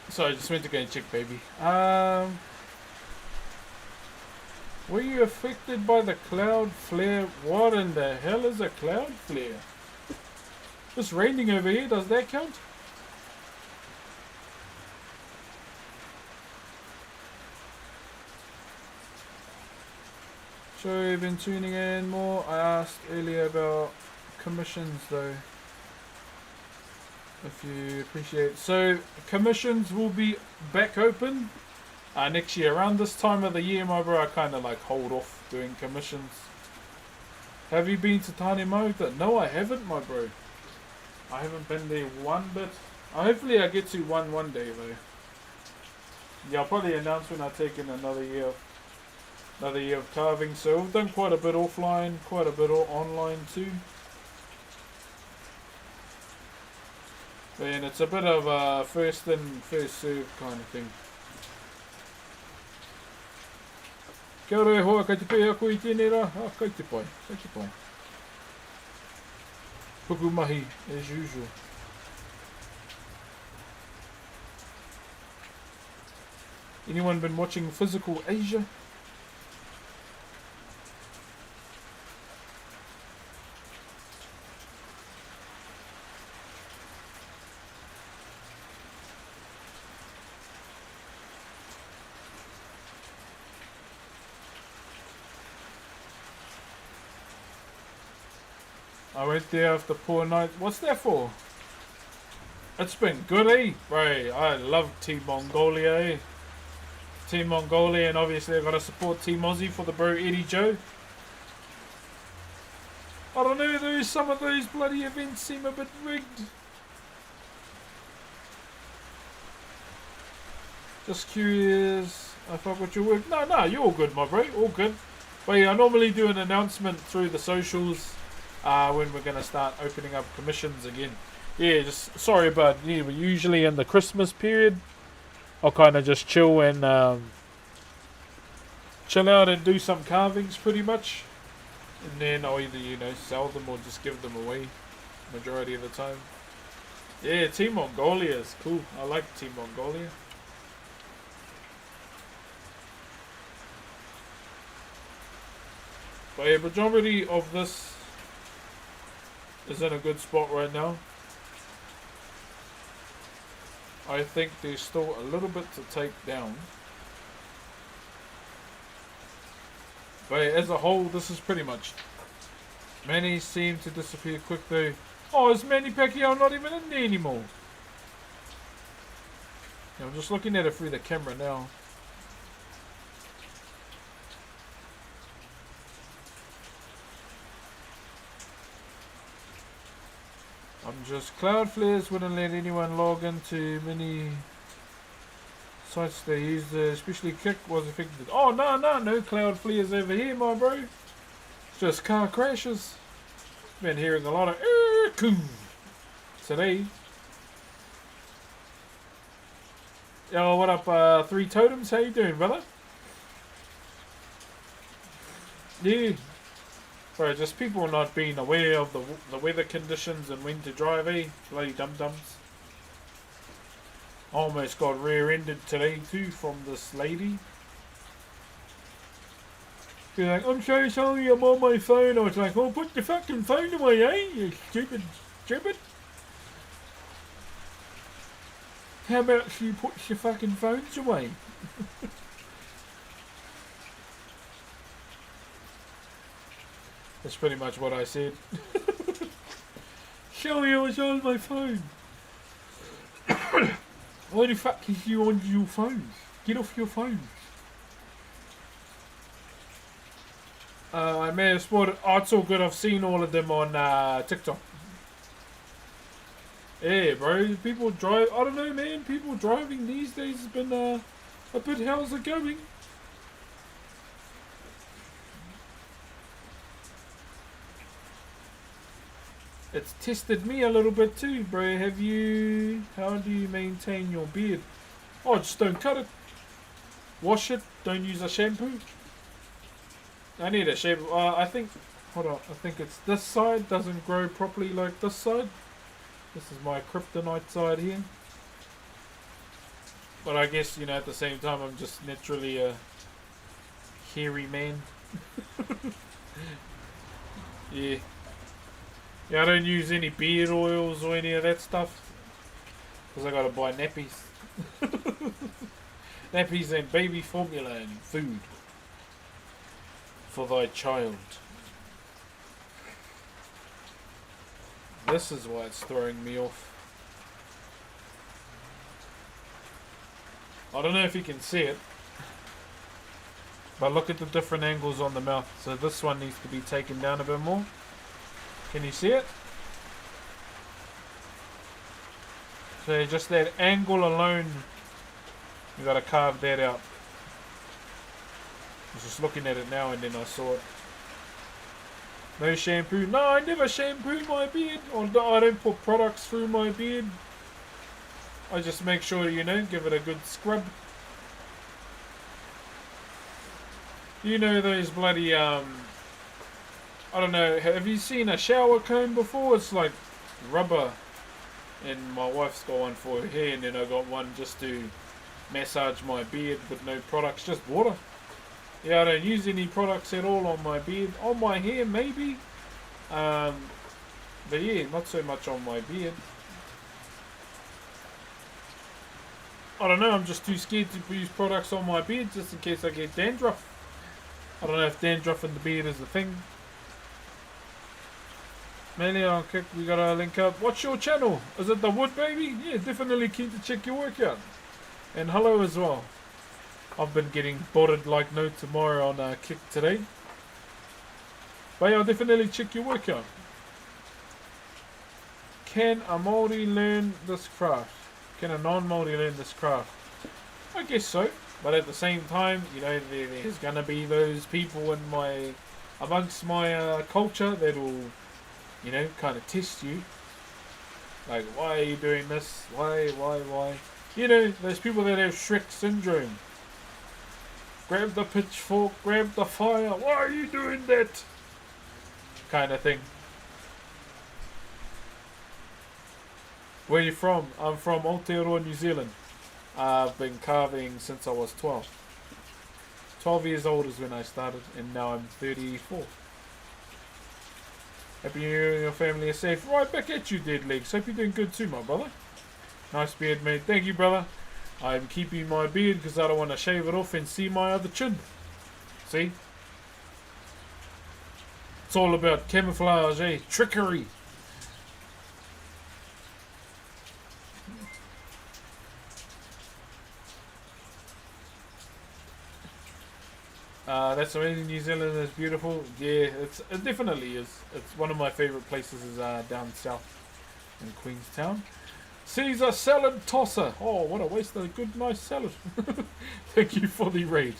So I just went to go and check, baby. Were you affected by the cloud flare? What in the hell is a cloud flare? It's raining over here. Does that count? Sure, you've been tuning in more. I asked earlier about commissions, though. If you appreciate. So commissions will be back open next year. Around this time of the year, my bro, I kind of like hold off doing commissions. Have you been to Tane Mauta? No, I haven't, my bro. I haven't been there one bit. Hopefully I get to one day though. Yeah, I'll probably announce when I take in another year of carving. So we've done quite a bit offline, quite a bit online too. And it's a bit of a first in, first served kind of thing. Kia ora e hoa, kai te pēi ako I tēnei rā. Kai te pai, kai te pai. Puku mahi, as usual. Anyone been watching Physical Asia? I went there after poor night. What's that for? It's been good, eh? Right, I love Team Mongolia, eh? Team Mongolia, and obviously I've got to support Team Aussie for the bro Eddie Joe. I don't know, though, some of those bloody events seem a bit rigged. Just curious. I fuck with your work. No, you're all good, my bro. All good. But yeah, I normally do an announcement through the socials when we're going to start opening up commissions again. Yeah, just sorry about, yeah, we're usually in the Christmas period. I'll kind of just chill and chill out and do some carvings pretty much. And then I'll either, sell them or just give them away majority of the time. Yeah, Team Mongolia is cool. I like Team Mongolia. But yeah, majority of this is in a good spot right now. I think there's still a little bit to take down. But yeah, as a whole, this is pretty much. Many seem to disappear quick though. Oh, is Manny Pacquiao not even in there anymore? Yeah, I'm just looking at it through the camera now. Cloudflares wouldn't let anyone log into many sites they use, especially Kick was affected. Oh, no Cloudflares over here, my bro. It's just car crashes. Been hearing a lot of today. Yo, what up, Three Totems? How you doing, brother? Yeah. Bro, just people not being aware of the weather conditions and when to drive, eh? Bloody dum-dums. Almost got rear-ended today too from this lady. She's like, I'm so sorry, I'm on my phone. I was like, oh, put the fucking phone away, eh? You stupid. How about she puts your fucking phones away? That's pretty much what I said. Sorry, I was on my phone. Why the fuck is you on your phone? Get off your phone. I may have spotted. Oh, it's all good. I've seen all of them on TikTok. Yeah, bro. People drive. I don't know, man. People driving these days has been a bit. How's it going? It's tested me a little bit too, bro. How do you maintain your beard? Oh, just don't cut it. Wash it. Don't use a shampoo. I need a shampoo. I think, hold on. I think it's this side doesn't grow properly like this side. This is my kryptonite side here. But I guess, at the same time, I'm just naturally a hairy man. Yeah. Yeah, I don't use any beard oils or any of that stuff. Because I gotta buy nappies. Nappies and baby formula and food. For thy child. This is why it's throwing me off. I don't know if you can see it. But look at the different angles on the mouth. So this one needs to be taken down a bit more. Can you see it? So just that angle alone, you gotta carve that out. I was just looking at it now and then I saw it. No shampoo. No, I never shampoo my beard. Or I don't put products through my beard. I just make sure, give it a good scrub. Those bloody, I don't know, have you seen a shower comb before? It's like rubber. And my wife's got one for her hair, and then I got one just to massage my beard with no products, just water. Yeah, I don't use any products at all on my beard. On my hair, maybe. But yeah, not so much on my beard. I don't know, I'm just too scared to use products on my beard just in case I get dandruff. I don't know if dandruff in the beard is a thing. Mainly on Kick, we gotta link up. What's your channel? Is it the Wood Baby? Yeah, definitely keen to check your workout. And hello as well. I've been getting botted like no tomorrow on Kick today. But yeah, I'll definitely check your workout. Can a Maori learn this craft? Can a non-Maori learn this craft? I guess so. But at the same time, you know, there's gonna be those people amongst my culture that'll, you know, kind of test you. Like, why are you doing this? Why? You know, there's people that have Shrek syndrome. Grab the pitchfork, grab the fire. Why are you doing that? Kind of thing. Where are you from? I'm from Aotearoa, New Zealand. I've been carving since I was 12. 12 years old is when I started, and now I'm 34. Happy New Year and your family are safe. Right back at you, Dead Legs. Hope you're doing good too, my brother. Nice beard, mate. Thank you, brother. I'm keeping my beard because I don't want to shave it off and see my other chin. See? It's all about camouflage, eh? Trickery. That's amazing. New Zealand is beautiful. Yeah, it definitely is. It's one of my favourite places is down south in Queenstown. Caesar salad tosser. Oh, what a waste of a good, nice salad. Thank you for the raid.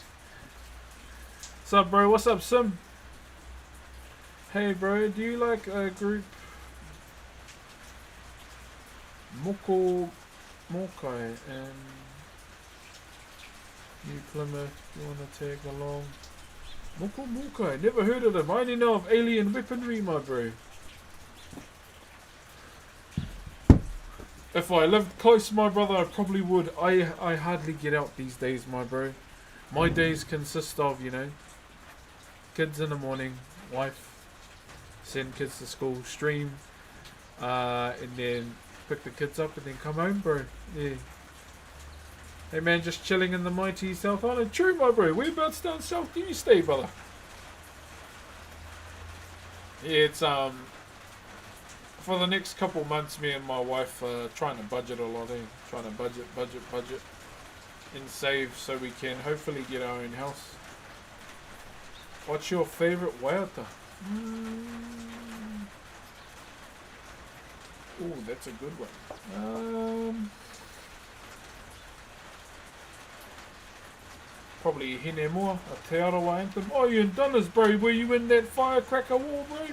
What's up, bro? What's up, Sim? Hey, bro. Do you like a group Moko Mokai and New Plymouth? You want to tag along? Moko Mokai. Never heard of them. I only know of alien weaponry, my bro. If I lived close to my brother, I probably would. I hardly get out these days, my bro. My days consist of, you know, kids in the morning, wife, send kids to school, stream, and then pick the kids up and then come home, bro. Yeah. Hey man, just chilling in the mighty South Island. True, my bro. Whereabouts down south do you stay, brother? Yeah, it's for the next couple months, me and my wife are trying to budget a lot, trying to budget, and save so we can hopefully get our own house. What's your favourite waiata? Oh, that's a good one. Probably Hine Moa, a Te Arawa anthem. Oh, you in Dunners, bro. Were you in that firecracker war, bro?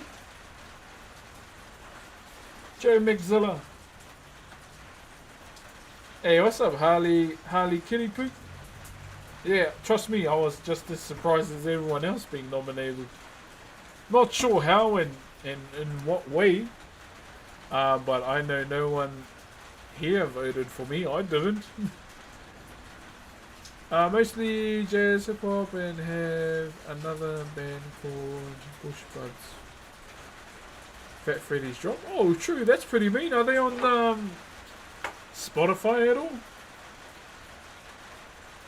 Joe McZilla. Hey, what's up, Harley Kittypoot? Yeah, trust me, I was just as surprised as everyone else being nominated. Not sure how and in what way, but I know no one here voted for me. I didn't. Mostly jazz, hip hop, and have another band called Bush Buds. Fat Freddy's drop. Oh, true. That's pretty mean. Are they on Spotify at all?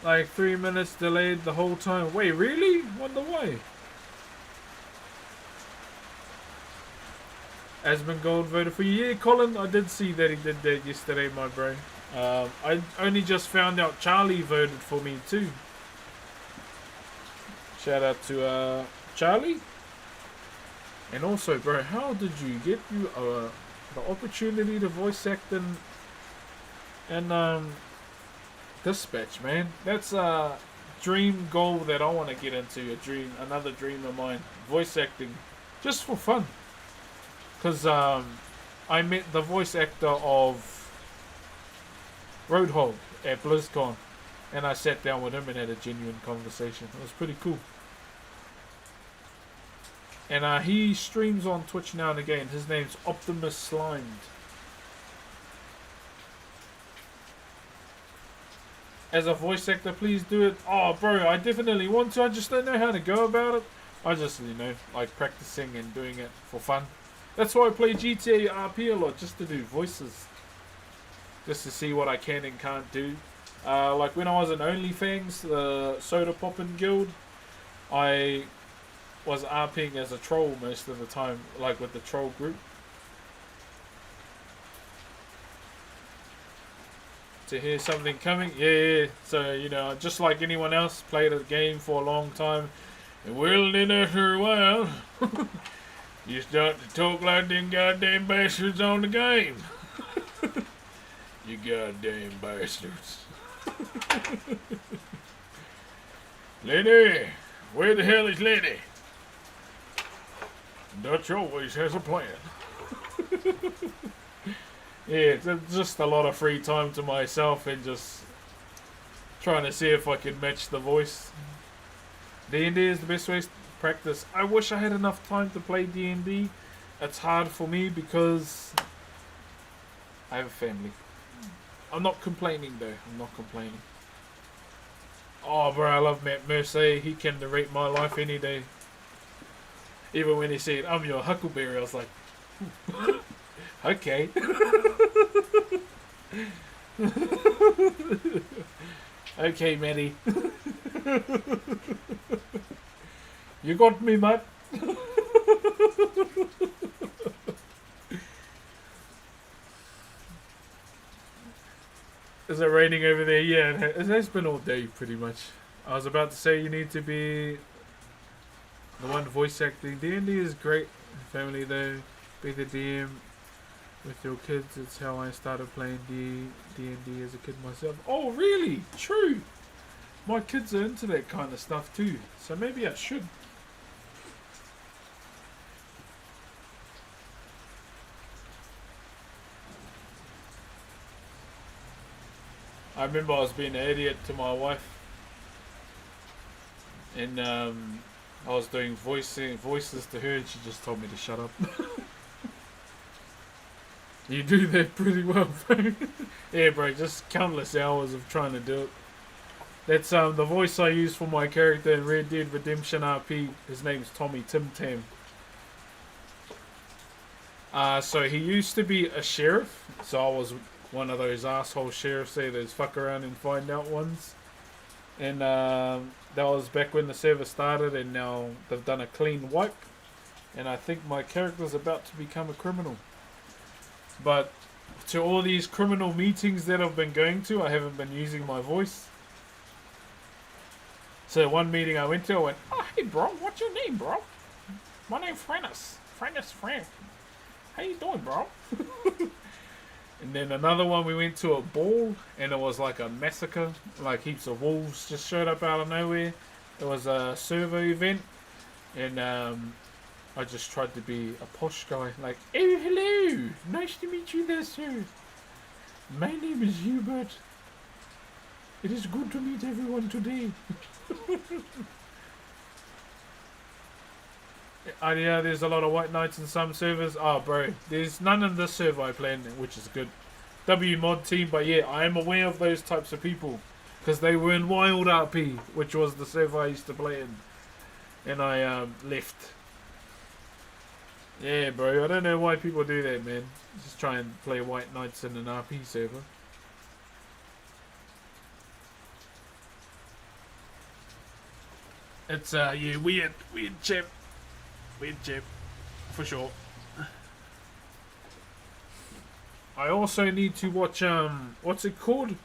Like 3 minutes delayed the whole time. Wait, really? Wonder why. Asmund Gold voted for you. Yeah, Colin, I did see that he did that yesterday, my bro. I only just found out Charlie voted for me too. Shout out to Charlie. And also, bro, how did you get the opportunity to voice act in Dispatch, man? That's a dream goal that I want to get into. Another dream of mine. Voice acting, just for fun. Cause I met the voice actor of Roadhog at BlizzCon, and I sat down with him and had a genuine conversation. It was pretty cool. And he streams on Twitch now and again. His name's Optimus Slimed. As a voice actor, please do it. Oh, bro, I definitely want to. I just don't know how to go about it. I just, you know, like practicing and doing it for fun. That's why I play GTA RP a lot, just to do voices. Just to see what I can and can't do. Like when I was in OnlyFans, the Soda Poppin' Guild, I was RPing as a troll most of the time, like with the troll group. To hear something coming, yeah. So, you know, just like anyone else, played a game for a long time. And well, then after a while, you start to talk like them goddamn bastards on the game. You goddamn bastards. Lenny! Where the hell is Lenny? Dutch always has a plan. Yeah, it's just a lot of free time to myself and just trying to see if I can match the voice. D&D is the best way to practice. I wish I had enough time to play D&D. It's hard for me because I have a family. I'm not complaining though. I'm not complaining. Oh, bro, I love Matt Mercer. He can narrate my life any day. Even when he said, I'm your huckleberry, I was like, okay. Okay, Matty. You got me, Matt. Is it raining over there? Yeah, it has been all day, pretty much. I was about to say you need to be the one voice acting. D&D is great. Family though. Be the DM with your kids. It's how I started playing D&D as a kid myself. Oh, really? True. My kids are into that kind of stuff too. So maybe I should. I remember I was being an idiot to my wife. And I was doing voices to her and she just told me to shut up. You do that pretty well, bro. Yeah, bro, just countless hours of trying to do it. That's the voice I use for my character in Red Dead Redemption RP. His name's Tommy Tim Tam. So he used to be a sheriff. So I was one of those asshole sheriffs there, those fuck around and find out ones. And that was back when the server started, and now they've done a clean wipe. And I think my character's about to become a criminal. But to all these criminal meetings that I've been going to, I haven't been using my voice. So one meeting I went to, I went, oh, hey bro, what's your name, bro? My name's Francis. Frank. How you doing, bro? And then another one, we went to a ball, and it was like a massacre. Like heaps of wolves just showed up out of nowhere. It was a server event, and I just tried to be a posh guy. Like, oh, hello. Nice to meet you there, sir. My name is Hubert. It is good to meet everyone today. Yeah, there's a lot of white knights in some servers. Oh, bro, there's none in this server I play in, which is good. WMod team, but yeah, I am aware of those types of people because they were in Wild RP, which was the server I used to play in, and I left. Yeah, bro, I don't know why people do that, man. Just try and play white knights in an RP server. It's yeah, weird chip. Weird chip, for sure. I also need to watch, what's it called?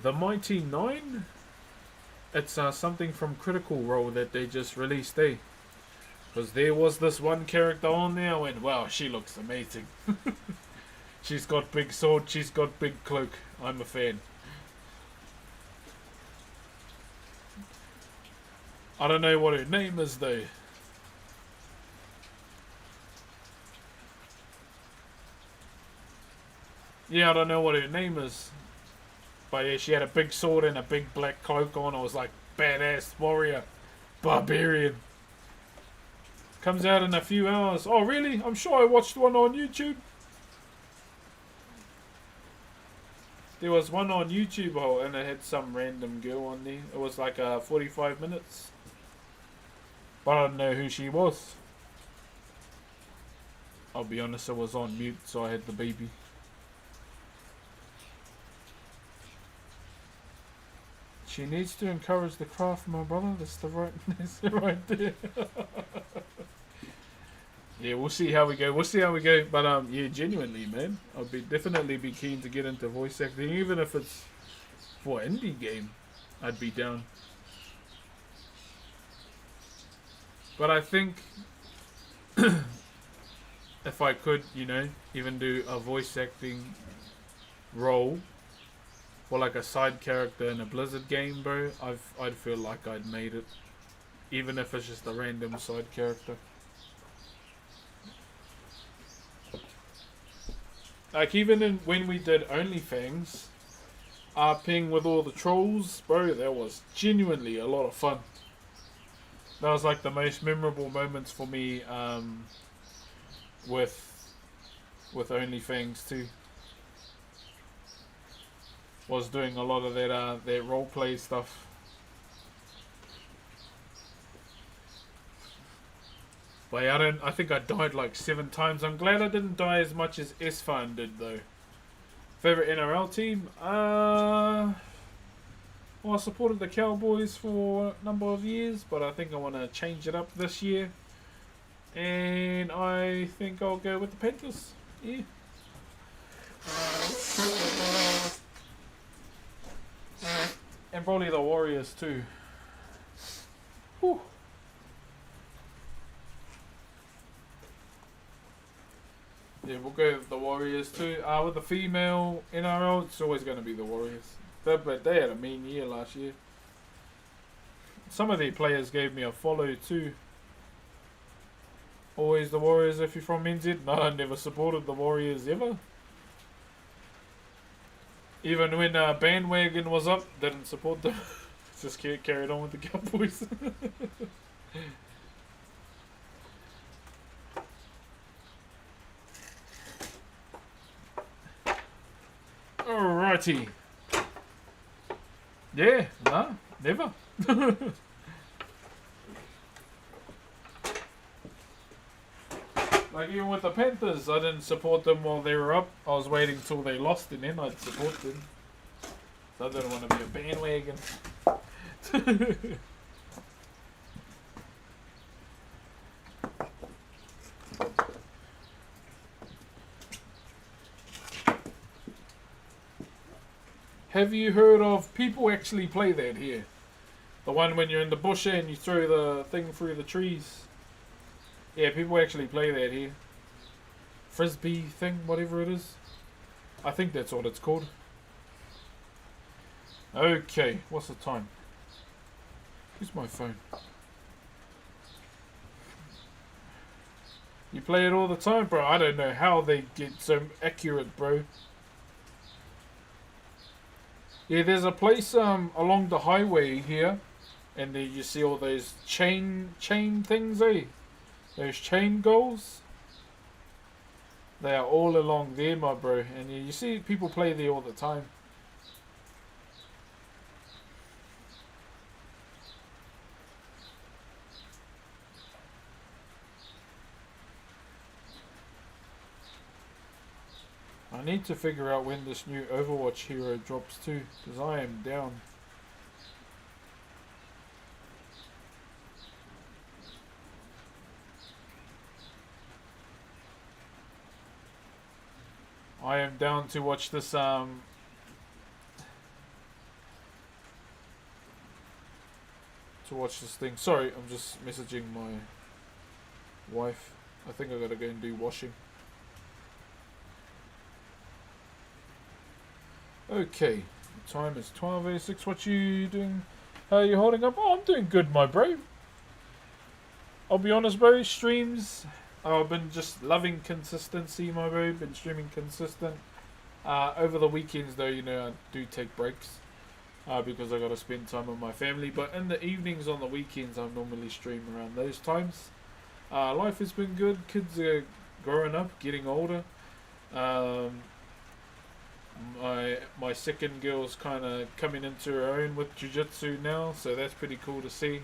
The Mighty Nine? It's something from Critical Role that they just released, eh? Because there was this one character on there, I went, wow, she looks amazing. She's got big sword, she's got big cloak. I'm a fan. I don't know what her name is though. Yeah, I don't know what her name is. But yeah, she had a big sword and a big black cloak on. I was like, badass warrior. Barbarian. Comes out in a few hours. Oh, really? I'm sure I watched one on YouTube. There was one on YouTube, and it had some random girl on there. It was like 45 minutes. But I don't know who she was. I'll be honest, I was on mute, so I had the baby. She needs to encourage the craft, my brother. That's the right there. Yeah, we'll see how we go. But yeah, genuinely, man, I'll definitely be keen to get into voice acting, even if it's for an indie game. I'd be down. But I think if I could, you know, even do a voice acting role for like a side character in a Blizzard game, bro, I'd feel like I'd made it, even if it's just a random side character. Like even when we did OnlyFans, RPing with all the trolls, bro, that was genuinely a lot of fun. That was like the most memorable moments for me with OnlyFans too. Was doing a lot of that roleplay stuff. But yeah, I think I died like 7 times. I'm glad I didn't die as much as S-Fan did though. Favorite NRL team? Well, I supported the Cowboys for a number of years, but I think I want to change it up this year. And I think I'll go with the Panthers. Yeah. And probably the Warriors too. Whew. Yeah, we'll go with the Warriors too. With the female NRL, it's always going to be the Warriors. But they had a mean year last year. Some of the players gave me a follow too. Always the Warriors if you're from NZ. No, I never supported the Warriors ever. Even when bandwagon was up, didn't support them. Just carried on with the Cowboys. Alrighty. Yeah, no, never. Like even with the Panthers, I didn't support them while they were up. I was waiting till they lost and then I'd support them. So I didn't want to be a bandwagon. Have you heard of people actually play that here? The one when you're in the bush and you throw the thing through the trees. Yeah, people actually play that here. Frisbee thing, whatever it is. I think that's what it's called. Okay, what's the time? Where's my phone? You play it all the time, bro? I don't know how they get so accurate, bro. Yeah, there's a place along the highway here, and there you see all those chain things, eh? Those chain goals. They are all along there, my bro, and you see people play there all the time. I need to figure out when this new Overwatch hero drops too, because I am down. I am down to watch this to watch this thing. Sorry, I'm just messaging my wife. I think I gotta go and do washing. Okay, the time is 12:06. What you doing? How are you holding up? Oh, I'm doing good, my bro. I'll be honest, bro. Streams, I've been just loving consistency, my bro. Been streaming consistent. Over the weekends, though, you know, I do take breaks because I gotta spend time with my family. But in the evenings on the weekends, I normally stream around those times. Life has been good. Kids are growing up, getting older. My second girl's kind of coming into her own with jiu-jitsu now, so that's pretty cool to see.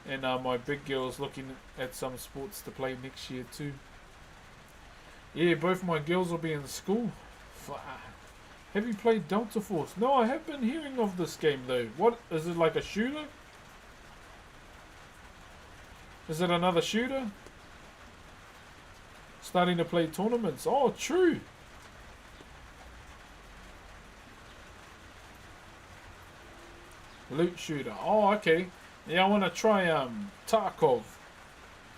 And my big girl's looking at some sports to play next year too. Yeah, both my girls will be in school. Have you played Delta Force? No, I have been hearing of this game though. What is it, like a shooter? Is it another shooter? Starting to play tournaments. Oh, true. Loot shooter. Oh, okay. Yeah, I want to try Tarkov,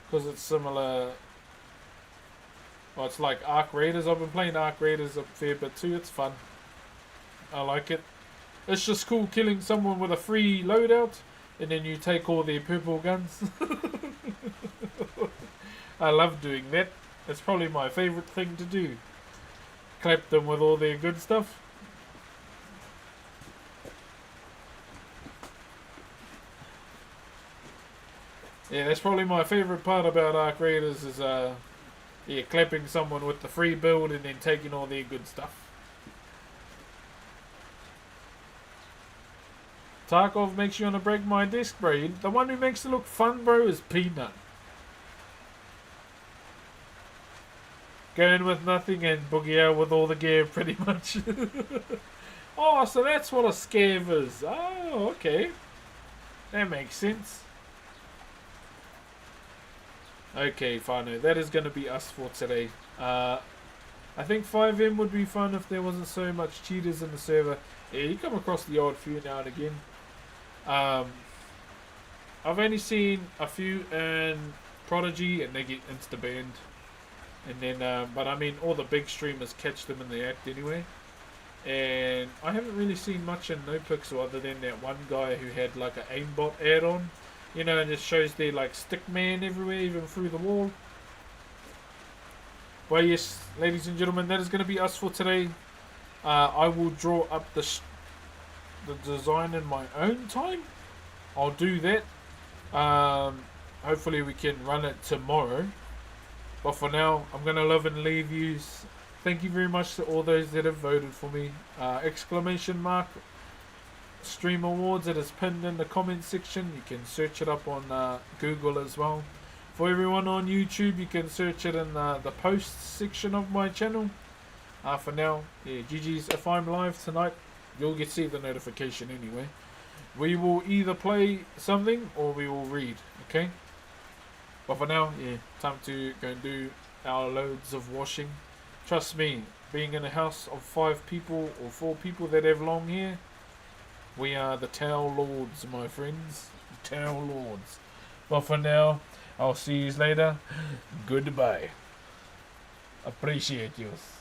because it's similar. Well, it's like Arc Raiders. I've been playing Arc Raiders a fair bit too. It's fun. I like it. It's just cool killing someone with a free loadout, and then you take all their purple guns. I love doing that. It's probably my favourite thing to do. Clap them with all their good stuff. Yeah, that's probably my favourite part about Arc Raiders is clapping someone with the free build and then taking all their good stuff. Tarkov makes you want to break my disc, bro. The one who makes it look fun, bro, is Peanut. Going with nothing and boogie out with all the gear, pretty much. Oh, so that's what a scav is. Oh, okay. That makes sense. Okay, Fano, that is going to be us for today. I think 5M would be fun if there wasn't so much cheaters in the server. Yeah, you come across the odd few now and again. I've only seen a few in Prodigy and they get insta-banned. And then, but I mean, all the big streamers catch them in the act anyway. And I haven't really seen much in NoPixel other than that one guy who had like an aimbot add-on. You know, and it shows their like stick man everywhere, even through the wall. Well, yes, ladies and gentlemen, that is going to be us for today. I will draw up the design in my own time. I'll do that. Hopefully we can run it tomorrow. But for now, I'm going to love and leave you. Thank you very much to all those that have voted for me. Exclamation mark Stream Awards. It is pinned in the comment section. You can search it up on Google as well. For everyone on YouTube, you can search it in the posts section of my channel. For now, yeah, GG's. If I'm live tonight, you'll get see the notification anyway. We will either play something or we will read, okay? But for now, yeah, time to go and do our loads of washing. Trust me, being in a house of 5 people or 4 people that have long hair, we are the towel lords, my friends. Towel lords. But for now, I'll see you later. Goodbye. Appreciate you.